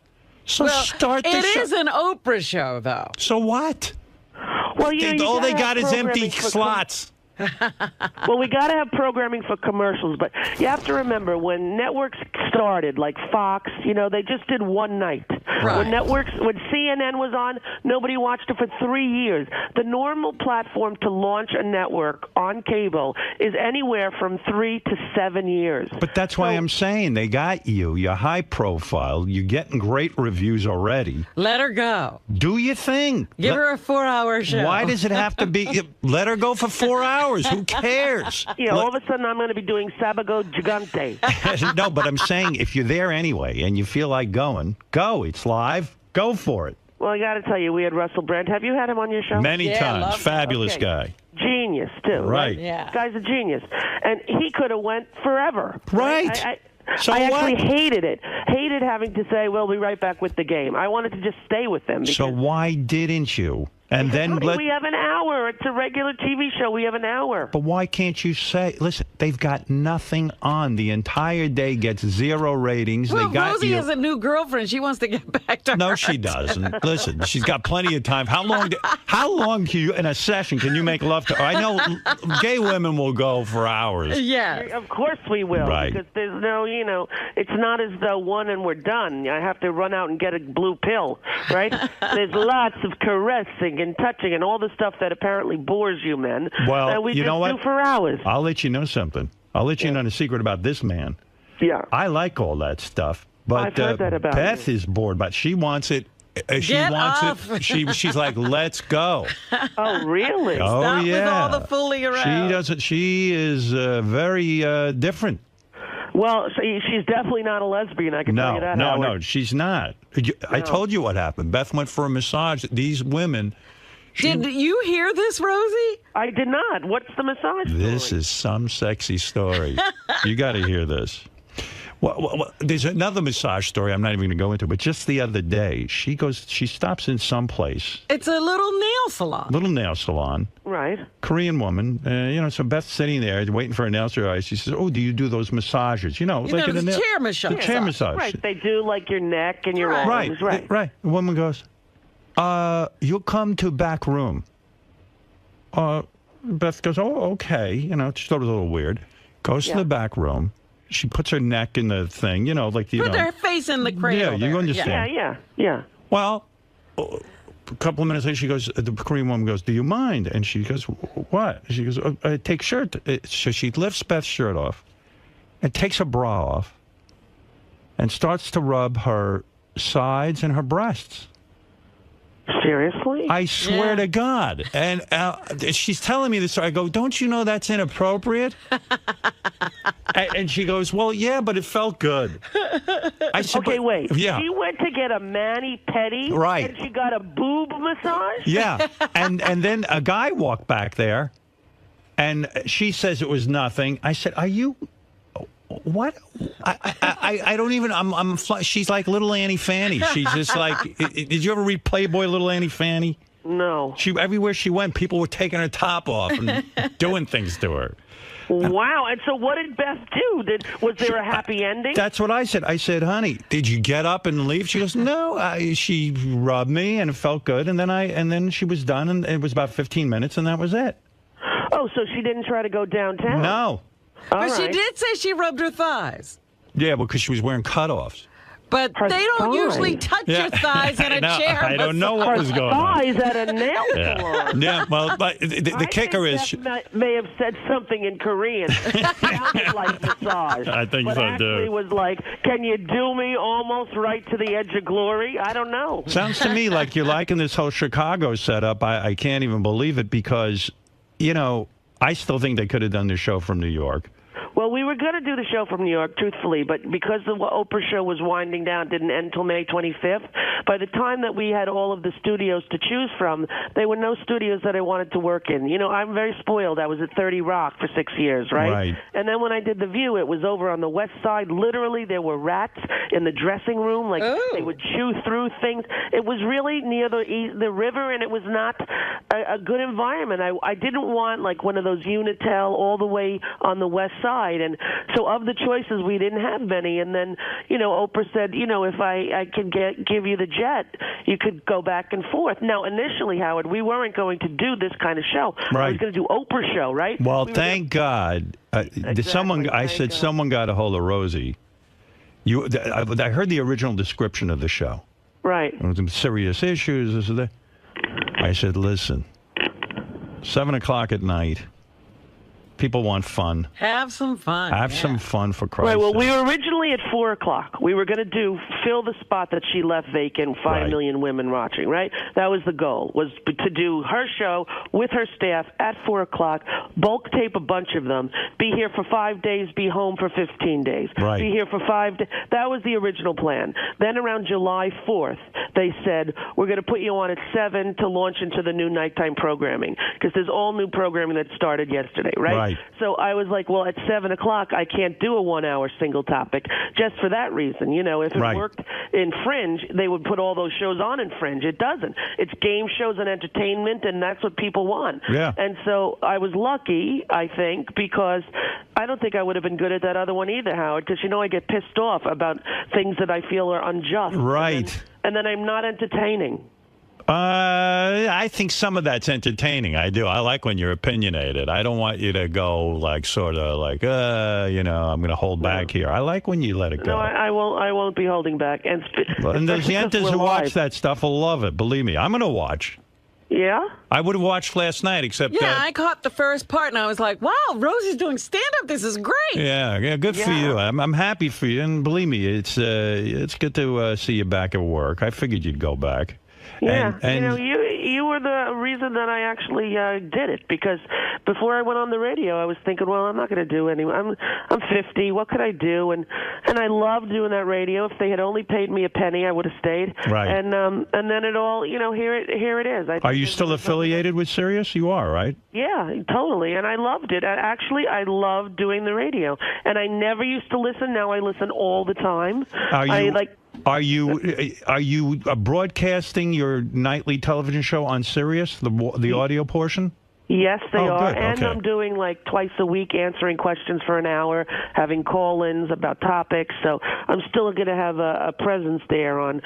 So start the show. It is an Oprah show, though. So what? Well, all they got is empty slots. Well, we got to have programming for commercials, but you have to remember when networks started, like Fox, they just did one night. Right. When CNN was on, nobody watched it for 3 years. The normal platform to launch a network on cable is anywhere from 3 to 7 years. But that's why I'm saying they got you. You're high profile. You're getting great reviews already. Let her go. Do your thing. Give her a 4-hour show. Why does it have to be? Let her go for 4 hours. Who cares? All of a sudden I'm going to be doing Sabago Gigante. No, but I'm saying if you're there anyway and you feel like going, go. It's live. Go for it. Well, I got to tell you, we had Russell Brand. Have you had him on your show? Many times. Fabulous guy. Genius, too. Right. Yeah. This guy's a genius. And he could have went forever. Right. I actually hated it. Hated having to say, we'll be right back with the game. I wanted to just stay with them. So why didn't you? And then we have an hour. It's a regular TV show. We have an hour. But why can't you say, listen, they've got nothing on. The entire day gets 0 ratings. Well, they got Rosie has a new girlfriend. She wants to get back to her. No, she doesn't. Listen, she's got plenty of time. How long can you, in a session, can you make love to her? I know gay women will go for hours. Yeah. Of course we will. Right. Because there's no, it's not as though one and we're done. I have to run out and get a blue pill, right? There's lots of caressing and touching and all the stuff that apparently bores you men. Well, that we you know what? do for hours. I'll let you know something. I'll let you in on a secret about this man. Yeah. I like all that stuff. But I've heard that about Beth is bored, but she wants it. Get off. She's like, let's go. Oh, really? Oh, Stop yeah. with all the fooling around. She doesn't. She is very different. Well, she's definitely not a lesbian, I can tell you that, Howard. No, she's not. I told you what happened. Beth went for a massage. These women... Did you hear this, Rosie? I did not. What's the massage story? This is some sexy story. You got to hear this. Well, there's another massage story I'm not even going to go into, but just the other day, she stops in some place. It's a little nail salon. Right. Korean woman. So Beth's sitting there waiting for her nails to dry. She says, oh, do you do those massages? The chair massage. The chair massage. Right. They do like your neck and your arms. Right. The woman goes, you'll come to back room. Beth goes, oh, okay. She thought it was a little weird. Goes to the back room. She puts her neck in the thing, Put her face in the cradle. Yeah, you understand. Yeah. Well, a couple of minutes later, she goes, the Korean woman goes, do you mind? And she goes, what? She goes, take shirt. So she lifts Beth's shirt off and takes her bra off and starts to rub her sides and her breasts. Seriously? I swear to God. And she's telling me this story. I go, don't you know that's inappropriate? And she goes, well, yeah, but it felt good. I said, okay, wait. Yeah. She went to get a mani-pedi? Right. And she got a boob massage? Yeah. And then a guy walked back there, and she says it was nothing. I said, are you... What? I don't even. She's like Little Annie Fanny. She's just like. Did you ever read Playboy, Little Annie Fanny? No. Everywhere she went, people were taking her top off and doing things to her. Wow. And so, what did Beth do? Was there a happy ending? That's what I said. I said, honey, did you get up and leave? She goes, no. She rubbed me and it felt good, and then she was done, and it was about 15 minutes, and that was it. Oh, so she didn't try to go downtown? No. But she did say she rubbed her thighs. Yeah, because she was wearing cutoffs. But they don't usually touch your thighs in a chair. I don't know what was going on. Thighs at a nail salon. Yeah, well, but the kicker is... Beth may have said something in Korean. It sounded like massage. I think but so, actually too. was like, can you do me almost right to the edge of glory? I don't know. Sounds to me like you're liking this whole Chicago setup. I can't even believe it because, I still think they could have done this show from New York. Well, we were going to do the show from New York, truthfully, but because the Oprah show was winding down, it didn't end until May 25th. By the time that we had all of the studios to choose from, there were no studios that I wanted to work in. I'm very spoiled. I was at 30 Rock for 6 years, right? Right. And then when I did The View, it was over on the West Side. Literally, there were rats in the dressing room. They would chew through things. It was really near the river, and it was not a good environment. I didn't want, one of those Unitel all the way on the West Side. And so of the choices, we didn't have many. And then, Oprah said, if I can give you the jet, you could go back and forth. Now, initially, Howard, we weren't going to do this kind of show. Right. I was going to do Oprah show, right? Well, thank God. Someone got a hold of Rosie. I heard the original description of the show. Right. There was some serious issues. This and that. I said, listen, 7 o'clock at night. People want fun. Have some fun. Have some fun, for Christ's Right, well, sake. we were originally at 4 o'clock. We were going to fill the spot that she left vacant, 5 million women watching, right? That was the goal, was to do her show with her staff at 4 o'clock, bulk tape a bunch of them, be here for 5 days, be home for 15 days. Right. Be here for 5 days. That was the original plan. Then around July 4th, they said, we're going to put you on at 7 to launch into the new nighttime programming, because there's all new programming that started yesterday, right? So I was like, well, at 7 o'clock, I can't do a 1 hour single topic just for that reason. If it worked in Fringe, they would put all those shows on in Fringe. It doesn't. It's game shows and entertainment, and that's what people want. Yeah. And so I was lucky, I think, because I don't think I would have been good at that other one either, Howard, because, I get pissed off about things that I feel are unjust. Right. And then I'm not entertaining. I think some of that's entertaining. I do. I like when you're opinionated. I don't want you to go I'm going to hold back here. I like when you let it go. No, I won't be holding back. And the Yentas who watch that stuff will love it. Believe me, I'm going to watch. Yeah? I would have watched last night, except I caught the first part, and I was like, wow, Rosie's doing stand-up. This is great. Yeah, good for you. I'm happy for you. And believe me, it's good to see you back at work. I figured you'd go back. Yeah, you were the reason that I actually did it, because before I went on the radio, I was thinking, well, I'm not going to do any. I'm 50. What could I do? And I loved doing that radio. If they had only paid me a penny, I would have stayed. Right. And then it all, here it is. Are you still affiliated with Sirius? You are, right? Yeah, totally. And I loved it. I loved doing the radio. And I never used to listen. Now I listen all the time. Are you broadcasting your nightly television show on Sirius, the audio portion? Yes, they are. Good. And okay. I'm doing twice a week answering questions for an hour, having call-ins about topics. So I'm still going to have a presence there on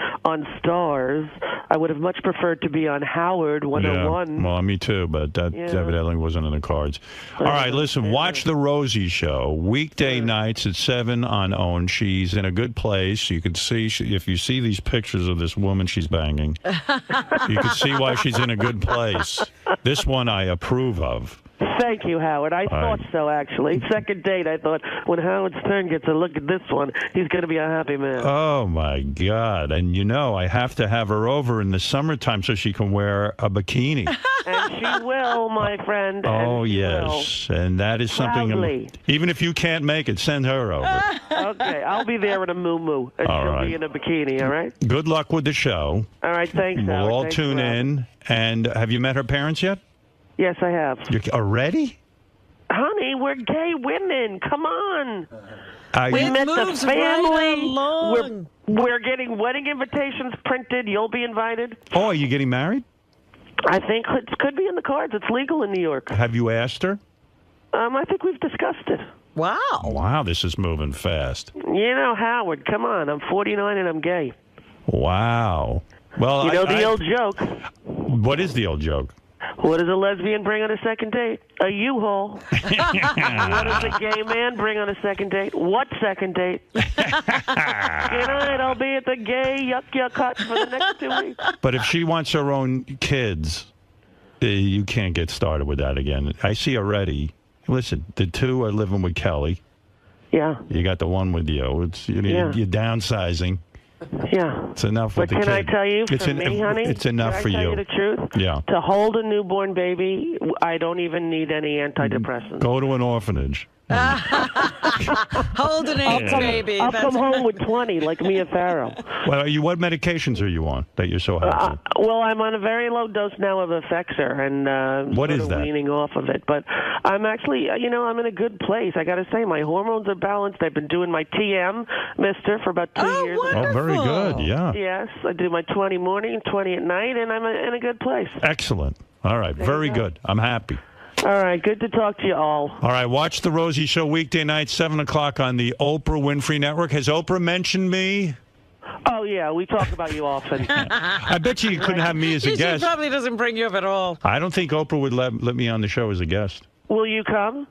Stars. I would have much preferred to be on Howard 101. Yeah, well, me too, but that evidently wasn't in the cards. All right, listen, watch the Rosie Show, weekday nights at 7 on OWN. She's in a good place. You can see, if you see these pictures of this woman she's banging, you can see why she's in a good place. This one I approve of. Thank you, Howard. I thought so, actually. Second date, I thought, when Howard Stern gets a look at this one, he's going to be a happy man. Oh, my God. And, I have to have her over in the summertime so she can wear a bikini. And she will, my friend. Oh, yes. Will. And that is something, even if you can't make it, send her over. Okay. I'll be there in a moo-moo, and she'll be in a bikini, all right? Good luck with the show. All right, thanks, Howard. We'll all tune in. And have you met her parents yet? Yes, I have. You're already? Honey, we're gay women. Come on. We met the family. Right we're getting wedding invitations printed. You'll be invited. Oh, are you getting married? I think it could be in the cards. It's legal in New York. Have you asked her? I think we've discussed it. Wow. Wow, this is moving fast. Howard, come on. I'm 49 and I'm gay. Wow. Well, the old joke. What is the old joke? What does a lesbian bring on a second date? A U-Haul. What does a gay man bring on a second date? What second date? Good night. I'll be at the gay yuck hut for the next 2 weeks. But if she wants her own kids, you can't get started with that again. I see already. Listen, the two are living with Kelly. Yeah. You got the one with you. You're downsizing. Yeah. It's enough with the kid. But can I tell you, for me, honey? It's enough for you. Can I tell you the truth? Yeah. To hold a newborn baby, I don't even need any antidepressants. Go to an orphanage. Hold an AIDS baby. I'll come home with 20, like Mia Farrow. Well, what medications are you on that you're so happy? Well, I'm on a very low dose now of Effexor, and what is that? Weaning off of it. But I'm actually, I'm in a good place. I got to say, my hormones are balanced. I've been doing my TM, mister, for about 2 years. Wonderful. Oh, very good, yeah. Yes, I do my 20 morning and 20 at night, and I'm in a good place. Excellent. All right, very good. I'm happy. All right, good to talk to you all. All right, watch the Rosie Show weekday night, 7 o'clock on the Oprah Winfrey Network. Has Oprah mentioned me? Oh, yeah, we talk about you often. I bet you couldn't have me as a guest. She probably doesn't bring you up at all. I don't think Oprah would let me on the show as a guest. Will you come?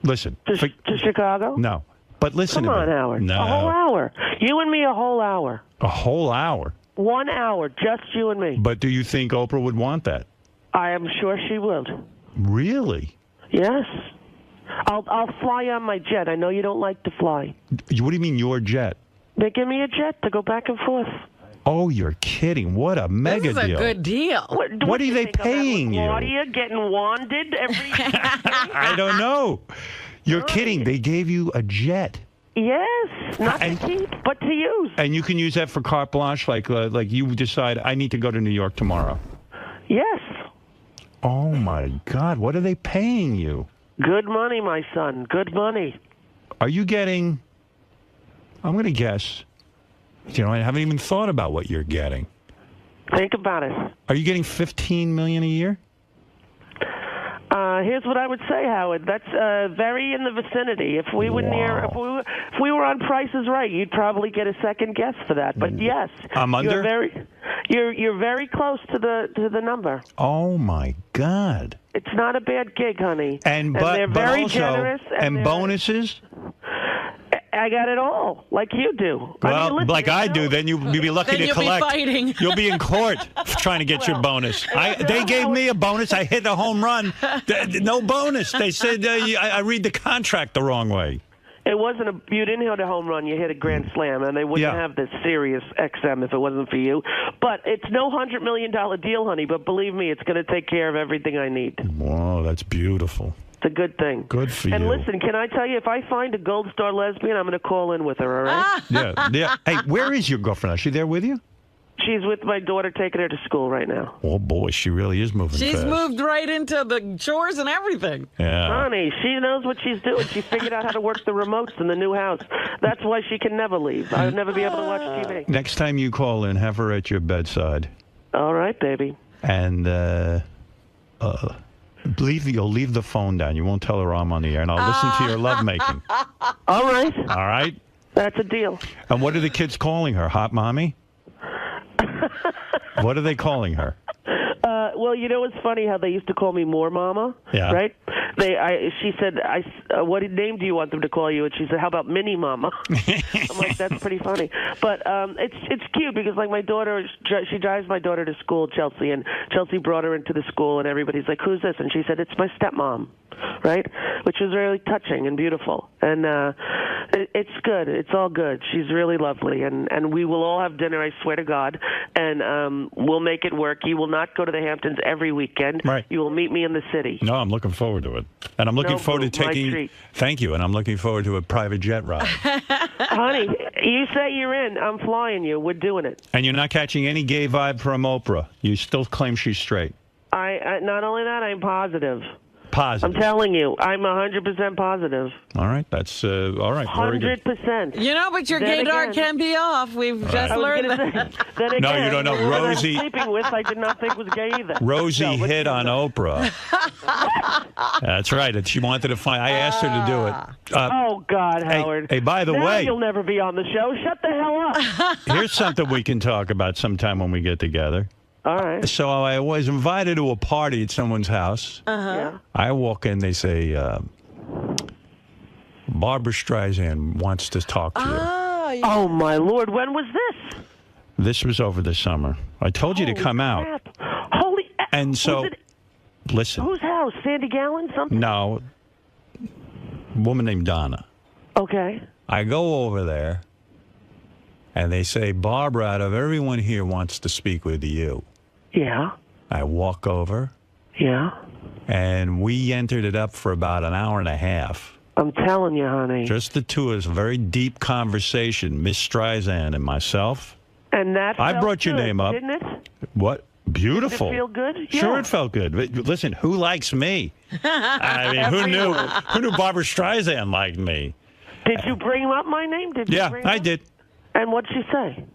Listen. To Chicago? No. But listen Come to on, me. Howard. No. A whole hour. You and me, a whole hour. A whole hour? 1 hour, just you and me. But do you think Oprah would want that? I am sure she would. Really? Yes. I'll fly on my jet. I know you don't like to fly. What do you mean your jet? They give me a jet to go back and forth. Oh, you're kidding. What a mega deal. This is a good deal. What are they paying you? Claudia getting wanded every I don't know. You're kidding. They gave you a jet. Yes. Not to keep, but to use. And you can use that for carte blanche, like you decide, I need to go to New York tomorrow. Yes. Oh, my God. What are they paying you? Good money, my son. Good money. Are you getting, I'm going to guess, I haven't even thought about what you're getting. Think about it. Are you getting $15 million a year? Here's what I would say, Howard. That's very in the vicinity. If we were if we were on Price is Right, you'd probably get a second guess for that. But yes, I'm under. You're very close to the number. Oh my God! It's not a bad gig, honey. And they're very also, generous. And bonuses. I got it all, like you do. Well, like I do, then you'll be lucky to collect. Be fighting. You'll be in court trying to get your bonus. They gave me a bonus. I hit a home run. No bonus. They said I read the contract the wrong way. It wasn't you didn't hit a home run. You hit a grand slam, and they wouldn't have this Sirius XM if it wasn't for you. But it's no $100 million deal, honey. But believe me, it's going to take care of everything I need. Whoa, that's beautiful. It's a good thing. Good for you. And listen, can I tell you, if I find a Gold Star lesbian, I'm going to call in with her, all right? Yeah. Hey, where is your girlfriend? Is she there with you? She's with my daughter, taking her to school right now. Oh, boy, she really is moving She's fast. moved right into the chores and everything. Yeah. Honey, she knows what she's doing. She figured out how to work the remotes in the new house. That's why she can never leave. I'll never be able to watch TV. Next time you call in, have her at your bedside. All right, baby. And, you'll leave the phone down. You won't tell her I'm on the air, and I'll listen to your lovemaking. All right. All right? That's a deal. And what are the kids calling her? Hot Mommy? What are they calling her? Well, it's funny how they used to call me More Mama, right? She said, what name do you want them to call you? And she said, how about Mini Mama? I'm like, that's pretty funny. But it's cute because, like, my daughter, she drives my daughter to school, Chelsea, and Chelsea brought her into the school, and everybody's like, who's this? And she said, it's my stepmom, right? Which was really touching and beautiful. And it's good. It's all good. She's really lovely. And we will all have dinner, I swear to God, and we'll make it work. You will not go to the Hamptons every weekend. Right. You will meet me in the city. No, I'm looking forward to it. And I'm looking forward to taking... Thank you. And I'm looking forward to a private jet ride. Honey, you say you're in. I'm flying you. We're doing it. And you're not catching any gay vibe from Oprah. You still claim she's straight. I not only that, I'm positive. Positive. I'm telling you, I'm 100% positive. All right, that's all right. 100%. But your gaydar can be off. We've just learned that. Then again, no, you don't know. Rosie. I was sleeping with, I did not think was gay either. Rosie hit on Oprah. That's right. And she wanted to find. I asked her to do it. Oh God, Howard. Hey, by the way, you'll never be on the show. Shut the hell up. Here's something we can talk about sometime when we get together. All right. So I was invited to a party at someone's house. Yeah. I walk in, they say, Barbra Streisand wants to talk to you. Oh, my Lord. When was this? This was over the summer. I told you to come out. Holy... And so, listen. Whose house? Sandy Gallon? Something? No. A woman named Donna. Okay. I go over there, and they say, Barbara, out of everyone here, wants to speak with you. Yeah. I walk over. Yeah. And we entered it up for about an hour and a half. I'm telling you, honey. Just the two of us. A very deep conversation. Miss Streisand and myself. And that I felt brought your good, name up. Didn't it? What? Beautiful. Did it feel good? Yeah. Sure, it felt good. But listen, who likes me? I mean, who knew? Who knew Barbra Streisand liked me? Did you bring up my name? I did. And what'd she say?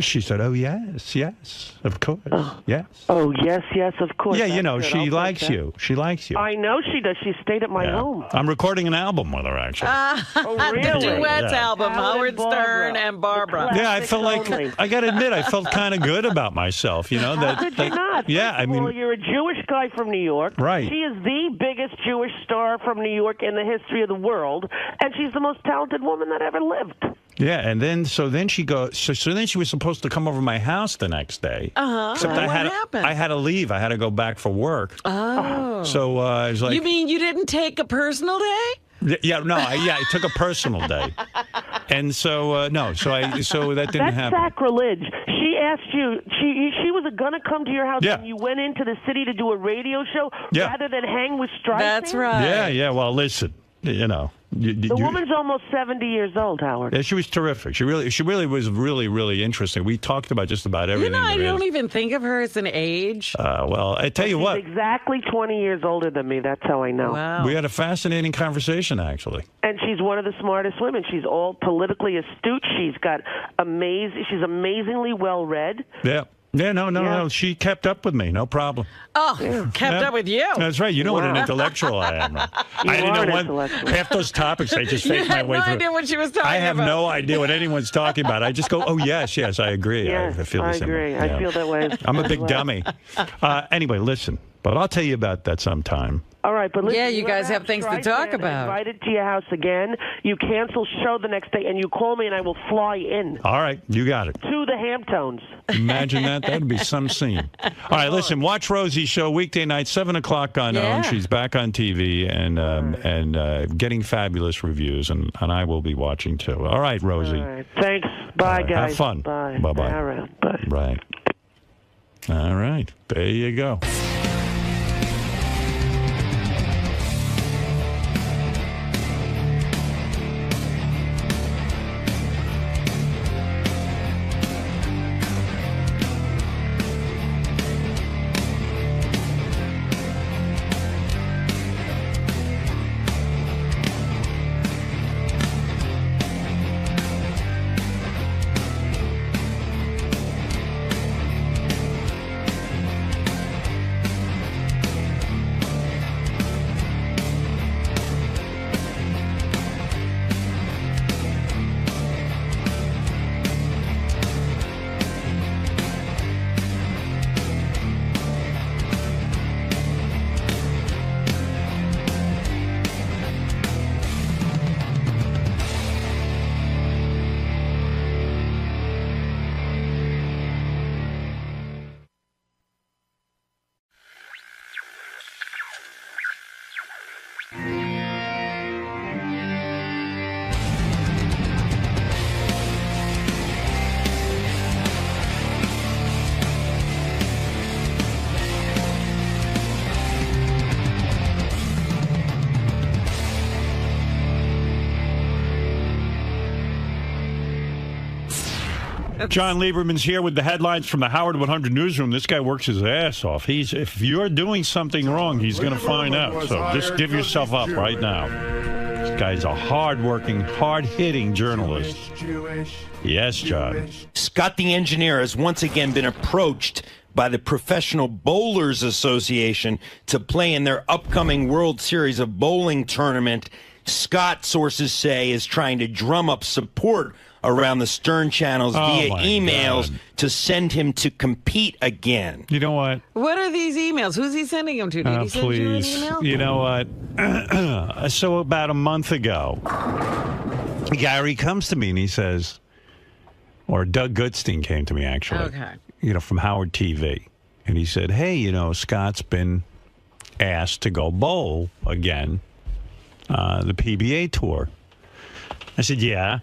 She said, "Oh yes, yes, of course, yes." Oh yes, yes, of course. Yeah, you That's know, good. she I'll take likes that. you. She likes you. I know she does. She stayed at my home. I'm recording an album with her, actually. Oh, really? The duets Yeah. album, Howard Stern and Barbara. Yeah, I felt like, I got to admit, I felt kind of good about myself, you know. How could you not? Yeah, I mean, Well, you're a Jewish guy from New York. Right. She is the biggest Jewish star from New York in the history of the world, and she's the most talented woman that ever lived. yeah, and then, so then she goes, so then she was supposed to come over to my house the next day. Except What I had happened? I had to leave. I had to go back for work. Oh. So I was like, You mean you didn't take a personal day? yeah, no, I took a personal day, and so so that didn't That's happen. sacrilege. She asked you. She was going to come to your house, Yeah. and you went into the city to do a radio show Yeah. rather than hang with Streisand. That's right. Yeah. Well, listen, you know, The woman's almost 70 years old, Howard. Yeah, she was terrific. She really was really interesting. We talked about just about You everything. know, I there don't is. even think of her as an age. Well, I tell you what, She's exactly 20 years older than me. That's how I know. Wow. we had a fascinating conversation, actually. And she's one of the smartest women. She's all politically astute. She's amazingly well read. Yeah. Yeah, no. She kept up with me, no problem. Oh, kept Yeah. up with you. That's right. You know what an Wow. intellectual I am. Right? You I didn't are know an what intellectual. half those topics. I just You faked my had way no through. idea what she was talking I have about. no idea what anyone's talking about. I just go, oh yes, I agree. Yes, I feel the I same agree. way. I Yeah. feel that way. I'm a as big well. dummy. Anyway, listen, but I'll tell you about that sometime. All right, but listen, Yeah, you guys have things to talk about. Invited to your house again. You cancel show the next day, and you call me, and I will fly in All right, you got it. to the Hamptons. Imagine that. That'd be some scene. All right, listen, watch Rosie's show weekday night, 7 o'clock on Yeah. OWN. She's back on TV and getting fabulous reviews, and I will be watching too. All right, Rosie. All right, thanks. Bye, All right, guys. have fun. Bye. Bye-bye. All right, bye. Right. All right. There you go. John Lieberman's here with the headlines from the Howard 100 newsroom. This guy works his ass off. If you're doing something wrong, he's going to find out. So just give yourself up right now. This guy's a hard-working, hard-hitting journalist. Yes, John. Scott the engineer has once again been approached by the Professional Bowlers Association to play in their upcoming World Series of Bowling tournament. Scott, sources say, is trying to drum up support around the Stern channels via emails to send him to compete again. You know what? What are these emails? Who's he sending them to? Did he send you an Please. email? You know what? So about a month ago, Gary comes to me and he says, or Doug Goodstein came to me, actually. Okay. You know, from Howard TV. And he said, hey, you know, Scott's been asked to go bowl again, the PBA tour. I said, yeah.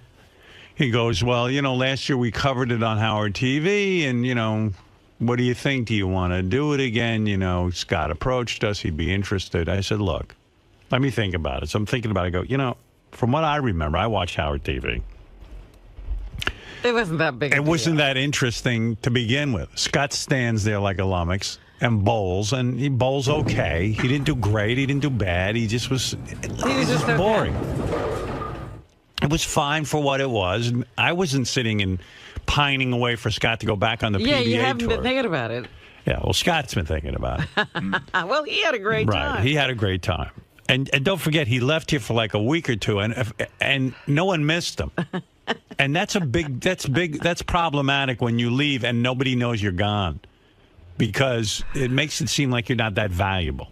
He goes, well, you know, last year we covered it on Howard TV, and, you know, what do you think? Do you want to do it again? You know, Scott approached us. He'd be interested. I said, look, let me think about it. So I'm thinking about it. I go, you know, from what I remember, I watched Howard TV. It wasn't that big. It wasn't that interesting to begin with. Scott stands there like a lummox and bowls, and he bowls okay. He didn't do great. He didn't do bad. He just was, He was just okay. boring. It was fine for what it was. I wasn't sitting and pining away for Scott to go back on the PBA Yeah, you haven't tour. been thinking about it. Yeah, well, Scott's been thinking about it. Well, he had a great time. Right, he had a great time. And don't forget, he left here for like a week or two, and no one missed him. And that's problematic when you leave and nobody knows you're gone, because it makes it seem like you're not that valuable.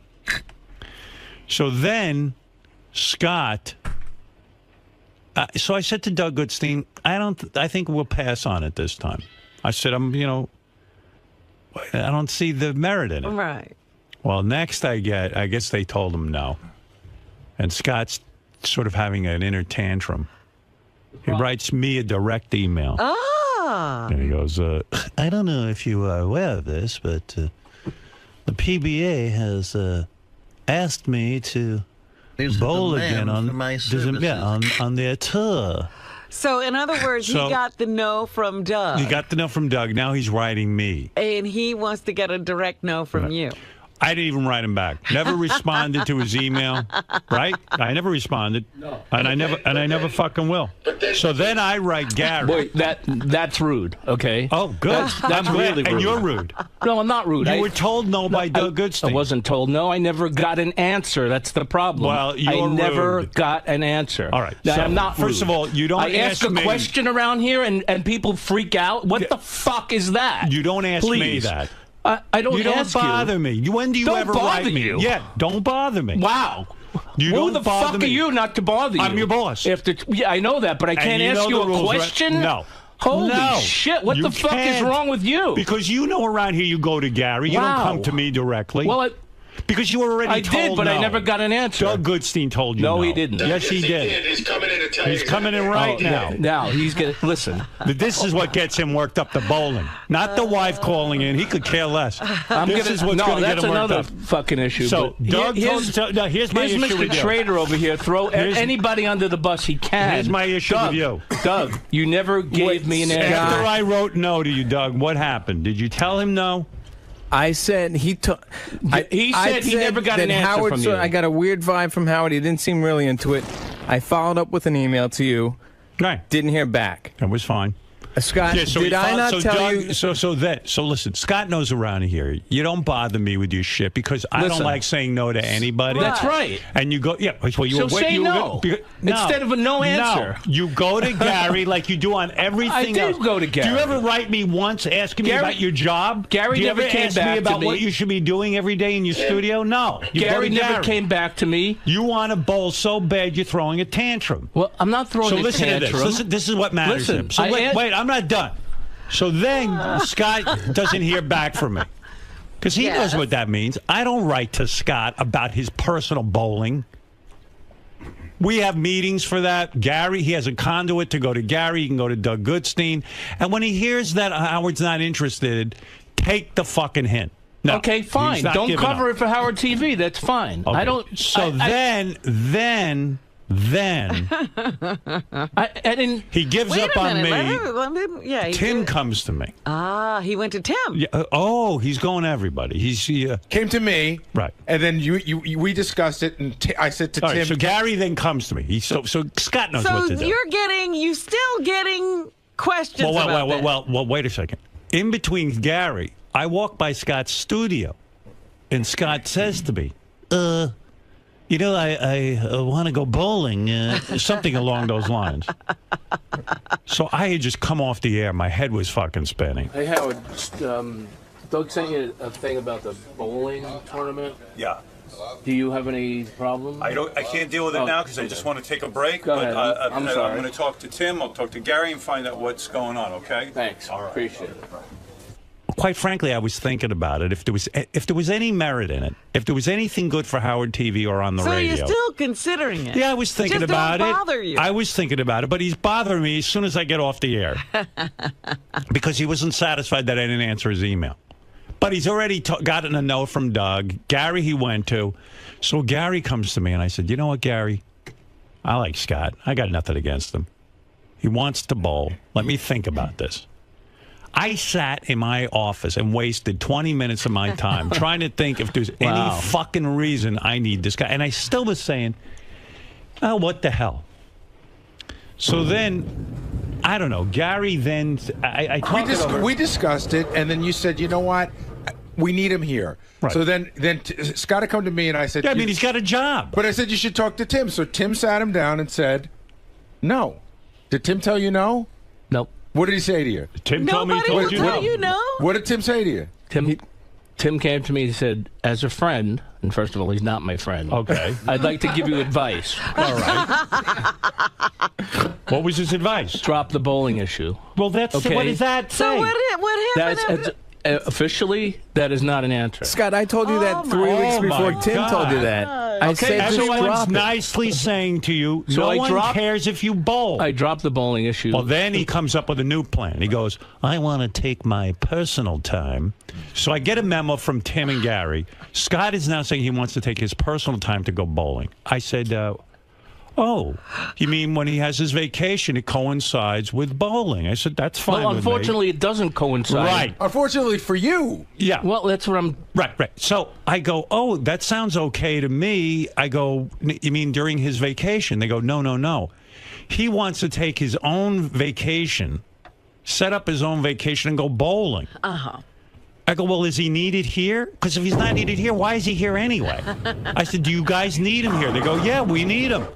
So then, Scott. So I said to Doug Goodstein, I think we'll pass on it this time. I said, I don't see the merit in it. Right. Well, next I guess they told him no. And Scott's sort of having an inner tantrum. He writes me a direct email. Ah. And he goes, I don't know if you are aware of this, but the PBA has asked me to bowl again on their tour. So, in other words, he got the no from Doug. He got the no from Doug. Now he's writing me. And he wants to get a direct no from you. I didn't even write him back. Never responded to his email. Right? I never responded. No. And I never fucking will. So then I write Gary. Boy, that's rude. Okay. Oh, good. That's really rude. And you're rude. No, I'm not rude. You were told no by Doug Goodstein. I wasn't told no. I never got an answer. That's the problem. Well, you're I never rude. Got an answer. All right. Now, So, I'm not rude. first of all, you don't ask me. a question around here and people freak out. What the fuck is that? You don't ask me Please. that. I don't You don't ask bother me. When do you Don't ever bother write me? you. Yeah, don't bother me. Wow. You Who don't the bother fuck me. are you not to bother you? I'm your boss. Yeah, I know that, but I can't ask you a question? No. Holy No. shit, what You the fuck is can't. wrong with you? Because you know around here you go to Gary. You Wow. don't come to me directly. Well, because you were already I told did, but no. I never got an answer. Doug Goodstein told you no. No, he didn't. Yes, he did. He's coming in to tell you. He's coming in right now. Now, he's going to... Listen. This is what gets him worked up to bowling. Not the wife calling in. He could care less. This is what's going to get that's him worked another up. fucking issue. So, but Doug here's here's my issue Mr. with you. Trader over here. Throw anybody under the bus he can. Here's my issue Doug, with you. Doug, you never gave me an answer. After I wrote no to you, Doug, what happened? Did you tell him no? I said he said he never got an answer Howard, from you. I got a weird vibe from Howard. He didn't seem really into it. I followed up with an email to you. Right. Didn't hear back. That was fine. Scott, Yeah, so did he I followed- not so tell Doug, you? So listen, Scott knows around here. You don't bother me with your shit because I don't Listen. like saying no to anybody. That's right. And you go, yeah. Well, you So were, say you were no. gonna- Instead of a no answer. No, you go to Gary like you do on everything I did else. go to Gary. Do you ever write me once asking me Gary- about your job? Gary do you never ever came ask back me to about me. what you should be doing every day in your studio? No. You go Gary to never Gary. came back to me. You want to bowl so bad you're throwing a tantrum. Well, I'm not throwing So a listen tantrum. to this. Listen, this is what matters to Listen, him. So I wait, I'm not done. So then Scott doesn't hear back from me. Because he knows what that means. I don't write to Scott about his personal bowling. We have meetings for that. Gary, he has a conduit to go to Gary. He can go to Doug Goodstein. And when he hears that Howard's not interested, take the fucking hint. No, okay, fine. he's not Don't giving cover up. it for Howard TV. That's fine. Okay. I don't. So then I didn't. he gives Wait up a on minute. me. Let him, yeah, he Tim did. comes to me. Ah, he went to Tim. Yeah, he's going to everybody. Came to me, right? And then we discussed it, and I said to All right, Tim. so Gary then comes to me. So Scott knows So what to do. you still getting questions about that. Well, wait a second. In between Gary, I walk by Scott's studio, and Scott says to me, I want to go bowling, something along those lines. So I had just come off the air. My head was fucking spinning. Hey Howard, Doug sent you a thing about the bowling tournament. Yeah. Do you have any problem? I can't deal with it now because I just want to take a break. Go ahead. I'm sorry. I'm going to talk to Tim. I'll talk to Gary and find out what's going on. Okay. Thanks. All right. Appreciate it. Quite frankly, I was thinking about it. If there was any merit in it, if there was anything good for Howard TV or on the So radio. you're still considering it? Yeah, I was thinking Just about don't it. bother you. I was thinking about it, but he's bothering me as soon as I get off the air because he wasn't satisfied that I didn't answer his email. But he's already gotten a no from Doug. Gary he went to. So Gary comes to me, and I said, you know what, Gary? I like Scott. I got nothing against him. He wants to bowl. Let me think about this. I sat in my office and wasted 20 minutes of my time trying to think if there's any fucking reason I need this guy. And I still was saying, oh, what the hell? So then, I don't know. Gary then, I talked it over. We discussed it, and then you said, you know what? We need him here. Right. So then Scott had come to me, and I said... Yeah, I mean, he's got a job. But I said, you should talk to Tim. So Tim sat him down and said, no. Did Tim tell you no? Nope. What did he say to you? Tim told me he told you no. What did Tim say to you? Tim came to me and said, as a friend, and first of all, he's not my friend. Okay. I'd like to give you advice. All right. What was his advice? Drop the bowling issue. Well, that's okay. What does that say? So what happened? Officially, that is not an answer. Scott, I told you that 3 weeks before Tim told you that. I said everyone's nicely saying to you, so no one cares if you bowl. I dropped the bowling issue. Well, then he comes up with a new plan. He goes, I want to take my personal time. So I get a memo from Tim and Gary. Scott is now saying he wants to take his personal time to go bowling. I said, oh, you mean when he has his vacation, it coincides with bowling? I said, that's fine. Well, unfortunately, it doesn't coincide. Right. Unfortunately for you. Yeah. Well, that's what I'm... Right. So I go, oh, that sounds okay to me. I go, you mean during his vacation? They go, no. He wants to take his own vacation, set up his own vacation, and go bowling. Uh-huh. I go, well, is he needed here? Because if he's not needed here, why is he here anyway? I said, do you guys need him here? They go, yeah, we need him.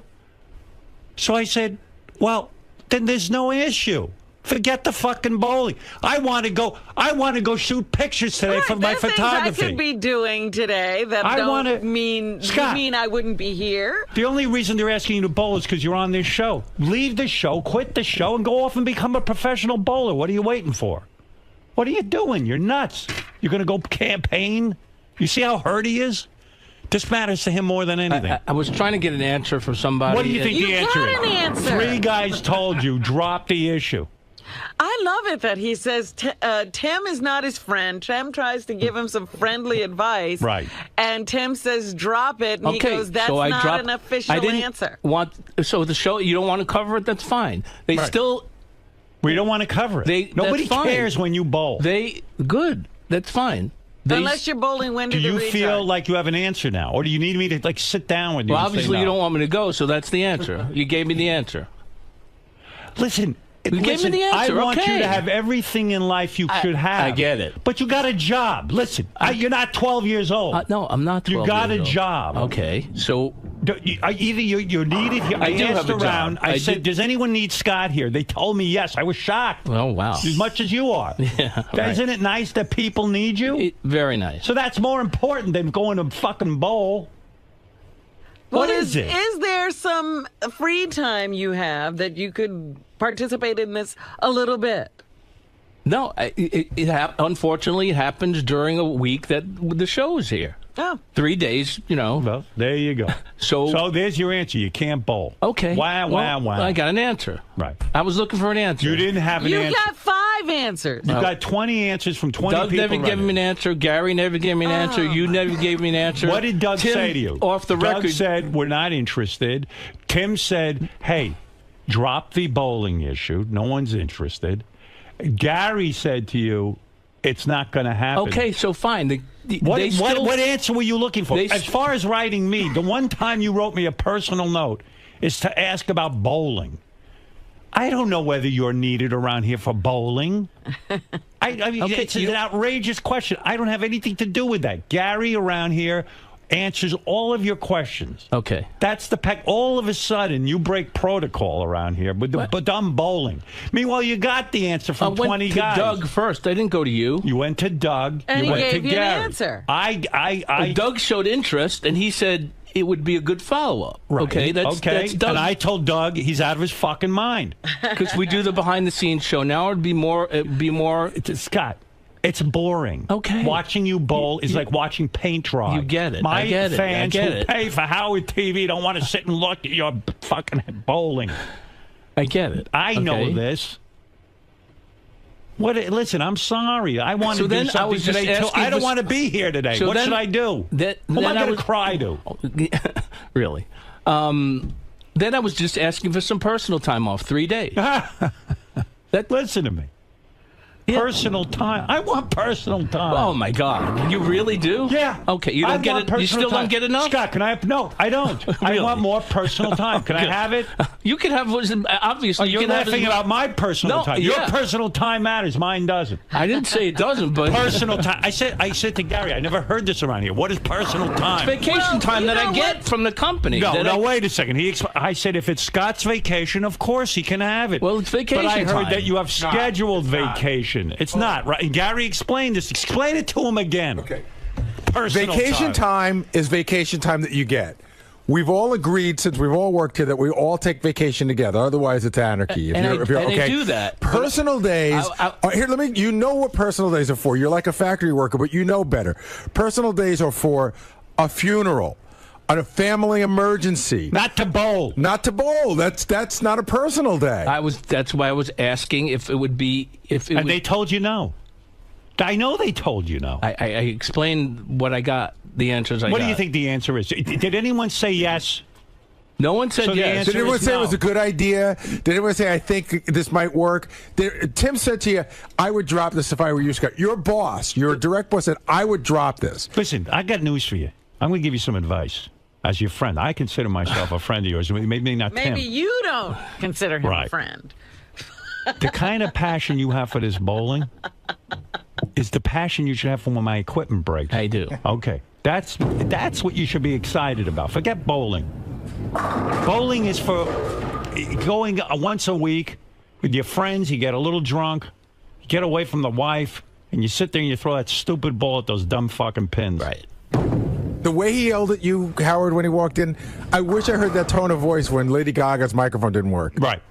So I said, well, then there's no issue. Forget the fucking bowling. I want to go shoot pictures today for my photography. Things I could be doing today that mean I wouldn't be here. The only reason they're asking you to bowl is because you're on this show. Leave the show, quit the show, and go off and become a professional bowler. What are you waiting for? What are you doing? You're nuts. You're going to go campaign? You see how hurt he is? This matters to him more than anything. I was trying to get an answer from somebody. What do you think the answer is? You got an answer. 3 guys told you, drop the issue. I love it that he says Tim is not his friend. Tim tries to give him some friendly advice. Right. And Tim says, drop it. And he goes, that's not an official answer. So the show, you don't want to cover it? That's fine. They still... We don't want to cover it. Nobody cares when you bowl. Good. That's fine. Unless you're bowling when do you feel like you have an answer now? Or do you need me to sit down with you? Well, obviously you don't want me to go, so that's the answer. You gave me the answer. Listen, you gave me the answer. I want you to have everything in life you should have. I get it. But you got a job. Listen, you're not 12 years old. No, I'm not 12 You got a job. Okay, so... Either you're needed here. I asked around. I said, does anyone need Scott here? They told me yes. I was shocked. Oh, wow. As much as you are. Yeah, Isn't it nice that people need you? Very nice. So that's more important than going to fucking bowl. What is it? Is there some free time you have that you could participate in this a little bit? No, unfortunately, it happens during a week that the show is here. Oh. 3 days, Well, there you go. So there's your answer. You can't bowl. Okay. Wow. I got an answer. Right. I was looking for an answer. You didn't have an answer. You got 5 answers. You got 20 answers from 20 Doug people. Doug never gave me an answer. Gary never gave me an answer. You never gave me an answer. What did Doug say to you? Off the record. Doug said, we're not interested. Tim said, hey, drop the bowling issue. No one's interested. Gary said to you, it's not going to happen. Okay, so fine. What answer were you looking for? As far as writing me, the one time you wrote me a personal note is to ask about bowling. I don't know whether you're needed around here for bowling. I mean, it's an outrageous question. I don't have anything to do with that. Gary around here answers all of your questions. Okay. That's the pack. All of a sudden, you break protocol around here, but I'm bowling. Meanwhile, you got the answer from 20 guys. I went to Doug first. I didn't go to you. You went to Doug. And you he went gave to you Gary. an answer. Doug showed interest, and he said it would be a good follow-up. Right. Okay, that's Doug. And I told Doug he's out of his fucking mind. Because we do the behind-the-scenes show. Now it'd be more... Scott, it's boring. Okay. Watching you bowl is like watching paint dry. You get it. My I get fans it. I get who it. pay for Howard TV don't want to sit and look at your fucking bowling. I get it. I know this. Listen, I'm sorry. I want to do something today, too. I don't want to be here today. What should I do? Who am I going to cry to? Really? Then I was just asking for some personal time off, 3 days. Listen to me. Yeah. Personal time. I want personal time. Oh my God! You really do? Yeah. Okay. You don't get it. You still don't get enough. Scott, can I have? No, I don't. I want more personal time. Can I have it? You could have, obviously, you're laughing about my personal time. Your personal time matters. Mine doesn't. I didn't say it doesn't, but personal time. I said to Gary, I never heard this around here. What is personal time? It's vacation time that I get from the company. No, wait a second. I said if it's Scott's vacation, of course he can have it. Well, it's vacation time. But I heard time. that you have scheduled vacation. It's not, right? And Gary explained this. Explain it to him again. Okay. Personal vacation time is vacation time that you get. We've all agreed, since we've all worked here, that we all take vacation together. Otherwise, it's anarchy. I do that. Personal days. Here, you know what personal days are for. You're like a factory worker, but you know better. Personal days are for a funeral, a family emergency. Not to bowl. Not to bowl. That's not a personal day. That's why I was asking if it would be And they told you no. I know they told you no. I explained what I got. The answers I got. What do you think the answer is? Did anyone say yes? No one said yes. Did anyone say it was a good idea? Did anyone say, I think this might work? Tim said to you, I would drop this if I were you, Scott. Your boss, your direct boss said, I would drop this. Listen, I got news for you. I'm going to give you some advice. As your friend, I consider myself a friend of yours. Maybe not Tim. Maybe you don't consider him a friend. The kind of passion you have for this bowling is the passion you should have for when my equipment breaks. I do. Okay. That's what you should be excited about. Forget bowling. Bowling is for going once a week with your friends. You get a little drunk. You get away from the wife. And you sit there and you throw that stupid ball at those dumb fucking pins. Right. The way he yelled at you, Howard, when he walked in, I wish I heard that tone of voice when Lady Gaga's microphone didn't work. Right.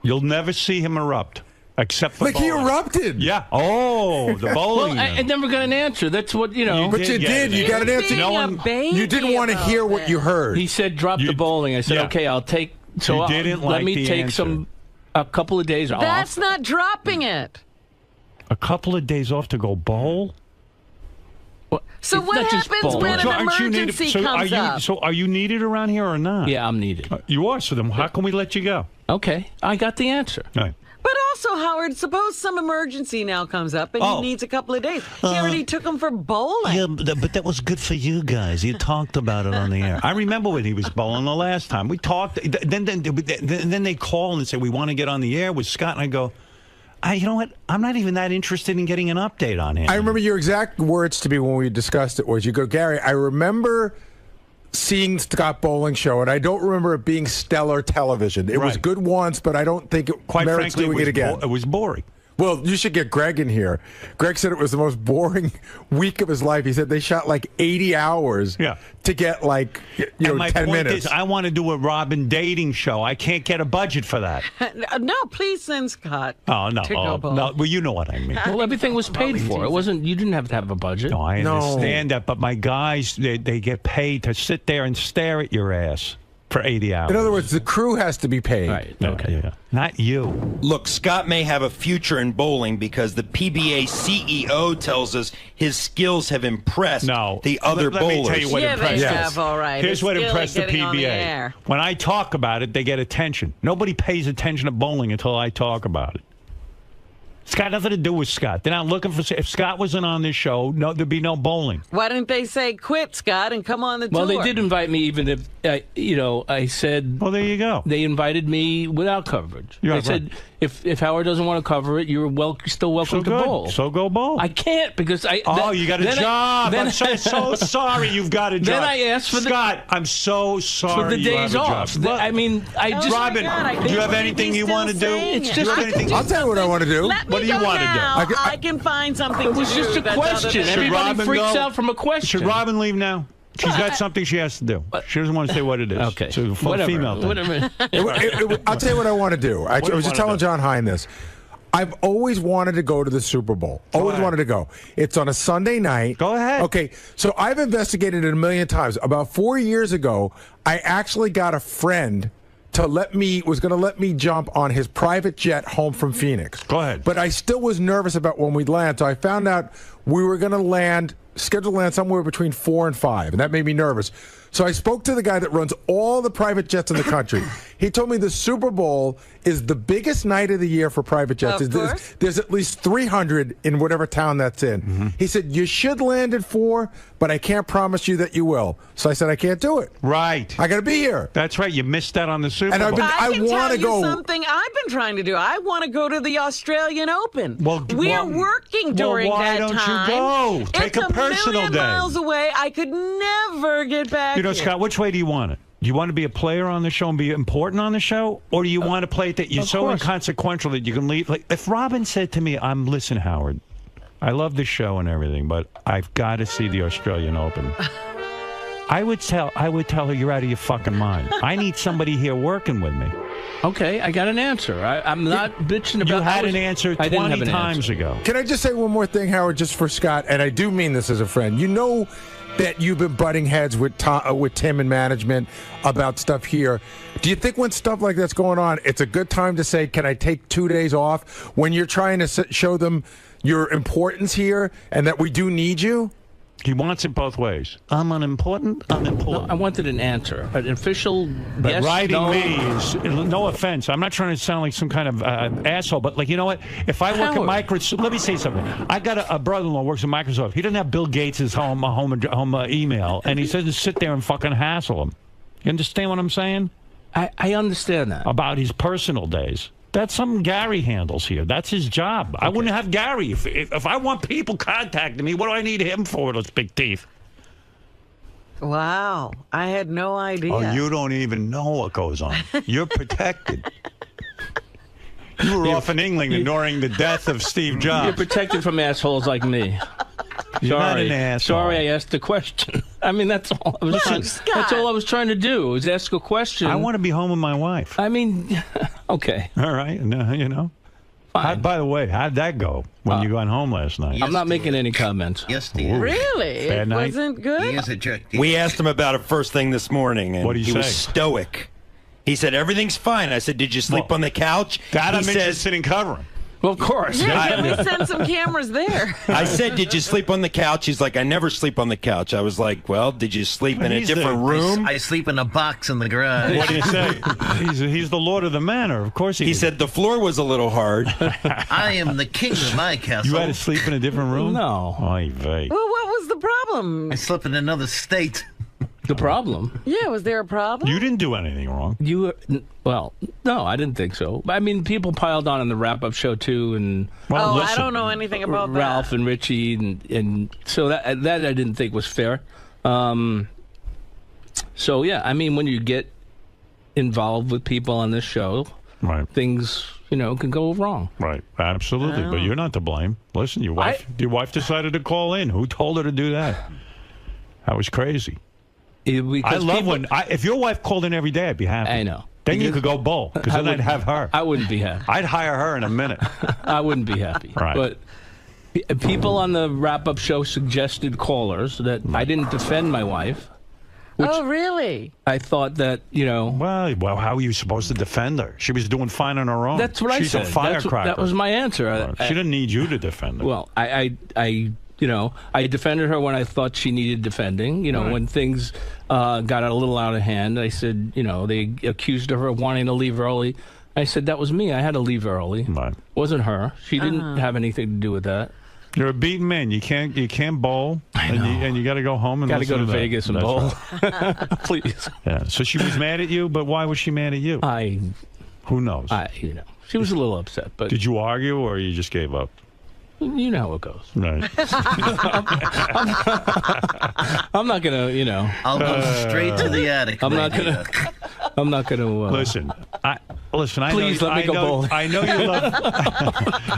You'll never see him erupt. Except for he erupted. Yeah. Oh, the bowling. Well, I never got an answer. That's what, you know. But you did. You got an answer. You didn't want to hear what you heard. He said, drop the bowling. I said, okay, I'll take. So let me take a couple of days off. That's not dropping it. A couple of days off to go bowl? So what happens when an emergency comes up? So are you needed around here or not? Yeah, I'm needed. You are. So then how can we let you go? Okay. I got the answer. Right. But also, Howard, suppose some emergency now comes up and he needs a couple of days. He already took him for bowling. Yeah, but that was good for you guys. You talked about it on the air. I remember when he was bowling the last time. We talked. Then they call and say, we want to get on the air with Scott. And I go, you know what? I'm not even that interested in getting an update on him. I remember your exact words to me when we discussed it was, you go, Gary, I remember seeing Scott Bowling show, and I don't remember it being stellar television. It was good once, but I don't think it merits doing it again. It was boring. Well, you should get Greg in here. Greg said it was the most boring week of his life. He said they shot like 80 hours to get like 10 minutes. Is, I want to do a Robin dating show. I can't get a budget for that. No, please send Scott. Oh, no. No. Well, you know what I mean. Well, everything was paid for. It wasn't. You didn't have to have a budget. No, I understand that, but my guys, they get paid to sit there and stare at your ass for 80 hours. In other words, the crew has to be paid. Right. Okay. Yeah. Not you. Look, Scott may have a future in bowling because the PBA CEO tells us his skills have impressed the other bowlers. Let me tell you what impressed they have, all right. Here's what impressed the PBA. When I talk about it, they get attention. Nobody pays attention to bowling until I talk about it. It's got nothing to do with Scott. They're not looking for... If Scott wasn't on this show, there'd be no bowling. Why didn't they say, quit, Scott, and come on the tour? Well, they did invite me, even if, I said... Well, there you go. They invited me without coverage. They said, if Howard doesn't want to cover it, you're still welcome to bowl. So go bowl. I can't, because I... you got a job. I'm so sorry you've got a job. Then I asked for Scott, I'm so sorry for the days off. I mean, I just... Robin, do you have anything you want to do? It's just... I'll tell you what I want to do. What do you want to do? I can find something It was to just do a question. Everybody freaks out from a question. Should Robin leave now? She's got something she has to do. She doesn't want to say what it is. Okay. So it's a female thing. I'll tell you what I want to do. I was just telling John Hine this. I've always wanted to go to the Super Bowl. Always wanted to go. It's on a Sunday night. Go ahead. Okay, so I've investigated it a million times. About 4 years ago, I actually got a friend was going to let me jump on his private jet home from Phoenix. Go ahead. But I still was nervous about when we'd land, so I found out we were going to scheduled to land somewhere between 4 and 5, and that made me nervous. So I spoke to the guy that runs all the private jets in the country. He told me the Super Bowl is the biggest night of the year for private jets. Of course. There's at least 300 in whatever town that's in. He said, you should land at 4, but I can't promise you that you will. So I said, I can't do it. Right. I got to be here. That's right. You missed that on the Super Bowl. And I can want tell to go. you something I've been trying to do. I want to go to the Australian Open. Well, we're working during why that don't time. you go? Take it's a personal million day. miles away. I could never get back. You know, here. Scott, which way do you want it? Do you want to be a player on the show and be important on the show? Or do you want to play it that you're so inconsequential that you can leave? Like, if Robin said to me, listen, Howard, I love the show and everything, but I've got to see the Australian Open. I would tell her, you're out of your fucking mind. I need somebody here working with me. Okay, I got an answer. I'm not bitching about. You had an answer 20 times ago. Can I just say one more thing, Howard, just for Scott? And I do mean this as a friend. You know that you've been butting heads with Tim and management about stuff here. Do you think when stuff like that's going on, it's a good time to say, can I take 2 days off when you're trying to show them your importance here and that we do need you? He wants it both ways. I'm unimportant. No, I wanted an answer. An official But yes, writing no. me is, no offense, I'm not trying to sound like some kind of asshole, but like, you know what? If I work at Microsoft, let me say something. I got a brother-in-law who works at Microsoft. He doesn't have Bill Gates' home email, and he says to sit there and fucking hassle him. You understand what I'm saying? I understand that. About his personal days. That's something Gary handles here. That's his job. Okay. I wouldn't have Gary. If I want people contacting me, what do I need him for with those big teeth? Wow, I had no idea. Oh, you don't even know what goes on. You're protected. You were off in England during the death of Steve Jobs. You're protected from assholes like me. You're not an asshole. Sorry, I asked the question. I mean, that's all I was that's all I was trying to do, was ask a question. I want to be home with my wife. I mean, okay. All right, you know. By the way, how'd that go when you got home last night? I'm not making any comments. Yes, dear. Really? Bad It night? wasn't good? He is a jerk. We asked him about it first thing this morning, and What'd he he was say? stoic. He said, everything's fine. I said, did you sleep on the couch? That He I'm says, interested in covering. Well, of course. Yeah, we sent some cameras there. I said, did you sleep on the couch? He's like, I never sleep on the couch. I was like, well, did you sleep in a different room? I sleep in a box in the garage. What do you say? He's the Lord of the Manor. Of course he He is. said the floor was a little hard. I am the king of my castle. You had to sleep in a different room? No. Oy vey. Well, what was the problem? I sleep in another state. The problem? Yeah, was there a problem? You didn't do anything wrong. Well, no, I didn't think so. I mean, people piled on the wrap-up show, too, and... Well, I don't know anything about Ralph that. and Richie, and so that I didn't think was fair. So, yeah, I mean, when you get involved with people on this show, things, can go wrong. Right, absolutely, but you're not to blame. Listen, your wife decided to call in. Who told her to do that? That was crazy. I love if your wife called in every day, I'd be happy. I know. Then you could go bowl, because then I'd have her. I wouldn't be happy. I'd hire her in a minute. I wouldn't be happy. Right. But people on the wrap-up show suggested callers that I didn't defend my wife. Oh, really? I thought that, Well, how are you supposed to defend her? She was doing fine on her own. That's what She's I said. a firecracker. That was my answer. She didn't need you to defend her. Well, I defended her when I thought she needed defending. When things got a little out of hand, I said, they accused her of wanting to leave early. I said, that was me. I had to leave early. Right. Wasn't her. She didn't have anything to do with that. You're a beaten man. You can't bowl, and you got to go home and got to go to Vegas and bowl. Right. Please. Yeah. So she was mad at you, but why was she mad at you? Who knows? She was a little upset. But did you argue, or you just gave up? You know how it goes. Right. I'm not gonna, I'll go straight to the attic. I'm not gonna. Listen. Please let me go bowling. I know you love.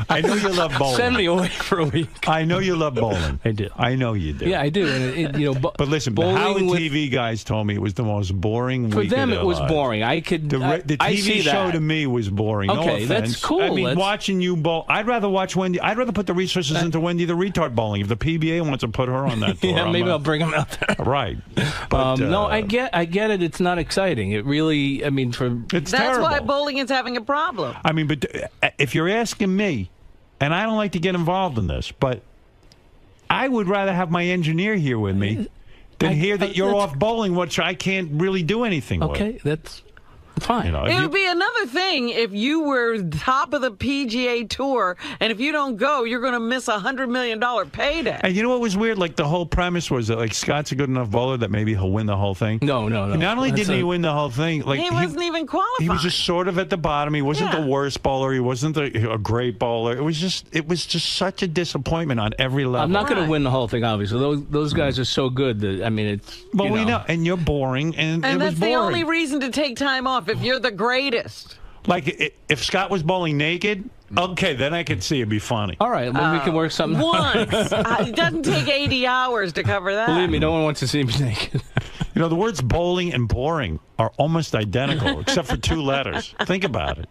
I know you love bowling. Send me away for a week. I know you love bowling. I do. I know you do. Yeah, I do. And but listen, the Howard TV guys told me it was the most boring for week them. of their It was lives. boring. The TV show to me was boring. Okay, no offense. that's cool. I mean, watching you bowl. I'd rather watch Wendy. I'd rather put the resources into Wendy the retard bowling. If the PBA wants to put her on that tour, yeah, maybe I'll bring them out there. Right. But, no, I get it. It's not exciting. It really. I mean, it's That's terrible. why bowling is having a problem. I mean, but if you're asking me, and I don't like to get involved in this, but I would rather have my engineer here with me than hear that you're off bowling, which I can't really do anything with. Okay, that's fine. You know, It would be another thing if you were top of the PGA Tour, and if you don't go, you're going to miss $100 million payday. And you know what was weird? Like, the whole premise was that, like, Scott's a good enough bowler that maybe he'll win the whole thing. No. Not only didn't he win the whole thing, like he wasn't even qualified. He was just sort of at the bottom. He wasn't the worst bowler. He wasn't a great bowler. It was just such a disappointment on every level. I'm not going to win the whole thing, obviously. Those guys are so good that, I mean, it's. Well, we know. And you're boring, and it was that's boring. the only reason to take time off if you're the greatest. Like, if Scott was bowling naked, okay, then I could see it'd be funny. All right, then we can work something out. Once. It doesn't take 80 hours to cover that. Believe me, no one wants to see me naked. You know, the words bowling and boring are almost identical, except for 2 letters. Think about it.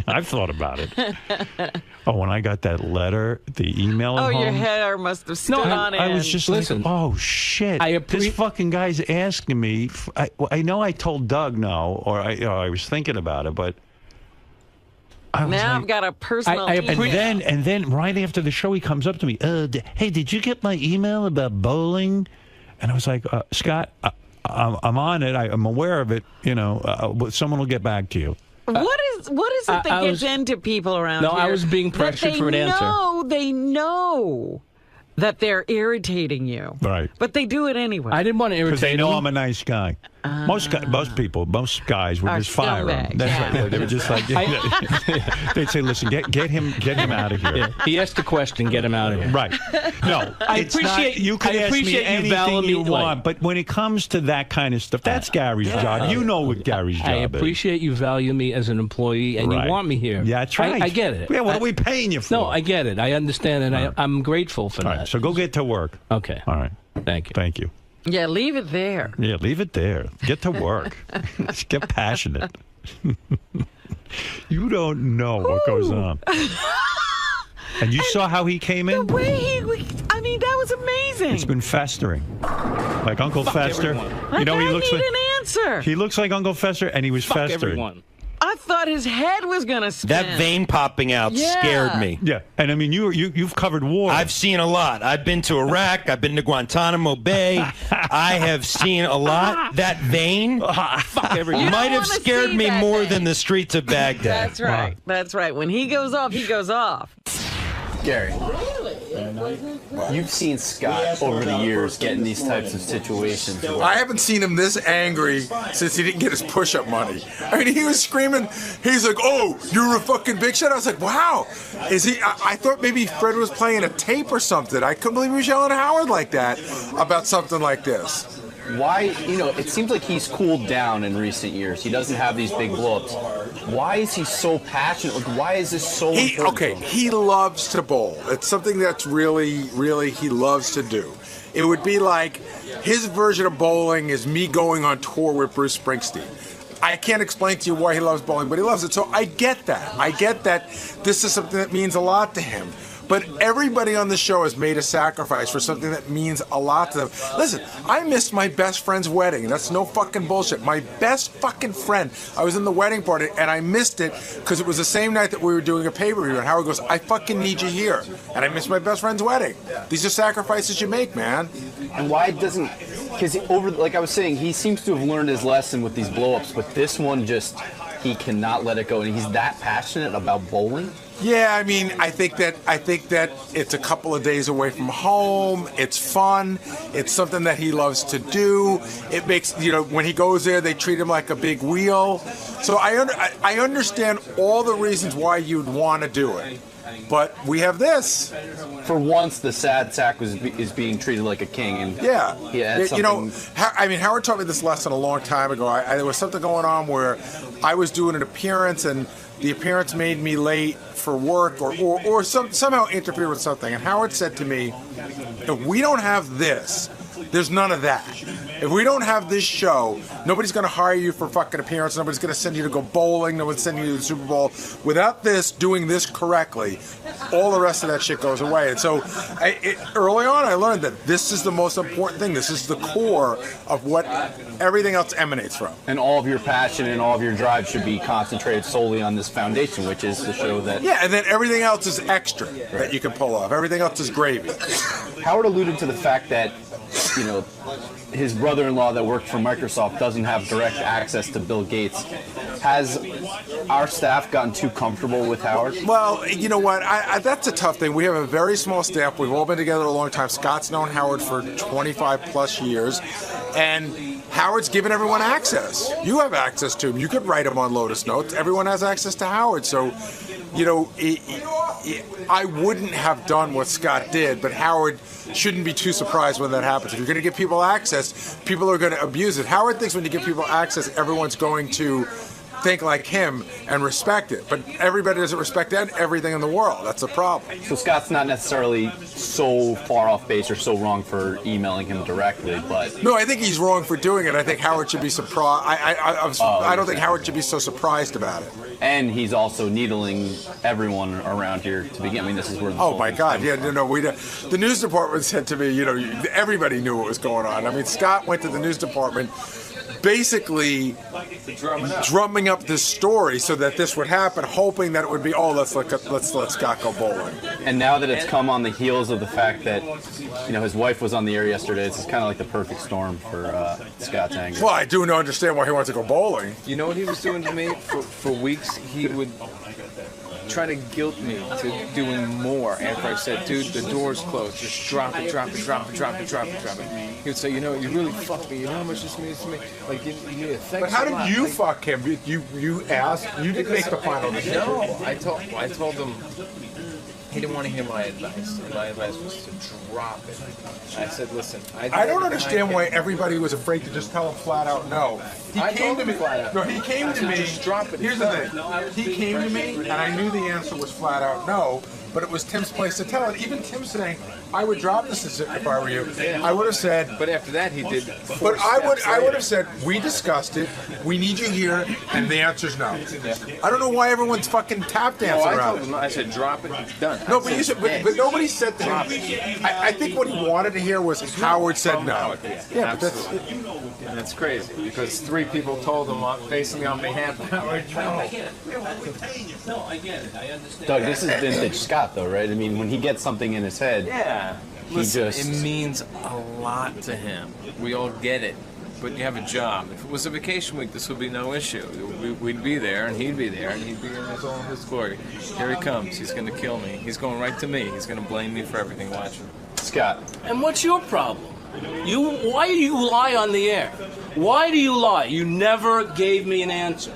I've thought about it. Oh, when I got that letter, the email at home. Your hair must have stood on end. I was just like, oh, shit. This fucking guy's asking me. I know I told Doug no, or I was thinking about it, but now I've got a personal email. And then right after the show, he comes up to me. Hey, did you get my email about bowling? And I was like, Scott, I'm on it. I'm aware of it. You know, someone will get back to you. What is it that gets into people around here? No, I was being pressured for an answer. They know that they're irritating you. Right. But they do it anyway. I didn't want to irritate because they know I'm a nice guy. Most guys would just fire him. That's right. They were just like, they'd say, listen, get him out of here. Yeah. He asked a question, get him out of here. Right. No, you can ask me anything you want, but when it comes to that kind of stuff, that's Gary's job. You know what Gary's job is. I appreciate you value me as an employee, and you want me here. Yeah, that's right. I get it. Yeah, what are we paying you for? No, I get it. I understand, and I'm grateful for that. All right, so go get to work. Okay. All right. Thank you. Thank you. Yeah, leave it there. Yeah, leave it there. Get to work. Get passionate. You don't know what goes on. And you saw how he came in? The way I mean, that was amazing. It's been festering. Like Uncle Fester. Everyone. You know, he looks like an answer. He looks like Uncle Fester, and he was festering. Everyone. I thought his head was going to spin. That vein popping out scared me. Yeah, and I mean, you've covered war. I've seen a lot. I've been to Iraq. I've been to Guantanamo Bay. I have seen a lot. That vein might have scared me more than the streets of Baghdad. That's right. Wow. That's right. When he goes off, he goes off. Gary, you've seen Scott over the years get in these types of situations. I haven't seen him this angry since he didn't get his push-up money. I mean, he was screaming. He's like, "Oh, you're a fucking big shit." I was like, "Wow, is he?" I thought maybe Fred was playing a tape or something. I couldn't believe he was yelling at Howard like that about something like this. Why, it seems like he's cooled down in recent years. He doesn't have these big blow-ups. Why is he so passionate? Like, why is this so important? Okay, he loves to bowl. It's something that's really he loves to do. It would be like his version of bowling is me going on tour with Bruce Springsteen. I can't explain to you why he loves bowling, but he loves it. So I get that. I get that this is something that means a lot to him. But everybody on the show has made a sacrifice for something that means a lot to them. Listen, I missed my best friend's wedding. That's no fucking bullshit. My best fucking friend. I was in the wedding party, and I missed it because it was the same night that we were doing a pay-per-view. And Howard goes, "I fucking need you here." And I missed my best friend's wedding. These are sacrifices you make, man. And why doesn't... Because like I was saying, he seems to have learned his lesson with these blow-ups, but this one just... He cannot let it go, and he's that passionate about bowling. Yeah, I mean, I think that it's a couple of days away from home. It's fun. It's something that he loves to do. It makes, when he goes there, they treat him like a big wheel. So I understand all the reasons why you'd want to do it. But we have this. For once, the sad sack is being treated like a king. And Howard taught me this lesson a long time ago. There was something going on where I was doing an appearance, and the appearance made me late for work or somehow interfered with something. And Howard said to me, "If we don't have this, there's none of that. If we don't have this show, nobody's going to hire you for fucking appearance. Nobody's going to send you to go bowling. No one's sending you to the Super Bowl. Without this, doing this correctly, all the rest of that shit goes away." And so early on, I learned that this is the most important thing. This is the core of what everything else emanates from. And all of your passion and all of your drive should be concentrated solely on this foundation, which is the show that... Yeah, and then everything else is extra that you can pull off. Everything else is gravy. Howard alluded to the fact that you know, his brother-in-law that worked for Microsoft doesn't have direct access to Bill Gates. Has our staff gotten too comfortable with Howard? Well, you know what? That's a tough thing. We have a very small staff. We've all been together a long time. Scott's known Howard for 25 plus years, and Howard's given everyone access. You have access to him. You could write him on Lotus Notes. Everyone has access to Howard. So, you know, I wouldn't have done what Scott did, but Howard shouldn't be too surprised when that happens. If you're going to give people access, people are going to abuse it. Howard thinks when you give people access, everyone's going to think like him and respect it. But everybody doesn't respect everything in the world. That's a problem. So Scott's not necessarily so far off base or so wrong for emailing him directly, but... No, I think he's wrong for doing it. I think Howard should be surprised. I don't think Howard should be so surprised about it. And he's also needling everyone around here to begin. I mean, this is where the... Oh, my God. Yeah, no, the news department said to me, you know, everybody knew what was going on. I mean, Scott went to the news department basically drumming up this story so that this would happen, hoping that it would be, let's let Scott go bowling. And now that it's come on the heels of the fact that, you know, his wife was on the air yesterday, it's kind of like the perfect storm for Scott's anger. Well, I do understand why he wants to go bowling. You know what he was doing to me for weeks? He would try to guilt me to doing more after I said, dude, the door's closed. Just drop it. He would say, you know, you really fucked me. You know how much this means to me? Like, you need a thanks. But how did you fuck him? You asked. You didn't make the final decision. No, I told him he didn't want to hear my advice. And my advice was to drop it. I said, listen, I don't understand why everybody was afraid to just tell him flat out no. He came to me. No, he came to me. Just drop it. Here's the thing. He came to me, and I knew the answer was flat out no. But it was Tim's place to tell. And even Tim saying, I would drop this if I were you. I would have said. But after that, he did. But I would have said, we discussed it. We need you here, and the answer's no. I don't know why everyone's fucking tap dancing around. I told him. I said, drop it. Done. No, but you said, but nobody said that. I think what he wanted to hear was Howard said no. Yeah, but that's crazy because 3 people told him facing on behalf of Howard. No, I get it. I understand. Doug, this is vintage Scott, though, right? I mean, when he gets something in his head, it means a lot to him. We all get it. But you have a job. If it was a vacation week, this would be no issue. We'd be there, and he'd be there, and he'd be in all his glory. Here he comes. He's going to kill me. He's going right to me. He's going to blame me for everything. Watch him. Scott. And what's your problem? Why do you lie on the air? Why do you lie? You never gave me an answer.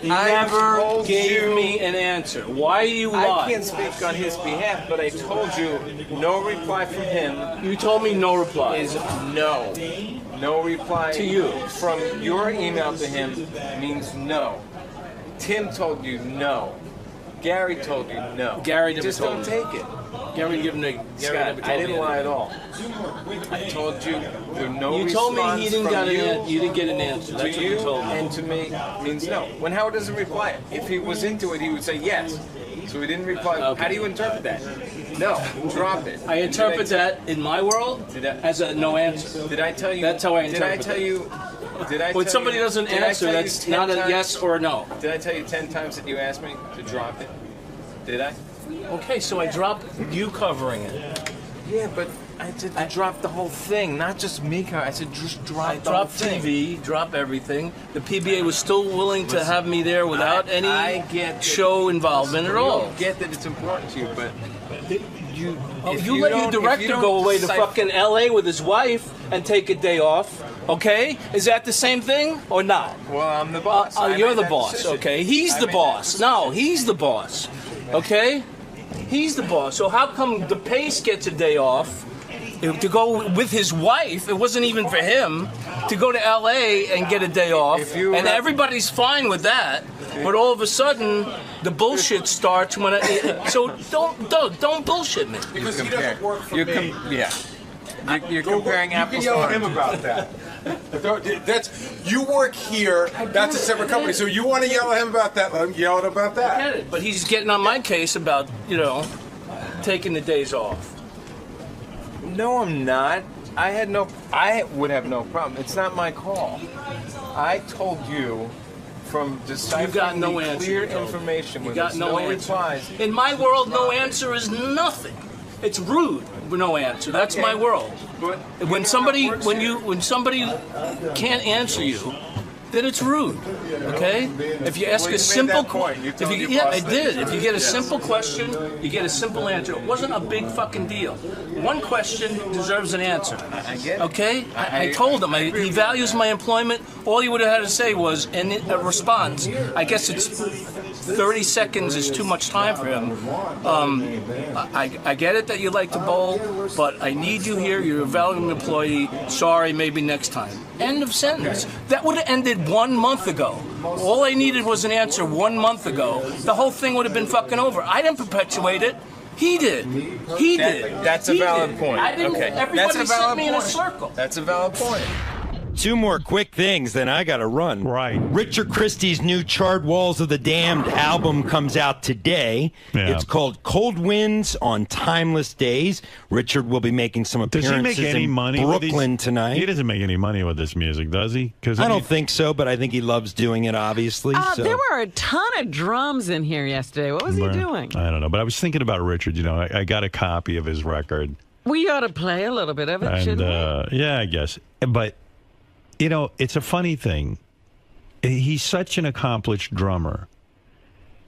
You never gave me an answer. Why do you lie? I can't speak on his behalf, but I told you no reply from him. You told me no reply. Is no. No reply to you. From your email to him means no. Tim told you no. Gary told you no. Gary never just told don't me. take it. Gary never told I didn't lie at all. I told you there are no You told me response he didn't from you didn't get an answer. That's what you told me. And to me means no. When Howard doesn't reply, if he was into it, he would say yes. So he didn't reply. Okay. How do you interpret that? No, drop it. I interpret that in my world as a no answer. Did I tell you? That's how I interpret it. When somebody doesn't answer, that's not a yes or a no. Did I tell you 10 times that you asked me to drop it? Did I? Okay, so I dropped you covering it. Yeah, but I dropped the whole thing, not just me. I said just drop the whole thing. TV, drop everything. The PBA was still willing to have me there without any show involvement at all. I get that it's important to you, but you let your director go away to fucking L.A. with his wife and take a day off. Okay, is that the same thing or not? Well, I'm the boss. You're the boss. Okay, he's the boss. No, he's the boss. Okay, he's the boss. So how come the Pace gets a day off to go with his wife? It wasn't even for him to go to L.A. and get a day off, and everybody's fine with that. But all of a sudden, the bullshit starts when so don't bullshit me. Because he doesn't work for me. You're comparing apples to You can yell at oranges. him about that. You work here. That's a separate company. So you want to yell at him about that? Let him yell at him about that. I get it, but he's getting on my case about taking the days off. No, I'm not. I would have no problem. It's not my call. I told you from deciphering You got no answer. clear information You with got no answer. replies. In my world, no answer is nothing. It's rude. no answer. That's my world. When somebody can't answer you, then it's rude. Okay? If you ask a simple question, If you get a simple question, you get a simple answer. It wasn't a big fucking deal. One question deserves an answer. Okay? I told him he values my employment. All he would have had to say was, in a response, I guess it's 30 seconds is too much time for him. I get it that you like to bowl, but I need you here. You're a valuable employee. Sorry, maybe next time. End of sentence. That would have ended 1 month ago. All I needed was an answer 1 month ago. The whole thing would have been fucking over. I didn't perpetuate it. He did. He did. That's a valid point. I didn't. Okay. Everybody sent me in a circle. That's a valid point. 2 more quick things, then I got to run. Right. Richard Christie's new Charred Walls of the Damned album comes out today. Yeah. It's called Cold Winds on Timeless Days. Richard will be making some Does appearances he make any in money with Brooklyn these? tonight. He doesn't make any money with this music, does he? I don't think so, but I think he loves doing it, obviously. So. There were a ton of drums in here yesterday. What was he doing? I don't know, but I was thinking about Richard. You know, I got a copy of his record. We ought to play a little bit of it, And, shouldn't we? yeah, I guess. But, you know, it's a funny thing. He's such an accomplished drummer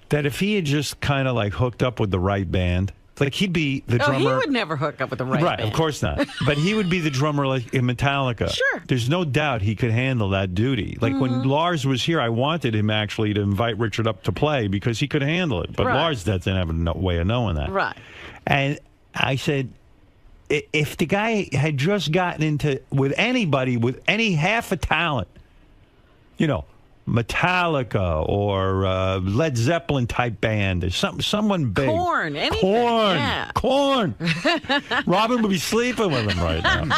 that if he had just kind of like hooked up with the right band, like he'd be the drummer. He would never hook up with the right band. Of course not. But he would be the drummer like in Metallica. Sure. There's no doubt he could handle that duty. Like when Lars was here, I wanted him actually to invite Richard up to play because he could handle it. But Lars doesn't have a way of knowing that. Right. And I said, if the guy had just gotten into with anybody with any half a talent, you know, Metallica or Led Zeppelin type band or someone big. Korn, anything. Korn. Yeah. Korn. Robin would be sleeping with him right now.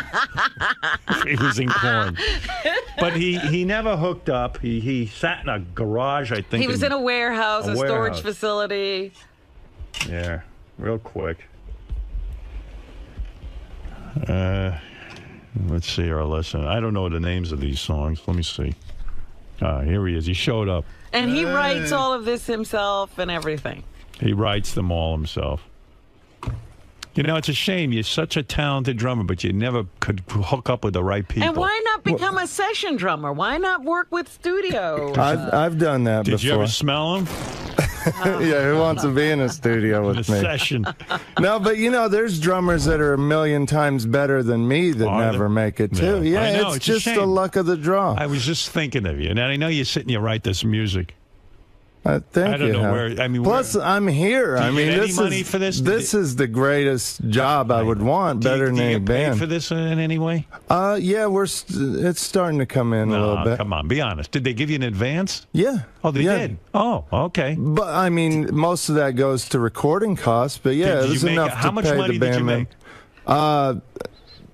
If he was in Korn. But he never hooked up. He sat in a garage, I think. He was in a warehouse, a storage facility. Yeah, real quick. Let's see or listen. I don't know the names of these songs. Let me see. Here he is. He showed up. And he writes all of this himself and everything. He writes them all himself. You know, it's a shame. You're such a talented drummer, but you never could hook up with the right people. And why not become a session drummer? Why not work with studio? I've done that before. Did you ever smell him? Yeah, who wants to be in a studio with me? Session. No, but you know, there's drummers that are a million times better than me that never make it too. Yeah, I know, it's just the luck of the draw. I was just thinking of you, and I know you sit and you write this music. Thank you. I don't know where. I mean, plus, I'm here. Do you I mean, get any money for this? This is the greatest job I would want, better than any Do you get paid band. for this in any way? Yeah, it's starting to come in a little bit. Come on, be honest. Did they give you an advance? Yeah. Oh, they did. Oh, okay. But I mean, most of that goes to recording costs. But yeah, it was enough how to much pay money the did you band. make?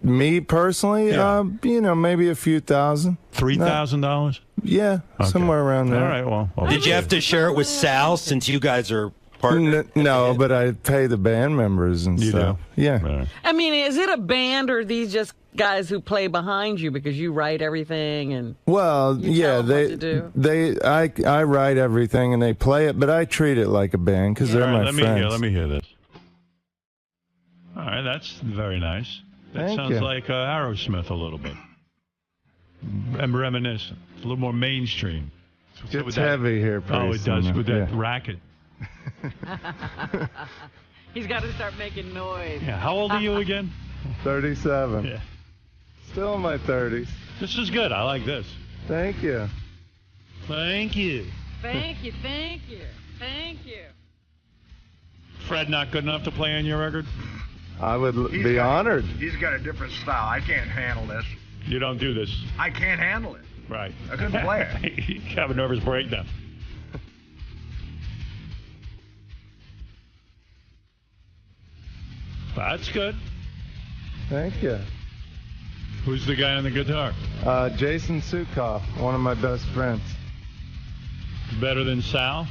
Me personally, you know, maybe a few thousand. $3,000? Yeah, somewhere around there. All right, well. Did you have to share it with Sal since you guys are partners? No, but I pay the band members and stuff. Yeah. I mean, is it a band or are these just guys who play behind you because you write everything and Well, yeah, I write everything and they play it, but I treat it like a band because they're my friends. Let me hear this. All right, that's very nice. That Thank sounds you. like Aerosmith a little bit. And reminiscent. A little more mainstream. It's heavy here. Oh, it does with that yeah. racket. he's got to start making noise. Yeah. How old are you again? 37. Yeah. Still in my 30s. This is good. I like this. Thank you. Thank you. Thank you, thank you, thank you. Fred not good enough to play on your record? I would be honored. He's got a different style. I can't handle this. You don't do this. I can't handle it. Right. I couldn't play it. You have a nervous breakdown. That's good. Thank you. Who's the guy on the guitar? Jason 𝗪𝗂𝗿𝗍, one of my best friends. Better than Sal?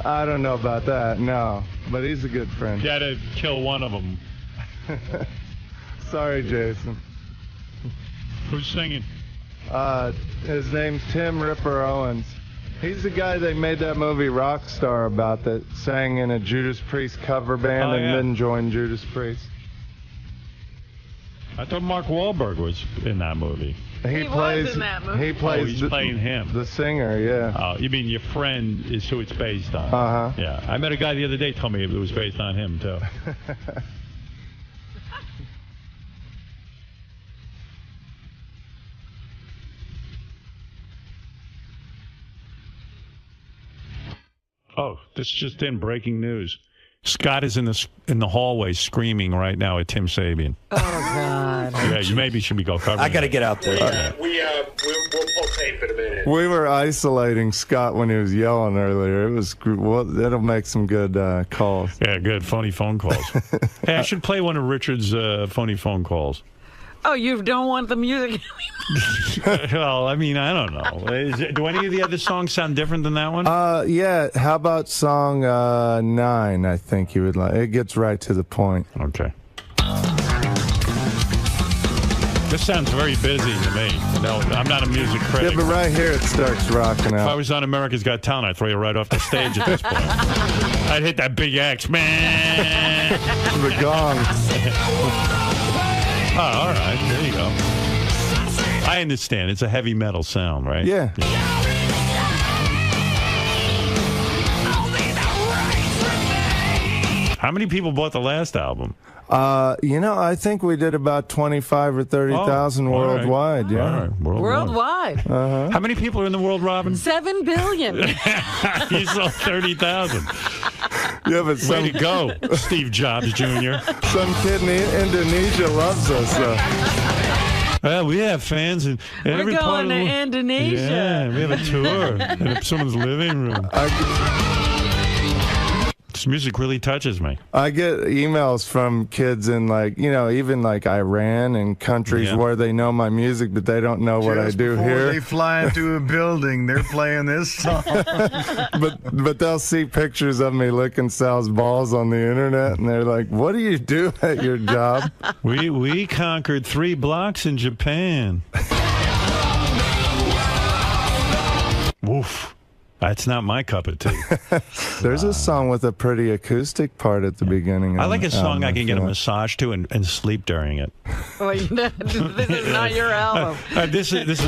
I don't know about that, no. But he's a good friend. You had to kill one of them. Sorry, Jason. Who's singing? His name's Tim Ripper Owens. He's the guy they made that movie Rockstar about that sang in a Judas Priest cover band and then joined Judas Priest. I thought Mark Wahlberg was in that movie. He plays in that movie. He plays. He's playing him. The singer, yeah. Oh, you mean your friend is who it's based on? Uh-huh. Yeah. I met a guy the other day told me it was based on him, too. Oh, this just in, breaking news. Scott is in the hallway screaming right now at Tim Sabian. Oh, God. Yeah, you maybe should be go covering. I got to get out there. We'll pull tape in a minute. We were isolating Scott when he was yelling earlier. It was that'll make some good calls. Yeah, good funny phone calls. Hey, I should play one of Richard's funny phone calls. Oh, you don't want the music? Well, I mean, I don't know. Do any of the other songs sound different than that one? Yeah. How about song 9? I think you would like. It gets right to the point. Okay. This sounds very busy to me. No, I'm not a music critic. Yeah, but right here it starts rocking out. If I was on America's Got Talent, I'd throw you right off the stage at this point. I'd hit that big X, man. The gong. Oh, all right. There you go. I understand. It's a heavy metal sound, right? Yeah. How many people bought the last album? I think we did about 25 or 30,000 worldwide. Right. Yeah. All right. Worldwide. Uh-huh. How many people are in the world, Robin? 7 billion. You saw 30,000. Yeah, but way to go, Steve Jobs Jr. Some kid in Indonesia loves us. Well, we have fans in every We're part going of the to Indonesia. Yeah, we have a tour in someone's living room. This music really touches me. I get emails from kids in even like Iran and countries where they know my music, but they don't know what I do here. They fly into a building, they're playing this song. but they'll see pictures of me licking Sal's balls on the internet, and they're like, "What do you do at your job?" We conquered 3 blocks in Japan. Woof. That's not my cup of tea. There's a song with a pretty acoustic part at the beginning. I like a song I can get a massage to and sleep during it. Well, this is not your album. This is.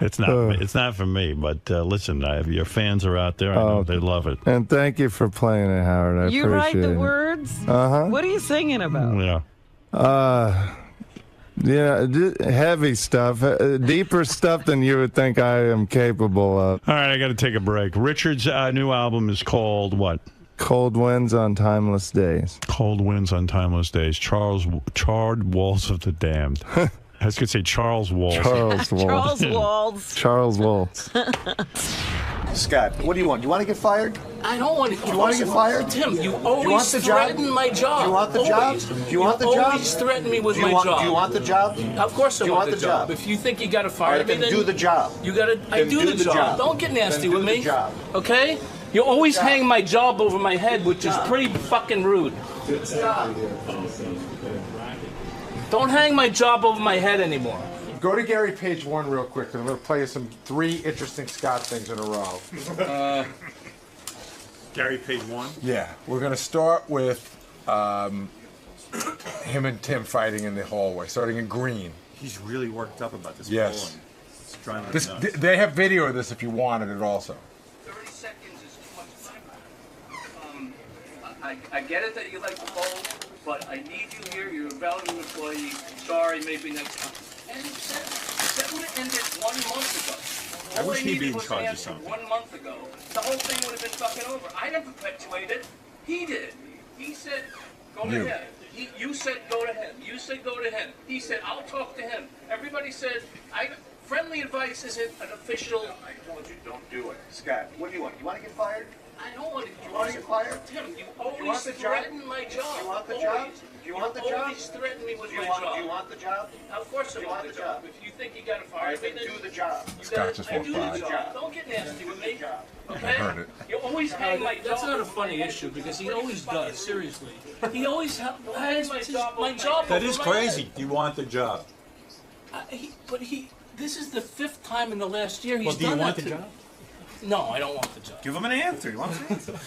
It's not for me, but listen, your fans are out there. I know they love it. And thank you for playing it, Howard. I You appreciate write the it. words? Uh-huh. What are you singing about? Yeah. Heavy stuff, deeper stuff than you would think I am capable of. All right, I got to take a break. Richard's new album is called what? Cold Winds on Timeless Days. Cold Winds on Timeless Days. Charred Walls of the Damned. I was going to say Charles Waltz. Charles Waltz. Charles Waltz. Charles Waltz. Scott, what do you want? You want to get fired? I don't want to. Do you want to get fired? Tim, you always threaten my job. Do you want the job? Do you want the job? You always threaten me with my job. Do you want the job? Of course I want the job. If you think you got to fire me, then do the job. You got to. I do the job. Don't get nasty with me. Okay? You always hang my job over my head, which is pretty fucking rude. Don't hang my job over my head anymore. Go to Gary page 1 real quick, because I'm going to play you some 3 interesting Scott things in a row. Gary page 1? Yeah. We're going to start with him and Tim fighting in the hallway, starting in green. He's really worked up about this. Yes. It's driving me nuts. They have video of this if you wanted it also. 30 seconds is too much time. I get it that you like the bowl, but I need you here. You're a valuable employee. Sorry, maybe next time. And that would have ended 1 month ago. I wish he'd be in charge of something. 1 month ago. The whole thing would have been fucking over. I didn't perpetuate it. He did. He said, go to him. You said, go to him. You said, go to him. He said, I'll talk to him. Everybody said, friendly advice isn't an official. I told you don't do it. Scott, what do you want? You want to get fired? I don't want to. You want to get fired? Tim, you always threaten my job. You want the job? Do you want the job? You always threaten me with my job. Do you want the job? Of course I want the job. If you think you got to fire me, then do the job. I do the job. Don't get nasty with me. Okay? You always hang my job. That's not a funny issue because he always does. Seriously, he always hangs my job. That is crazy. You want the job. This is the 5th time in the last year he's do you done want that the to job? No, I don't want the job. Give him an answer. He wants an answer.